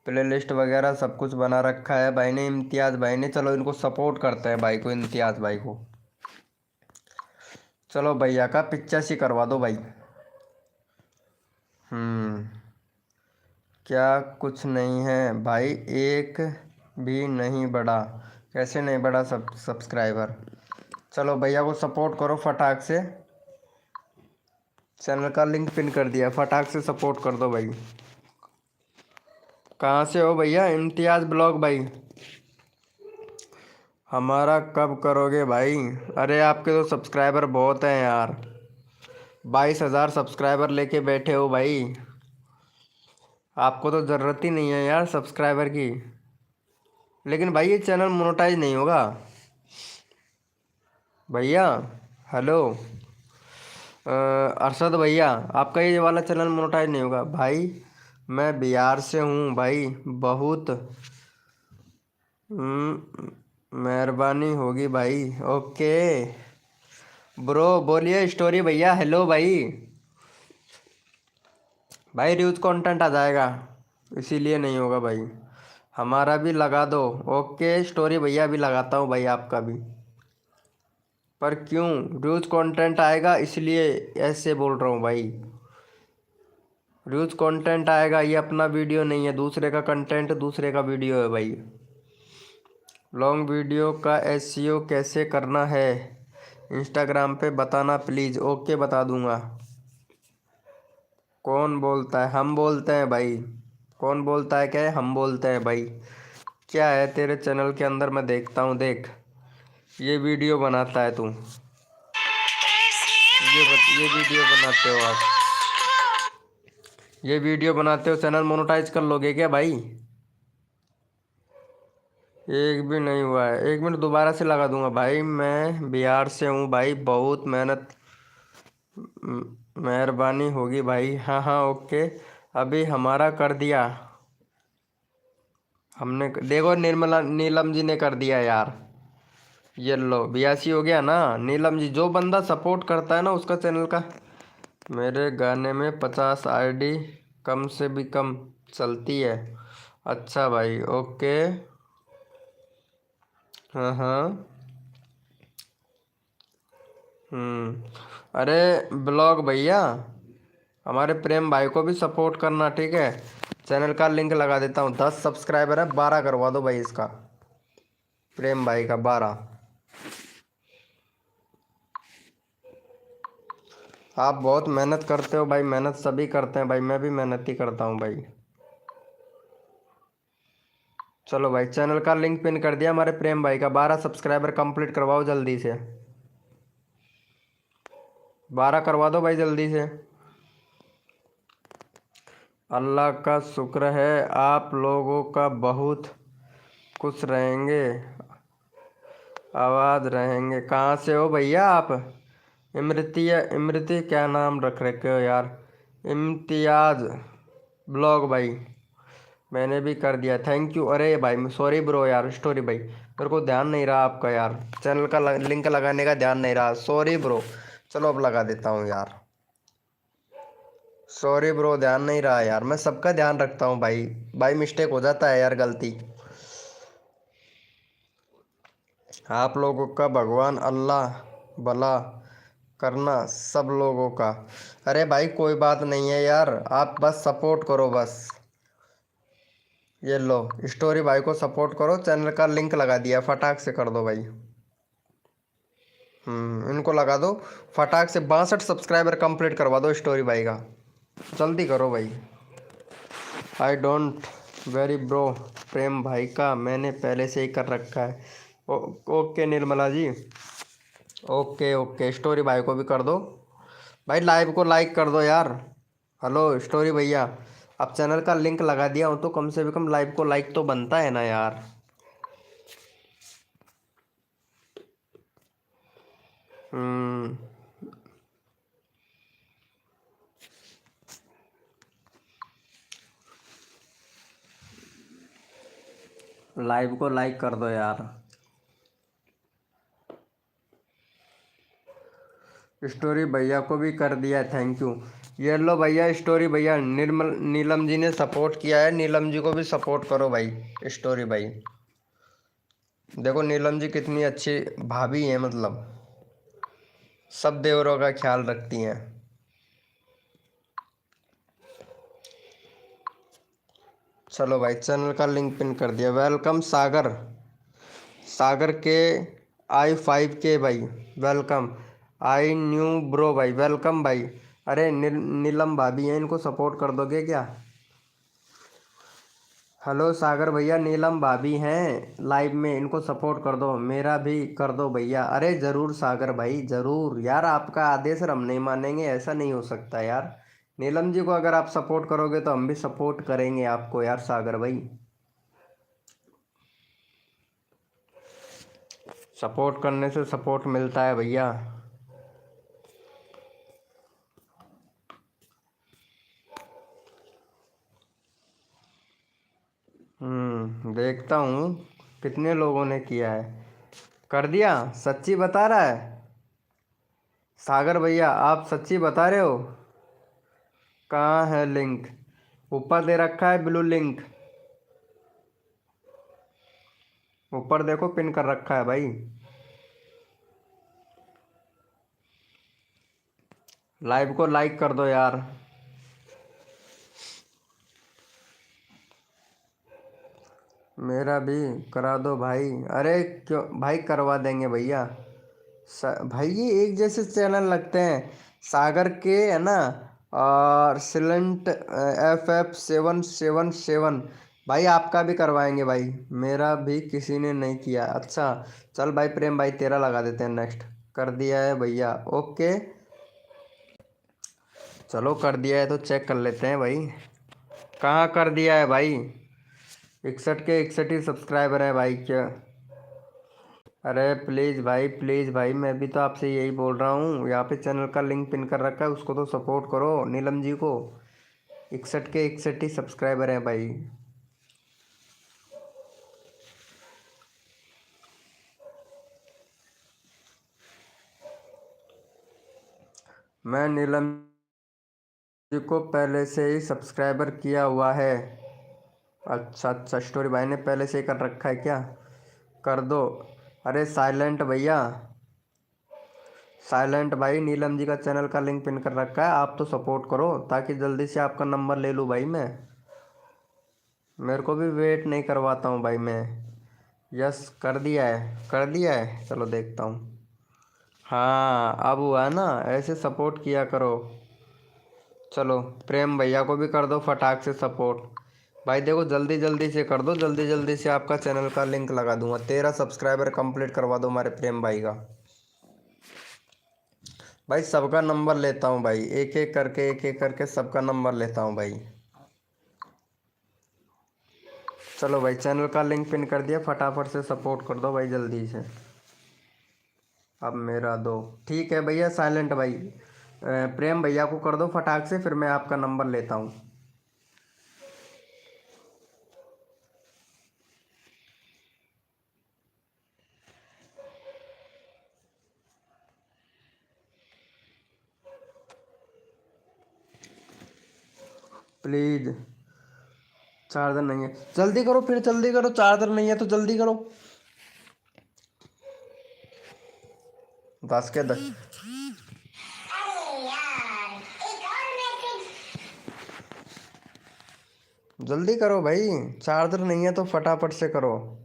प्लेलिस्ट वगैरह सब कुछ बना रखा है भाई ने, इम्तियाज़ भाई ने। चलो इनको सपोर्ट करते हैं भाई को, इम्तियाज़ भाई को। चलो भैया का 85 करवा दो भाई। क्या कुछ नहीं है भाई, एक भी नहीं बढ़ा? कैसे नहीं बढ़ा सब्सक्राइबर? चलो भैया को सपोर्ट करो फटाक से, चैनल का लिंक पिन कर दिया, फटाक से सपोर्ट कर दो भाई। कहाँ से हो भैया? इम्तियाज़ ब्लॉग भाई। हमारा कब करोगे भाई? अरे आपके तो सब्सक्राइबर बहुत हैं यार, 22,000 सब्सक्राइबर लेके बैठे हो भाई। आपको तो ज़रूरत ही नहीं है यार सब्सक्राइबर की। लेकिन भाई ये चैनल मोनेटाइज नहीं होगा भैया। हेलो अरशद भैया, आपका ये वाला चैनल मोनेटाइज नहीं होगा भाई। मैं बिहार से हूँ भाई, बहुत मेहरबानी होगी भाई। ओके ब्रो, बोलिए स्टोरी भैया। हेलो भाई, भाई न्यूज़ कंटेंट आ जाएगा, इसीलिए नहीं होगा भाई। हमारा भी लगा दो। ओके स्टोरी भैया भी लगाता हूँ भाई आपका भी। पर क्यों? न्यूज़ कंटेंट आएगा इसलिए ऐसे बोल रहा हूँ भाई। न्यूज़ कंटेंट आएगा, ये अपना वीडियो नहीं है, दूसरे का कंटेंट, दूसरे का वीडियो है भाई। लॉन्ग वीडियो का एसईओ कैसे करना है इंस्टाग्राम पे बताना प्लीज़। ओके बता दूंगा। कौन बोलता है? हम बोलते हैं भाई। कौन बोलता है? क्या है? हम बोलते हैं भाई। क्या है तेरे चैनल के अंदर? मैं देखता हूँ, देख ये वीडियो बनाता है तू, ये वीडियो बनाते हो आप, ये वीडियो बनाते हो, चैनल मोनेटाइज कर लोगे क्या भाई? एक भी नहीं हुआ है। 1 मिनट दोबारा से लगा दूंगा भाई। मैं बिहार से हूँ भाई, बहुत मेहनत, मेहरबानी होगी भाई। हाँ हाँ ओके, अभी हमारा कर दिया हमने। देखो निर्मला, नीलम जी ने कर दिया यार। ये लो 82 हो गया ना। नीलम जी, जो बंदा सपोर्ट करता है ना उसका चैनल का। मेरे गाने में 50 आईडी कम से भी कम चलती है। अच्छा भाई ओके। हाँ हाँ। अरे ब्लॉग भैया, हमारे प्रेम भाई को भी सपोर्ट करना, ठीक है। चैनल का लिंक लगा देता हूँ। 10 सब्सक्राइबर है, 12 करवा दो भाई इसका, प्रेम भाई का 12। आप बहुत मेहनत करते हो भाई, मेहनत सभी करते हैं भाई, मैं भी मेहनत ही करता हूँ भाई। चलो भाई चैनल का लिंक पिन कर दिया हमारे प्रेम भाई का। 12 सब्सक्राइबर कंप्लीट करवाओ जल्दी से, 12 करवा दो भाई जल्दी से। अल्लाह का शुक्र है, आप लोगों का बहुत खुश रहेंगे, आबाद रहेंगे। कहाँ से हो भैया आप? इमरती क्या नाम रख रखे हो यार। इम्तियाज ब्लॉग भाई, मैंने भी कर दिया, थैंक यू। अरे भाई सॉरी ब्रो यार, स्टोरी भाई मेरे को ध्यान नहीं रहा आपका यार, चैनल का लिंक लगाने का ध्यान नहीं रहा, सॉरी ब्रो। चलो अब लगा देता हूँ यार, सॉरी ब्रो, ध्यान नहीं रहा यार, मैं सबका ध्यान रखता हूँ भाई। भाई मिस्टेक हो जाता है यार, गलती। आप लोगों का भगवान अल्लाह भला करना सब लोगों का। अरे भाई कोई बात नहीं है यार, आप बस सपोर्ट करो बस। ये लो, स्टोरी भाई को सपोर्ट करो, चैनल का लिंक लगा दिया, फटाक से कर दो भाई। इनको लगा दो, फटाक से 62 सब्सक्राइबर कंप्लीट करवा दो स्टोरी भाई का, जल्दी करो भाई। आई डोंट वेरी ब्रो, प्रेम भाई का मैंने पहले से ही कर रखा है। ओ, okay Nirmala ji, okay okay, story भाई को भी कर दो भाई, लाइव को लाइक कर दो यार। हेलो स्टोरी भैया, अब चैनल का लिंक लगा दिया हूँ तो कम से कम लाइव को लाइक तो बनता है ना यार। हम्म लाइव को लाइक कर दो यार। स्टोरी भैया को भी कर दिया, थैंक यू। ये लो भैया, स्टोरी भैया, निर्मल नीलम जी ने सपोर्ट किया है, नीलम जी को भी सपोर्ट करो भाई। स्टोरी भाई देखो, नीलम जी कितनी अच्छी भाभी हैं, मतलब सब देवरों का ख्याल रखती हैं। चलो भाई, चैनल का लिंक पिन कर दिया। वेलकम सागर, सागर के I5K भाई, वेलकम। आई न्यू ब्रो भाई, वेलकम भाई। अरे नीलम भाभी हैं, इनको सपोर्ट कर दोगे क्या। हेलो सागर भैया, नीलम भाभी हैं लाइव में, इनको सपोर्ट कर दो, मेरा भी कर दो भैया। अरे ज़रूर सागर भाई ज़रूर यार, आपका आदेश हम नहीं मानेंगे, ऐसा नहीं हो सकता यार। नीलम जी को अगर आप सपोर्ट करोगे तो हम भी सपोर्ट करेंगे आपको यार सागर भाई। सपोर्ट करने से सपोर्ट मिलता है भैया। देखता हूँ कितने लोगों ने किया है। कर दिया, सच्ची बता रहा है सागर भैया, आप सच्ची बता रहे हो। कहाँ है लिंक, ऊपर दे रखा है ब्लू लिंक, ऊपर देखो पिन कर रखा है भाई। लाइव को लाइक कर दो यार। मेरा भी करा दो भाई। अरे क्यों भाई, करवा देंगे भैया। भाई ये एक जैसे चैनल लगते हैं, सागर के है ना, और सिलेंट FF777। भाई आपका भी करवाएंगे भाई, मेरा भी किसी ने नहीं किया। अच्छा चल भाई, प्रेम भाई तेरा लगा देते हैं नेक्स्ट। कर दिया है भैया, ओके। चलो कर दिया है तो चेक कर लेते हैं भाई। कहाँ कर दिया है भाई, 61 के 61 ही सब्सक्राइबर है भाई क्या। अरे प्लीज़ भाई, मैं भी तो आपसे यही बोल रहा हूँ, यहाँ पे चैनल का लिंक पिन कर रखा है, उसको तो सपोर्ट करो नीलम जी को। 61 के 61 ही सब्सक्राइबर हैं भाई। मैं नीलम जी को पहले से ही सब्सक्राइबर किया हुआ है। अच्छा अच्छा, स्टोरी भाई ने पहले से ही कर रखा है क्या, कर दो। अरे साइलेंट भैया, साइलेंट भाई, नीलम जी का चैनल का लिंक पिन कर रखा है, आप तो सपोर्ट करो ताकि जल्दी से आपका नंबर ले लूँ भाई मैं। मेरे को भी वेट नहीं करवाता हूँ भाई मैं। यस कर दिया है, कर दिया है, चलो देखता हूँ। हाँ अब हुआ है ना, ऐसे सपोर्ट किया करो। चलो प्रेम भैया को भी कर दो फटाक से सपोर्ट। भाई देखो जल्दी जल्दी से कर दो, जल्दी जल्दी से आपका चैनल का लिंक लगा दूंगा। 13 सब्सक्राइबर कंप्लीट करवा दो हमारे प्रेम भाई का। भाई सबका नंबर लेता हूँ भाई, एक एक करके सबका नंबर लेता हूँ भाई। चलो भाई, चैनल का लिंक पिन कर दिया, फटाफट से सपोर्ट कर दो भाई जल्दी से। अब मेरा दो। ठीक है भैया साइलेंट भाई। प्रेम भैया को कर दो फटाक से, फिर मैं आपका नंबर लेता हूँ। प्लीज। चार्जर नहीं है, जल्दी करो फिर, जल्दी करो, चार्जर नहीं है तो जल्दी करो। 10 के 10। जल्दी करो भाई, चार्जर नहीं है तो फटाफट से करो।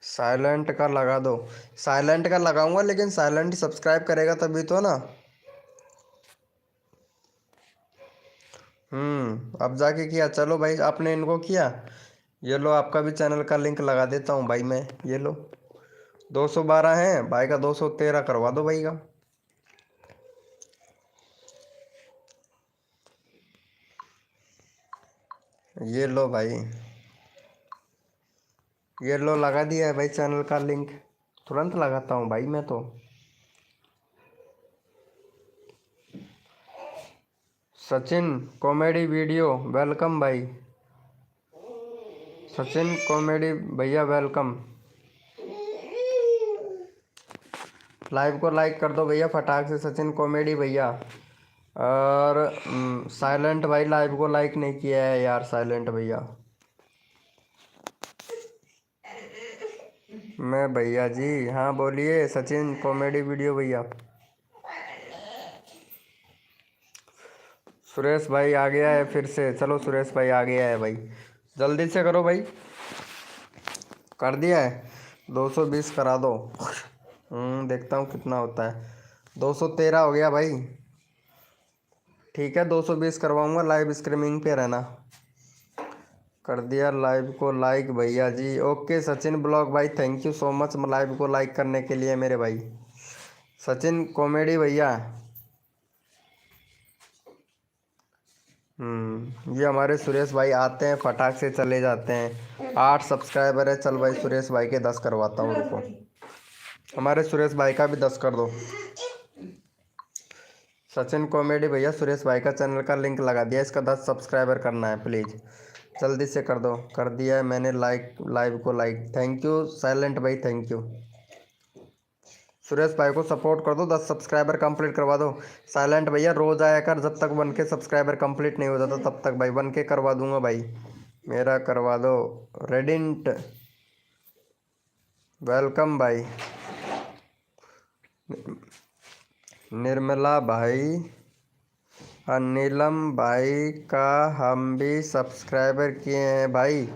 साइलेंट का लगा दो। साइलेंट का लगाऊंगा, लेकिन साइलेंट सब्सक्राइब करेगा तभी तो ना। अब जाके किया, चलो भाई आपने इनको किया। ये लो आपका भी चैनल का लिंक लगा देता हूँ भाई मैं, ये लो। 212 है भाई का, 213 करवा दो भाई का। ये लो भाई, ये लो लगा दिया है भाई चैनल का लिंक। तुरंत लगाता हूँ भाई मैं तो। सचिन कॉमेडी वीडियो वेलकम भाई। सचिन कॉमेडी भैया वेलकम। लाइव को लाइक कर दो भैया फटाक से, सचिन कॉमेडी भैया। और साइलेंट भाई लाइव को लाइक नहीं किया है यार, साइलेंट भैया। मैं भैया जी, हाँ बोलिए सचिन कॉमेडी वीडियो भैया। सुरेश भाई आ गया है फिर से, चलो सुरेश भाई आ गया है भाई, जल्दी से करो भाई। कर दिया है, 220 करा दो। देखता हूँ कितना होता है। 213 हो गया भाई। ठीक है 220 करवाऊँगा, लाइव स्ट्रीमिंग पे रहना। कर दिया लाइव को लाइक भैया जी। ओके सचिन ब्लॉग भाई, thank you so much live को लाइक करने के लिए मेरे भाई। सचिन कॉमेडी भैया। ये हमारे सुरेश भाई आते हैं फटाक से चले जाते हैं। 8 सब्सक्राइबर है, चल भाई सुरेश भाई के 10 करवाता हूँ रुको। हमारे सुरेश भाई का भी 10 कर दो। सचिन कॉमेडी भैया, सुरेश भाई का चैनल का लिंक लगा दिया, इसका 10 सब्सक्राइबर करना है प्लीज़, जल्दी से कर दो। कर दिया है मैंने लाइक, लाइव को लाइक, थैंक यू साइलेंट भाई, थैंक यू। सुरेश भाई को सपोर्ट कर दो, 10 सब्सक्राइबर कंप्लीट करवा दो। साइलेंट भैया रोज आया कर, जब तक 1K सब्सक्राइबर कंप्लीट नहीं हो जाता तब तक भाई, 1K करवा दूंगा भाई, मेरा करवा दो। रेडिंट वेलकम भाई। निर्मला भाई, नीलम भाई का हम भी सब्सक्राइबर किए हैं भाई,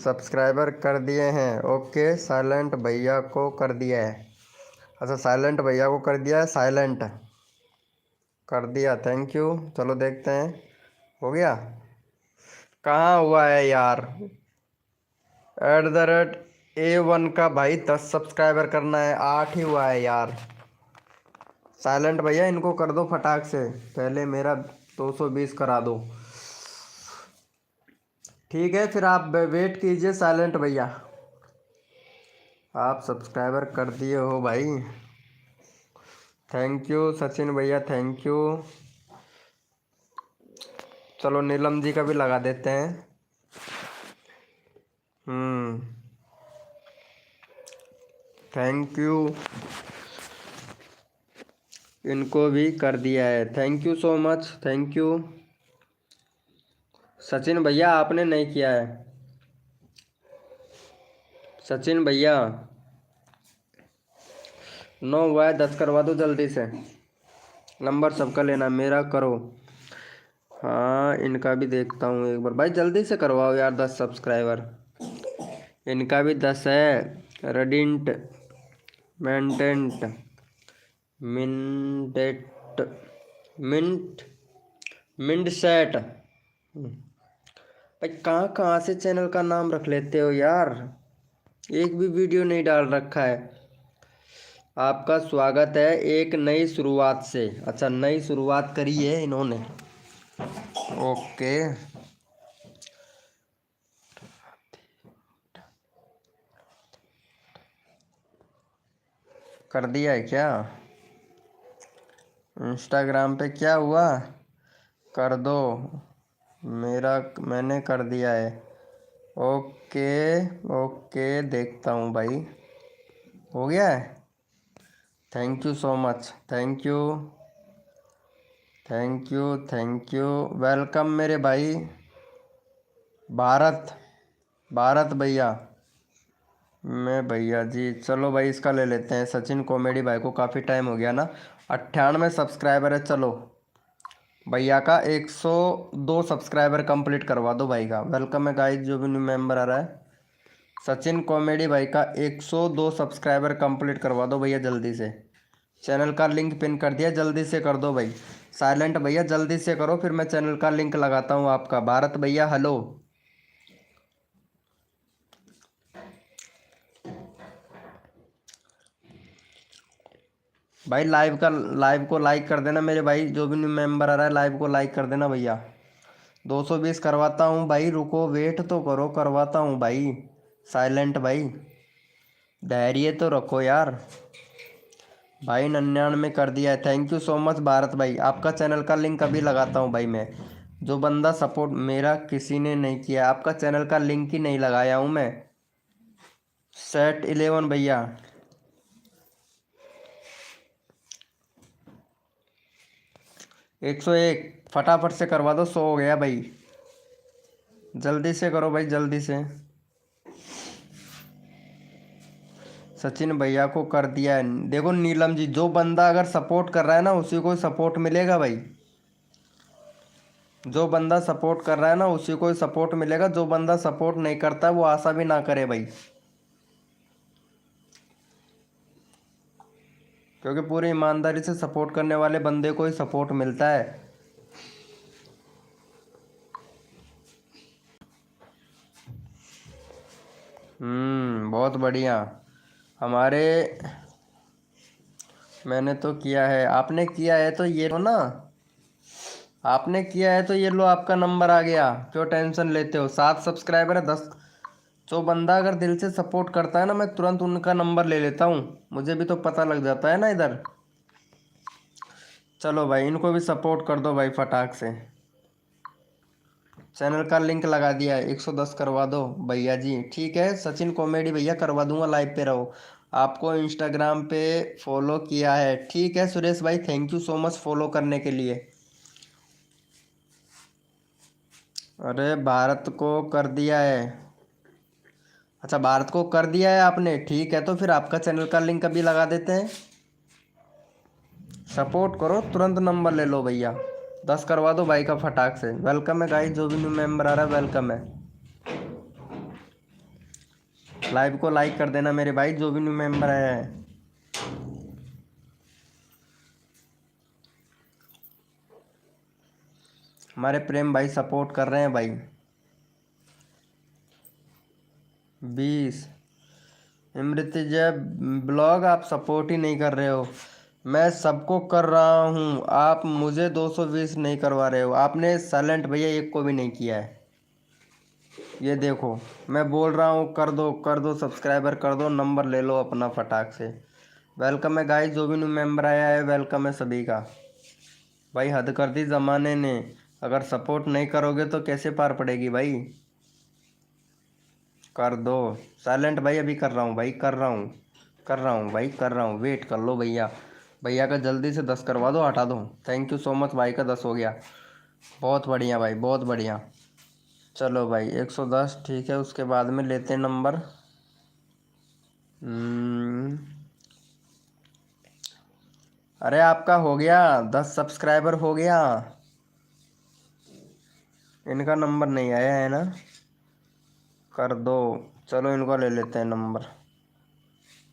सब्सक्राइबर कर दिए हैं। ओके साइलेंट भैया को कर दिया है। अच्छा साइलेंट भैया को कर दिया है, साइलेंट कर दिया, थैंक यू। चलो देखते हैं हो गया। कहाँ हुआ है यार। @A1 का भाई 10 सब्सक्राइबर करना है, 8 ही हुआ है यार। साइलेंट भैया इनको कर दो फटाक से, पहले मेरा 220 करा दो। ठीक है फिर आप वेट कीजिए साइलेंट भैया। आप सब्सक्राइबर कर दिए हो भाई, थैंक यू सचिन भैया, थैंक यू। चलो नीलम जी का भी लगा देते हैं। थैंक यू, इनको भी कर दिया है, thank you so much, thank you. Sachin भैया आपने नहीं किया है। सचिन भैया 9 हुआ है, 10 करवा दो जल्दी से। नंबर सबका लेना, मेरा करो। हाँ इनका भी देखता हूँ एक बार भाई, जल्दी से करवाओ यार 10 सब्सक्राइबर। इनका भी 10 है। रेडिंट मेंटेंट मिंडेट मिंट मिंड सेट भाई, कहाँ कहाँ से चैनल का नाम रख लेते हो यार, एक भी वीडियो नहीं डाल रखा है। आपका स्वागत है एक नई शुरुआत से। अच्छा नई शुरुआत करी है इन्होंने, ओके। कर दिया है क्या? इंस्टाग्राम पे क्या हुआ? कर दो। मेरा मैंने कर दिया है। ओके। ओके, देखता हूँ भाई। हो गया है। Thank you so much. Thank you. Thank you. Thank you. Welcome मेरे भाई। भारत। भारत भैया। मैं भैया जी, चलो भाई इसका ले लेते हैं, सचिन कॉमेडी भाई को काफ़ी टाइम हो गया ना। 98 सब्सक्राइबर है। चलो भैया का 102 सब्सक्राइबर कंप्लीट करवा दो भाई का। वेलकम है गाइस, जो भी न्यू मेंबर आ रहा है। सचिन कॉमेडी भाई का 102 सब्सक्राइबर कंप्लीट करवा दो भैया जल्दी से। चैनल का लिंक पिन कर दिया, जल्दी से कर दो भाई। साइलेंट भैया जल्दी से करो, फिर मैं चैनल का लिंक लगाता हूँ आपका। भारत भैया हेलो। भाई लाइव को लाइक कर देना मेरे भाई, जो भी न्यू मेंबर आ रहा है लाइव को लाइक कर देना भैया। 220 करवाता हूँ भाई, रुको वेट तो करो, करवाता हूँ भाई। साइलेंट भाई धैर्य तो रखो यार। भाई 99 कर दिया है। Thank you so much Bharat भाई, आपका चैनल का लिंक अभी लगाता हूँ भाई मैं। जो बंदा सपोर्ट मेरा किसी ने नहीं किया, आपका चैनल का लिंक ही नहीं लगाया हूँ मैं। सेट 11 भैया। 101 फटाफट से करवा दो, 100 हो गया भाई। जल्दी से करो भाई, जल्दी से। सचिन भैया को कर दिया है। देखो नीलम जी, जो बंदा अगर सपोर्ट कर रहा है ना उसी को सपोर्ट मिलेगा भाई। जो बंदा सपोर्ट कर रहा है ना उसी को सपोर्ट मिलेगा, जो बंदा सपोर्ट नहीं करता वो आशा भी ना करे भाई। क्योंकि पूरी ईमानदारी से सपोर्ट करने वाले बंदे को ही सपोर्ट मिलता है। बहुत बढ़िया। हमारे मैंने तो किया है, आपने किया है तो ये लो ना। आपने किया है तो ये लो, आपका नंबर आ गया। क्यों टेंशन लेते हो? 7 सब्सक्राइबर है, 10। जो बंदा अगर दिल से सपोर्ट करता है ना, मैं तुरंत उनका नंबर ले लेता हूँ। मुझे भी तो पता लग जाता है ना इधर। चलो भाई इनको भी सपोर्ट कर दो भाई फटाक से। चैनल का लिंक लगा दिया है, 110 करवा दो भैया जी। ठीक है सचिन कॉमेडी भैया, करवा दूंगा, लाइव पे रहो। आपको इंस्टाग्राम पे फॉलो किया है, ठीक है सुरेश भाई, thank you so much follow करने के लिए। अरे भारत को कर दिया है। अच्छा भारत को कर दिया है आपने, ठीक है तो फिर आपका चैनल का लिंक अभी लगा देते हैं। सपोर्ट करो, तुरंत नंबर ले लो भैया। 10 करवा दो भाई का फटाक से। वेलकम है गाइस, जो भी न्यू मेंबर आ रहा है वेलकम है। लाइव को लाइक कर देना मेरे भाई, जो भी न्यू मेंबर आया है। हमारे प्रेम भाई सपोर्ट कर रहे हैं भाई। 20 इमृत्युंजय ब्लॉग, आप सपोर्ट ही नहीं कर रहे हो। मैं सबको कर रहा हूँ, आप मुझे 220 नहीं करवा रहे हो। आपने साइलेंट भैया एक को भी नहीं किया है। ये देखो मैं बोल रहा हूँ, कर दो सब्सक्राइबर कर दो, नंबर ले लो अपना फटाक से। वेलकम है गाइस, जो भी न्यू मेंबर आया है वेलकम है सभी का। भाई हद कर दी ज़माने ने, अगर सपोर्ट नहीं करोगे तो कैसे पार पड़ेगी भाई। कर दो। साइलेंट भाई अभी कर रहा हूँ भाई, कर रहा हूँ, कर रहा हूँ भाई, कर रहा हूँ, वेट कर लो भैया। भैया का जल्दी से 10 करवा दो, हटा दो। थैंक यू सो मच भाई का 10 हो गया। बहुत बढ़िया भाई, बहुत बढ़िया। चलो भाई 110 ठीक है, उसके बाद में लेते हैं नंबर। अरे आपका हो गया, 10 सब्सक्राइबर हो गया। इनका नंबर नहीं आया है ना, कर दो। चलो इनको ले लेते हैं नंबर।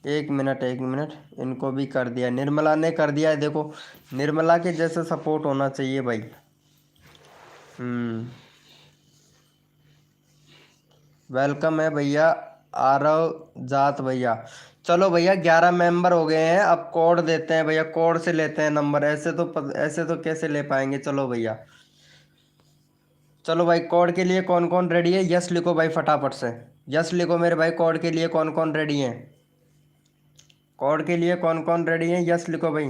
एक मिनट एक मिनट, इनको भी कर दिया, निर्मला ने कर दिया है। देखो निर्मला के जैसे सपोर्ट होना चाहिए भाई। वेलकम है भैया आरव जात भैया। चलो भैया 11 मेंबर हो गए हैं, अब कोड देते हैं भैया, कोड से लेते हैं नंबर। ऐसे तो कैसे ले पाएंगे। चलो भैया, चलो भाई कोड के लिए कौन कौन रेडी है, यस लिखो भाई फटाफट से। यस लिखो मेरे भाई, कोड के लिए कौन कौन रेडी है। कोड के लिए कौन कौन रेडी है? यस लिखो भाई।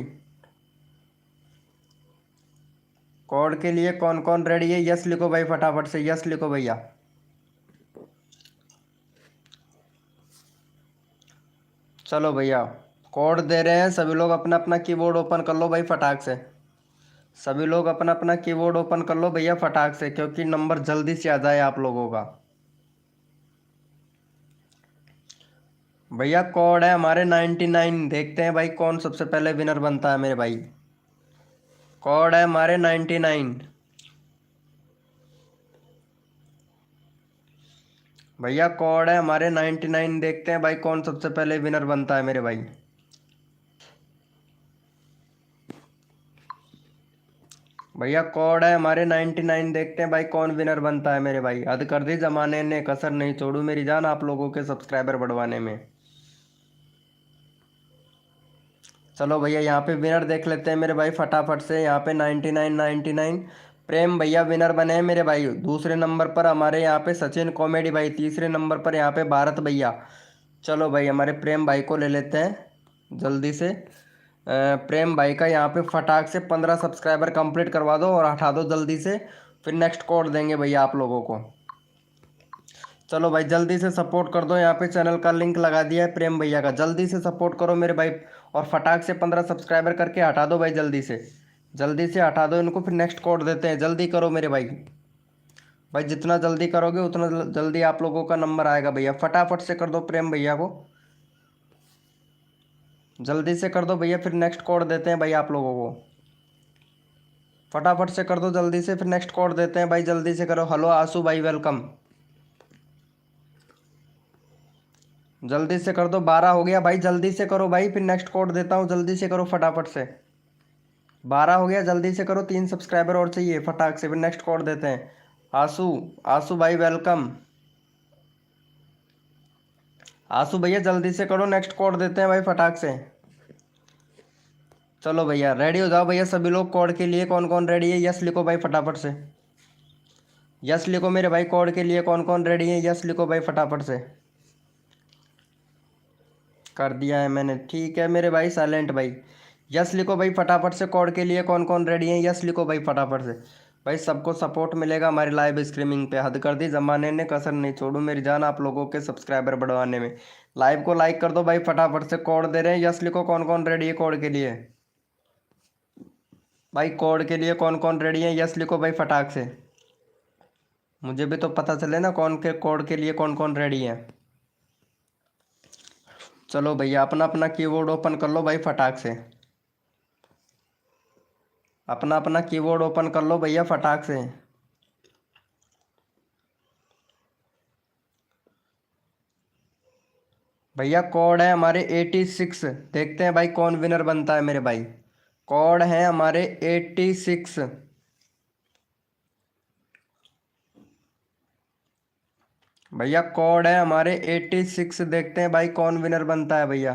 कोड के लिए कौन कौन रेडी है? यस लिखो भाई, फटाफट से यस लिखो भैया। चलो भैया, कोड दे रहे हैं, सभी लोग अपना अपना कीबोर्ड ओपन कर लो भाई फटाक से। सभी लोग अपना अपना कीबोर्ड ओपन कर लो भैया फटाक से, क्योंकि नंबर जल्दी से आ जाए आप लोगों का। भैया कोड है हमारे 99। देखते हैं भाई कौन सबसे पहले विनर बनता है मेरे भाई। कोड है हमारे 99। भैया कोड है हमारे 99। देखते हैं भाई कौन सबसे पहले विनर बनता है मेरे भाई। भैया कोड है हमारे 99। देखते हैं भाई कौन विनर बनता है मेरे भाई। हद कर दी जमाने ने, कसर नहीं छोड़ू मेरी जान आप लोगों के सब्सक्राइबर बढ़वाने में। चलो भैया यहाँ पे विनर देख लेते हैं मेरे भाई फटाफट से। यहाँ पे 99 प्रेम भैया विनर बने हैं मेरे भाई। दूसरे नंबर पर हमारे यहाँ पे सचिन कॉमेडी भाई। तीसरे नंबर पर यहाँ पे भारत भैया। चलो भाई हमारे प्रेम भाई को ले लेते हैं जल्दी से। प्रेम भाई का यहाँ पे फटाक से 15 सब्सक्राइबर कंप्लीट करवा दो और हटा दो जल्दी से। फिर नेक्स्ट कोड देंगे भैया आप लोगों को। चलो भाई जल्दी से सपोर्ट कर दो। यहाँ पे चैनल का लिंक लगा दिया है प्रेम भैया का, जल्दी से सपोर्ट करो मेरे भाई। और फटाक से 15 सब्सक्राइबर करके हटा दो भाई जल्दी से। जल्दी से हटा दो इनको, फिर नेक्स्ट कोड देते हैं। जल्दी करो मेरे भाई। भाई जितना जल्दी करोगे उतना जल्दी आप लोगों का नंबर आएगा भैया। फटाफट से कर दो प्रेम भैया को, जल्दी से कर दो भैया, फिर नेक्स्ट कोड देते हैं भाई आप लोगों को। फटाफट से कर दो जल्दी से, फिर नेक्स्ट कोड देते हैं भाई। जल्दी से करो। हेलो आंसू भाई वेलकम। जल्दी से कर दो। 12 हो गया भाई, जल्दी से करो भाई, फिर नेक्स्ट कोड देता हूँ। जल्दी से करो फटाफट से। 12 हो गया, जल्दी से करो। 3 सब्सक्राइबर और चाहिए फटाक से, फिर नेक्स्ट कोड देते हैं। आंसू, आंसू भाई वेलकम। आंसू भैया जल्दी से करो, नेक्स्ट कोड देते हैं भाई फटाक से। चलो भैया रेडी हो जाओ भैया सभी लोग। कोड के लिए कौन कौन रेडी है? यस लिखो भाई फटाफट से। यस लिखो मेरे भाई। कोड के लिए कौन कौन रेडी है? यस लिखो भाई फटाफट से। कर दिया है मैंने, ठीक है मेरे भाई साइलेंट भाई। यस लिखो भाई फटाफट से। कोड के लिए कौन कौन रेडी है? यस लिखो भाई फटाफट से। भाई सबको सपोर्ट मिलेगा हमारी लाइव स्ट्रीमिंग पे। हद कर दी जमाने ने, कसर नहीं छोड़ू मेरी जान आप लोगों के सब्सक्राइबर बढ़वाने में। लाइव को लाइक कर दो भाई फटाफट से। कोड दे रहे हैं, यस लिखो। कौन कौन रेडी है कोड के लिए? भाई कोड के लिए कौन कौन रेडी है? यस लिखो भाई फटाक से। मुझे भी तो पता चले ना कौन के कोड के लिए कौन कौन रेडी है। चलो भैया अपना अपना कीबोर्ड ओपन कर लो भाई फटाक से। अपना अपना कीबोर्ड ओपन कर लो भैया फटाक से। भैया कोड है हमारे 86। देखते हैं भाई कौन विनर बनता है मेरे भाई। कोड है हमारे 86। भैया कोड है हमारे 86। देखते हैं भाई कौन विनर बनता है भैया।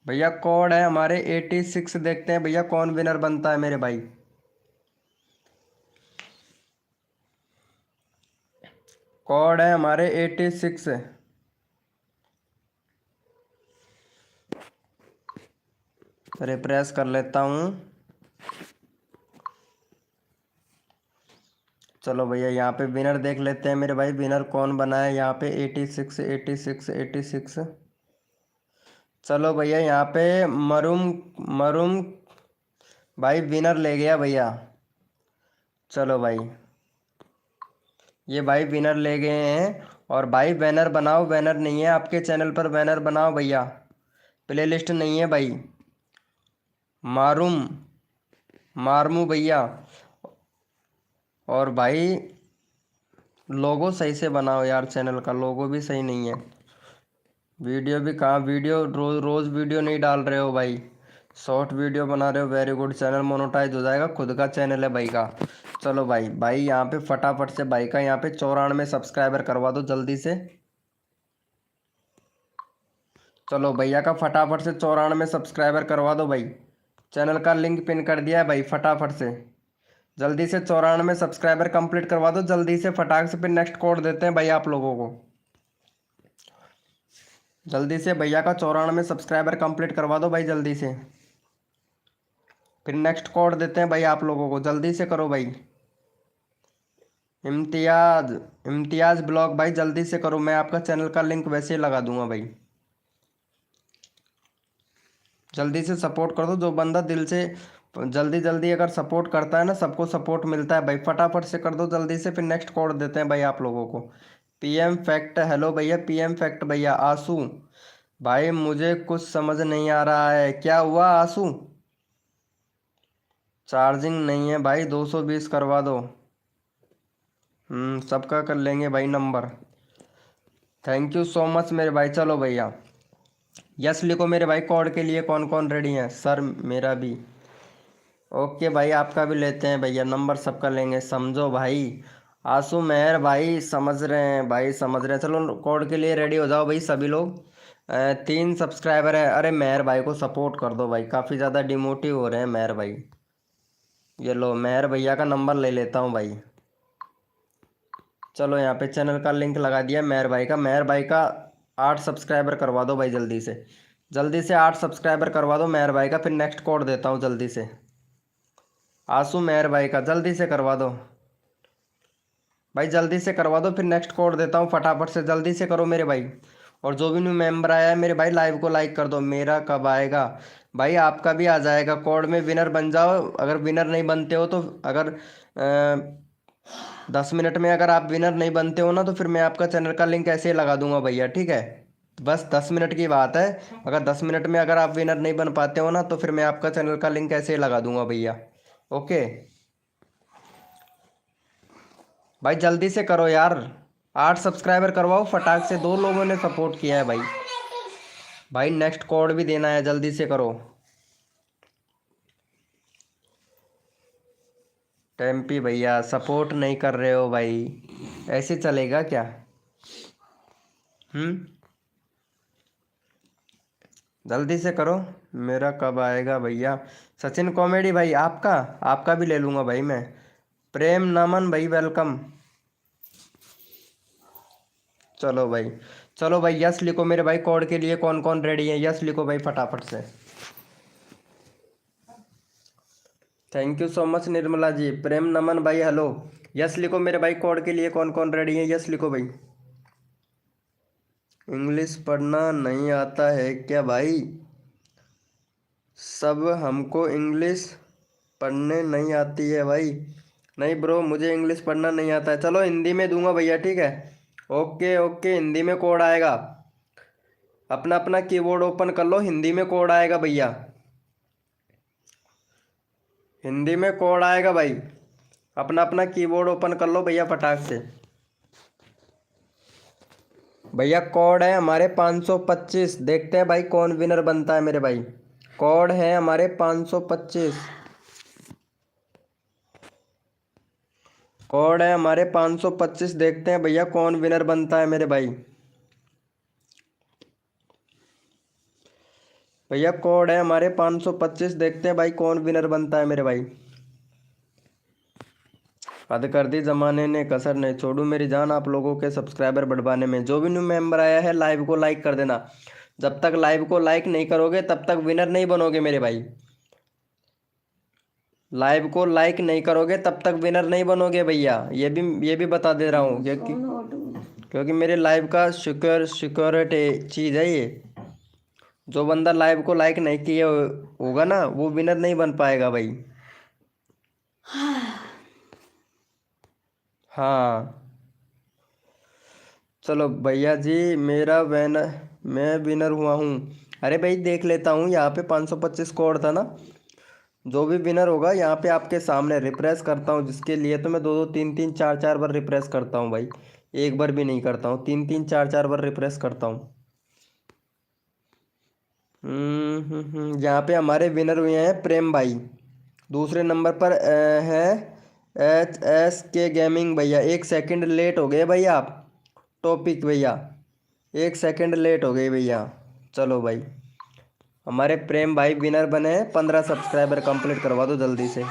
भैया कोड है हमारे 86। देखते हैं भैया कौन विनर बनता है मेरे भाई। कोड है हमारे 86। रिप्रेस कर लेता हूँ। चलो भैया यहाँ पे विनर देख लेते हैं मेरे भाई। विनर कौन बना है यहाँ पे? 86 86 86। चलो भैया यहाँ पे मरूम मरूम भाई विनर ले गया भैया। चलो भाई ये भाई विनर ले गए हैं। और भाई बैनर बनाओ। बैनर नहीं है आपके चैनल पर, बैनर बनाओ भैया। प्लेलिस्ट नहीं है भाई। मारूम मारमू भैया। और भाई लोगो सही से बनाओ यार, चैनल का लोगो भी सही नहीं है। वीडियो भी कहाँ, वीडियो रोज रोज वीडियो नहीं डाल रहे हो भाई, शॉर्ट वीडियो बना रहे हो। वेरी गुड, चैनल मोनेटाइज हो जाएगा। खुद का चैनल है भाई का। चलो भाई, भाई यहाँ पे फटाफट से भाई का यहाँ पे 94 सब्सक्राइबर करवा दो जल्दी से। चलो भैया का फटाफट से 94 सब्सक्राइबर करवा दो भाई। चैनल का लिंक पिन कर दिया है भाई, फटाफट से जल्दी से 94 सब्सक्राइबर कंप्लीट करवा दो जल्दी से फटाक से। फिर नेक्स्ट कोड देते हैं भाई आप लोगों को। जल्दी से भैया का 94 सब्सक्राइबर कंप्लीट करवा दो भाई जल्दी से। फिर नेक्स्ट कोड देते हैं भाई आप लोगों को, जल्दी से करो भाई। इम्तियाज, इम्तियाज ब्लॉग भाई जल्दी से करो, मैं आपका चैनल का लिंक वैसे ही लगा दूंगा भाई। जल्दी से सपोर्ट कर दो, जो बंदा दिल से जल्दी जल्दी अगर सपोर्ट करता है ना, सबको सपोर्ट मिलता है भाई। फटाफट से कर दो जल्दी से, फिर नेक्स्ट कोड देते हैं भाई आप लोगों को। पीएम फैक्ट, हेलो भैया पीएम फैक्ट भैया। आंसू भाई मुझे कुछ समझ नहीं आ रहा है, क्या हुआ आंसू? चार्जिंग नहीं है भाई, 220 करवा दो। सबका कर लेंगे भाई number. Thank you so much मेरे भाई। चलो भैया यस लिखो मेरे भाई, कोड के लिए कौन कौन रेडी है? सर मेरा भी। ओके भाई आपका भी लेते हैं भैया नंबर, सबका लेंगे, समझो भाई। आंसू मेहर भाई समझ रहे हैं भाई, समझ रहे हैं। चलो कोड के लिए रेडी हो जाओ भाई सभी लोग। 3 सब्सक्राइबर है। अरे मेहर भाई को सपोर्ट कर दो भाई, काफ़ी ज़्यादा डिमोटिव हो रहे हैं मेहर भाई। ये लो मेहर भैया का नंबर ले लेता हूँ भाई। चलो यहाँ पे चैनल का लिंक लगा दिया मेहर भाई का। मेहर भाई का 8 सब्सक्राइबर करवा दो भाई जल्दी से। जल्दी से 8 सब्सक्राइबर करवा दो मेहर भाई का, फिर नेक्स्ट कोड देता हूँ जल्दी से। आंसू मेहर भाई का जल्दी से करवा दो भाई, जल्दी से करवा दो, फिर नेक्स्ट कोड देता हूँ। फटाफट से जल्दी से करो मेरे भाई। और जो भी न्यू मेंबर आया है मेरे भाई, लाइव को लाइक कर दो। मेरा कब आएगा भाई? आपका भी आ जाएगा। कोड में विनर बन जाओ। अगर विनर नहीं बनते हो तो अगर 10 मिनट में अगर आप विनर नहीं बनते हो ना, तो फिर मैं आपका चैनल का लिंक ऐसे ही लगा दूंगा भैया, ठीक है? बस 10 मिनट की बात है। अगर 10 मिनट में अगर आप विनर नहीं बन पाते हो ना, तो फिर मैं आपका चैनल का लिंक ऐसे ही लगा दूंगा भैया। ओके भाई जल्दी से करो यार, 8 सब्सक्राइबर करवाओ फटाक से। 2 लोगों ने सपोर्ट किया है भाई। भाई नेक्स्ट कोड भी देना है, जल्दी से करो। टेम्पी भैया सपोर्ट नहीं कर रहे हो भाई, ऐसे चलेगा क्या? हम्म जल्दी से करो। मेरा कब आएगा भैया? सचिन कॉमेडी भाई आपका, आपका भी ले लूँगा भाई मैं। प्रेम नमन भाई वेलकम। चलो भाई, चलो भाई यस लिखो मेरे भाई। कोड के लिए कौन कौन रेडी है? यस लिखो भाई फटाफट से। Thank you so much Nirmala ji. Prem Naman भाई हेलो। यस लिखो मेरे भाई, कोड के लिए कौन कौन रेडी है? यस लिखो भाई। इंग्लिश पढ़ना नहीं आता है क्या भाई? सब हमको इंग्लिश पढ़ने नहीं आती है भाई। नहीं ब्रो, मुझे इंग्लिश पढ़ना नहीं आता है। चलो हिंदी में दूंगा भैया, ठीक है? ओके ओके, हिंदी में कोड आएगा। अपना अपना कीबोर्ड ओपन कर लो, हिंदी में कोड आएगा भैया। हिंदी में कोड आएगा भाई। अपना अपना कीबोर्ड ओपन कर लो भैया फटाक से। भैया कोड है हमारे 525। देखते हैं भाई कौन विनर बनता है मेरे भाई। कोड है हमारे 525। कोड है हमारे 525। देखते हैं भैया कौन विनर बनता है मेरे भाई। भैया कोड है हमारे 525। देखते हैं भाई कौन विनर बनता है मेरे भाई। हद कर दी जमाने ने, कसर नहीं छोड़ू मेरी जान आप लोगों के सब्सक्राइबर बढ़वाने में। जो भी न्यू मेंबर आया है लाइव को लाइक कर देना। जब तक लाइव को लाइक नहीं करोगे तब तक विनर नहीं बनोगे मेरे भाई। लाइव को लाइक नहीं करोगे तब तक विनर नहीं बनोगे भैया, ये भी बता दे रहा हूँ, क्योंकि मेरे लाइव का सिक्योरिटी चीज़ है ये। जो बंदा लाइव को लाइक नहीं किया होगा ना, वो विनर नहीं बन पाएगा भाई। हाँ चलो भैया जी, मेरा वैन मैं विनर हुआ हूँ। अरे भाई देख लेता हूँ, यहाँ पे 525 कोड था ना। जो भी विनर होगा यहाँ पे आपके सामने रिप्रेस करता हूँ, जिसके लिए तो मैं 2 2 3 3 4 4 बार रिप्रेस करता हूँ भाई। एक बार भी नहीं करता हूँ, 3 3 4 4 बार रिप्रेस करता हूँ। यहाँ पे हमारे विनर हुए हैं प्रेम भाई। दूसरे नंबर पर है HSK गेमिंग भैया। 1 सेकंड लेट हो गए भैया आप। टॉपिक भैया 1 सेकंड लेट हो गई भैया। चलो भाई हमारे प्रेम भाई विनर बने हैं। 15 सब्सक्राइबर कंप्लीट करवा दो जल्दी से।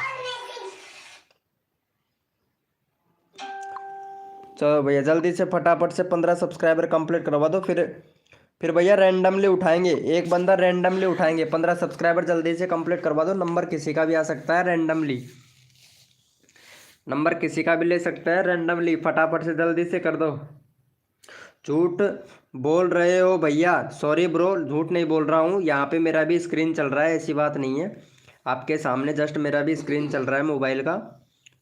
चलो भैया जल्दी से फटाफट से 15 सब्सक्राइबर कंप्लीट करवा दो, फिर फिर भैया रैंडमली उठाएंगे, एक बंदा रैंडमली उठाएंगे। 15 सब्सक्राइबर जल्दी से कंप्लीट करवा दो। नंबर किसी का भी आ सकता है रैंडमली, नंबर किसी का भी ले सकते हैं रैंडमली। फटाफट से जल्दी से कर दो। झूठ बोल रहे हो भैया, सॉरी ब्रो, झूठ नहीं बोल रहा हूँ। यहाँ पे मेरा भी स्क्रीन चल रहा है, ऐसी बात नहीं है। आपके सामने जस्ट मेरा भी स्क्रीन चल रहा है मोबाइल का।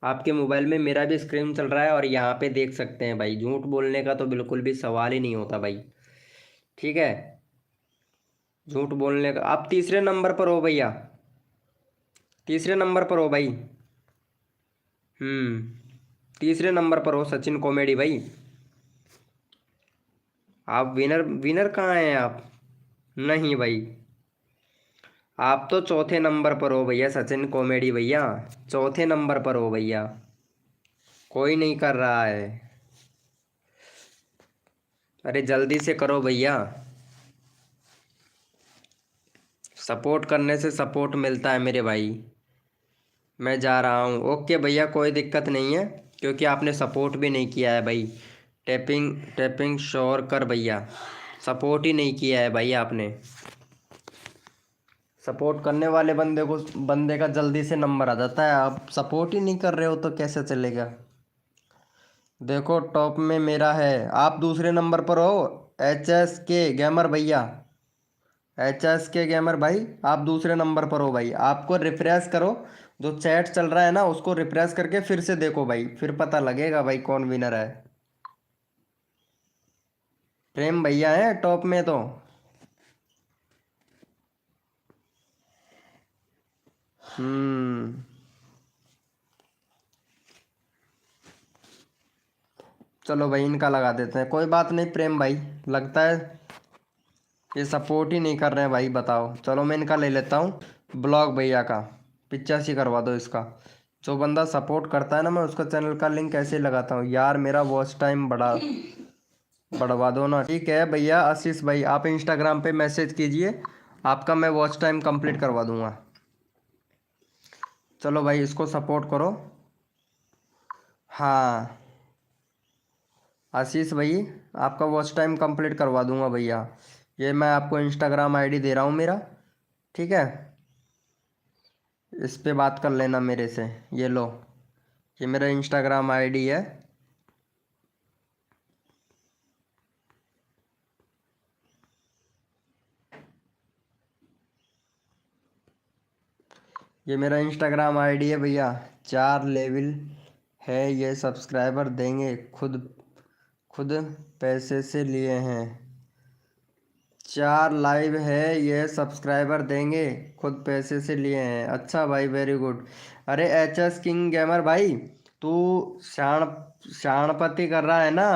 आपके मोबाइल में मेरा भी स्क्रीन चल रहा है और यहाँ पे देख सकते हैं भाई। झूठ बोलने का तो बिल्कुल भी सवाल ही नहीं होता भाई, ठीक है। झूठ बोलने का, आप तीसरे नंबर पर हो भैया, तीसरे नंबर पर हो भाई। तीसरे नंबर पर हो सचिन कॉमेडी भाई। आप विनर, विनर कहाँ हैं आप? नहीं भाई, आप तो चौथे नंबर पर हो भैया सचिन कॉमेडी भैया, चौथे नंबर पर हो भैया। कोई नहीं कर रहा है, अरे जल्दी से करो भैया। सपोर्ट करने से सपोर्ट मिलता है मेरे भाई। मैं जा रहा हूँ, ओके भैया, कोई दिक्कत नहीं है, क्योंकि आपने सपोर्ट भी नहीं किया है भाई। टैपिंग टैपिंग श्योर कर भैया, सपोर्ट ही नहीं किया है भाई आपने। सपोर्ट करने वाले बंदे को, बंदे का जल्दी से नंबर आ जाता है। आप सपोर्ट ही नहीं कर रहे हो तो कैसे चलेगा। देखो टॉप में मेरा है, आप दूसरे नंबर पर हो। HSK गेमर भैया, HSK गेमर भाई, आप दूसरे नंबर पर हो भाई। आपको रिफ्रेश करो, जो चैट चल रहा है ना उसको रिफ्रेश करके फिर से देखो भाई, फिर पता लगेगा भाई कौन विनर है। प्रेम भैया है टॉप में तो। हम्म, चलो भाई इनका लगा देते हैं, कोई बात नहीं प्रेम भाई। लगता है ये सपोर्ट ही नहीं कर रहे हैं भाई, बताओ। चलो मैं इनका ले लेता हूँ, ब्लॉग भैया का 85 करवा दो इसका। जो बंदा सपोर्ट करता है ना, मैं उसका चैनल का लिंक ऐसे ही लगाता हूँ यार। मेरा वॉच टाइम बढ़वा दो ना। ठीक है भैया आशीष भाई, आप इंस्टाग्राम पे मैसेज कीजिए, आपका मैं वॉच टाइम कंप्लीट करवा दूंगा। चलो भाई इसको सपोर्ट करो। हाँ आशीष भाई, आपका वॉच टाइम कंप्लीट करवा दूंगा भैया। ये मैं आपको इंस्टाग्राम आईडी दे रहा हूँ मेरा, ठीक है। इस पे बात कर लेना मेरे से। ये लो, ये मेरा इंस्टाग्राम आईडी है। ये मेरा इंस्टाग्राम आईडी है भैया। 4 लेवल है ये, सब्सक्राइबर देंगे खुद, खुद पैसे से लिए हैं। 4 लाइव है ये, सब्सक्राइबर देंगे खुद पैसे से लिए हैं। अच्छा भाई, वेरी गुड। अरे HS किंग गेमर भाई, तू शान शानपति कर रहा है ना।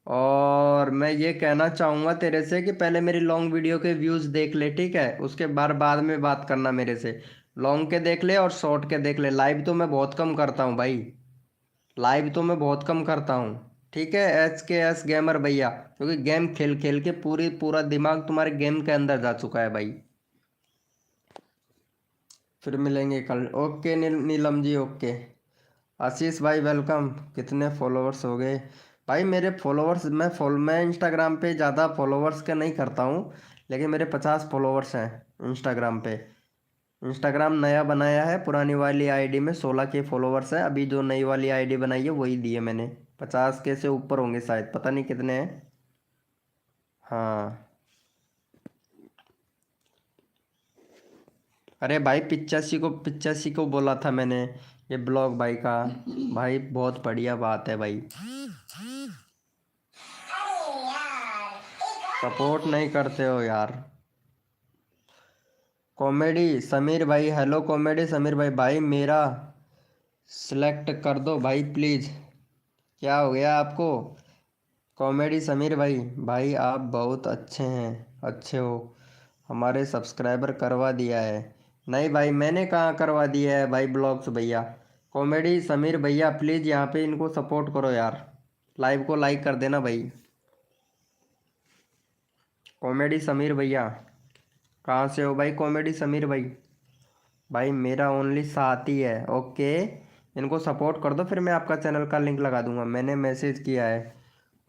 और मैं ये कहना चाहूँगा तेरे से कि पहले मेरी लॉन्ग वीडियो के व्यूज़ देख ले, ठीक है। उसके बाद में बात करना मेरे से। लॉन्ग के देख ले और शॉर्ट के देख ले। लाइव तो मैं बहुत कम करता हूँ भाई, लाइव तो मैं बहुत कम करता हूँ, ठीक है। HKS गेमर भैया, क्योंकि गेम खेल खेल के पूरा दिमाग तुम्हारे गेम के अंदर जा चुका है भाई। फिर मिलेंगे कल, ओके नीलम जी, ओके। आशीष भाई वेलकम। कितने फॉलोअर्स हो गए भाई मेरे? फॉलोअर्स मैं इंस्टाग्राम पे ज़्यादा फॉलोअर्स के नहीं करता हूँ, लेकिन मेरे 50 फॉलोअर्स हैं इंस्टाग्राम पे। इंस्टाग्राम नया बनाया है, पुरानी वाली आईडी में 16 के फॉलोवर्स हैं। अभी जो नई वाली आईडी बनाई है वही दी है मैंने। 50 के से ऊपर होंगे शायद, पता नहीं कितने हैं। हाँ अरे भाई 85 को बोला था मैंने, ये ब्लॉग भाई का। भाई बहुत बढ़िया बात है भाई, सपोर्ट नहीं करते हो यार। कॉमेडी समीर भाई, हेलो कॉमेडी समीर भाई। भाई मेरा सिलेक्ट कर दो भाई प्लीज़। क्या हो गया आपको? कॉमेडी समीर भाई, भाई आप बहुत अच्छे हैं, अच्छे हो। हमारे सब्सक्राइबर करवा दिया है। नहीं भाई मैंने कहाँ करवा दिया है भाई ब्लॉग्स भैया। कॉमेडी समीर भैया प्लीज़ यहाँ पे इनको सपोर्ट करो यार, लाइव को लाइक कर देना भाई। कॉमेडी समीर भैया कहाँ से हो भाई? कॉमेडी समीर भाई, भाई मेरा ओनली साथ ही है, ओके। इनको सपोर्ट कर दो, फिर मैं आपका चैनल का लिंक लगा दूंगा, मैंने मैसेज किया है।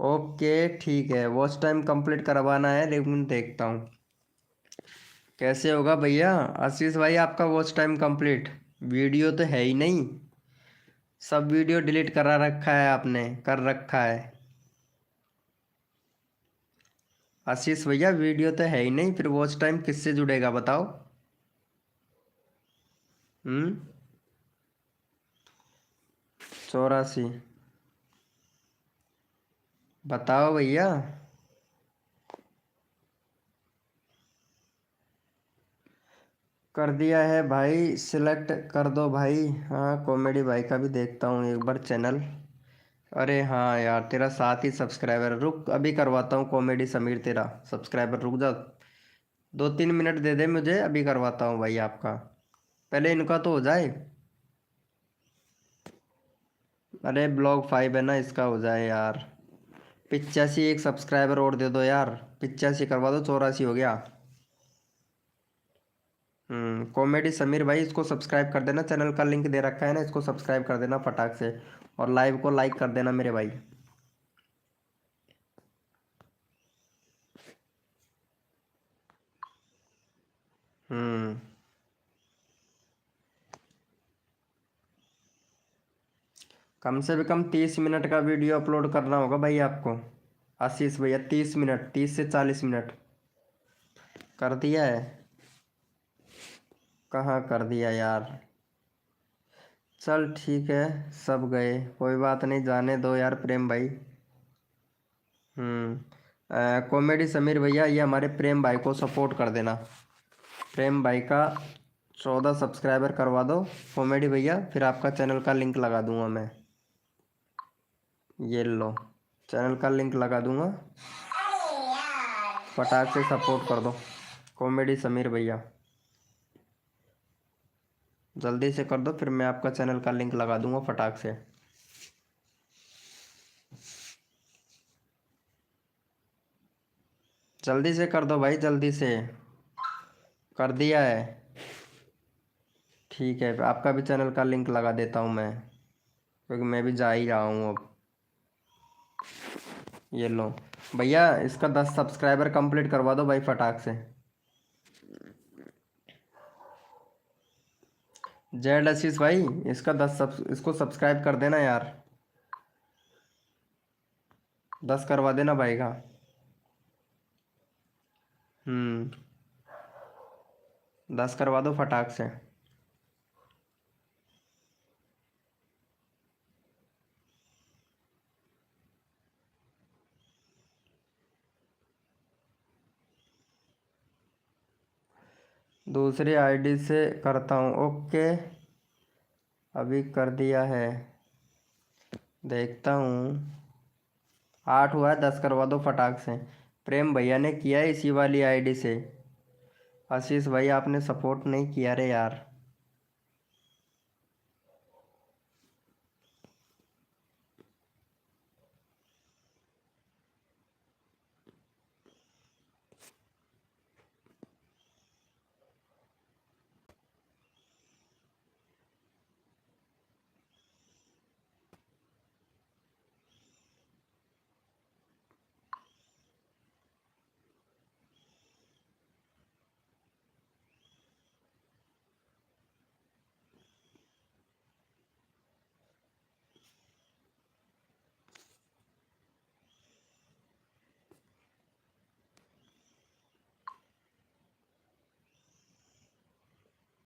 ओके ठीक है, वॉच टाइम कंप्लीट करवाना है, लेकिन देखता हूँ कैसे होगा भैया। आशीष भाई आपका वॉच टाइम कंप्लीट, वीडियो तो है ही नहीं, सब वीडियो डिलीट करा रखा है आपने, कर रखा है। आशीष भैया वीडियो तो है ही नहीं, फिर वॉच टाइम किससे जुड़ेगा बताओ। 84, बताओ भैया। कर दिया है भाई, सिलेक्ट कर दो भाई। हाँ कॉमेडी भाई का भी देखता हूँ एक बार चैनल। अरे हाँ यार, तेरा 7 ही सब्सक्राइबर, रुक अभी करवाता हूँ कॉमेडी समीर तेरा सब्सक्राइबर, रुक जा। 2-3 मिनट दे दे मुझे, अभी करवाता हूँ भाई आपका, पहले इनका तो हो जाए। अरे ब्लॉग 5 है ना, इसका हो जाए यार। 85, एक सब्सक्राइबर और दे दो यार, 85 करवा दो, 84 हो गया। कॉमेडी समीर भाई, इसको सब्सक्राइब कर देना, चैनल का लिंक दे रखा है ना, इसको सब्सक्राइब कर देना फटाक से। और लाइव को लाइक कर देना मेरे भाई। हम्म कम से भी कम 30 मिनट का वीडियो अपलोड करना होगा भाई आपको। आशीष भैया 30 मिनट, 30 से 40 मिनट। कर दिया है? कहाँ कर दिया यार। चल ठीक है, सब गए, कोई बात नहीं, जाने दो यार प्रेम भाई। कॉमेडी समीर भैया, ये हमारे प्रेम भाई को सपोर्ट कर देना। प्रेम भाई का 14 सब्सक्राइबर करवा दो कॉमेडी भैया, फिर आपका चैनल का लिंक लगा दूंगा मैं। ये लो, चैनल का लिंक लगा दूंगा, फटाक से सपोर्ट कर दो कॉमेडी समीर भैया, जल्दी से कर दो, फिर मैं आपका चैनल का लिंक लगा दूंगा फटाक से। जल्दी से कर दो भाई, जल्दी से। कर दिया है? ठीक है, आपका भी चैनल का लिंक लगा देता हूँ मैं, क्योंकि मैं भी जा ही रहा हूँ अब। ये लो भैया, इसका 10 सब्सक्राइबर कंप्लीट करवा दो भाई फटाक से। जेड आशीष भाई, इसका इसको सब्सक्राइब कर देना यार, 10 करवा देना भाई का। हम्म 10 करवा दो फटाक से। दूसरी आईडी से करता हूँ, ओके अभी कर दिया है, देखता हूँ। 8 हुआ है, 10 करवा दो फटाक से। प्रेम भैया ने किया है इसी वाली आईडी से। आशीष भाई आपने सपोर्ट नहीं किया रे यार।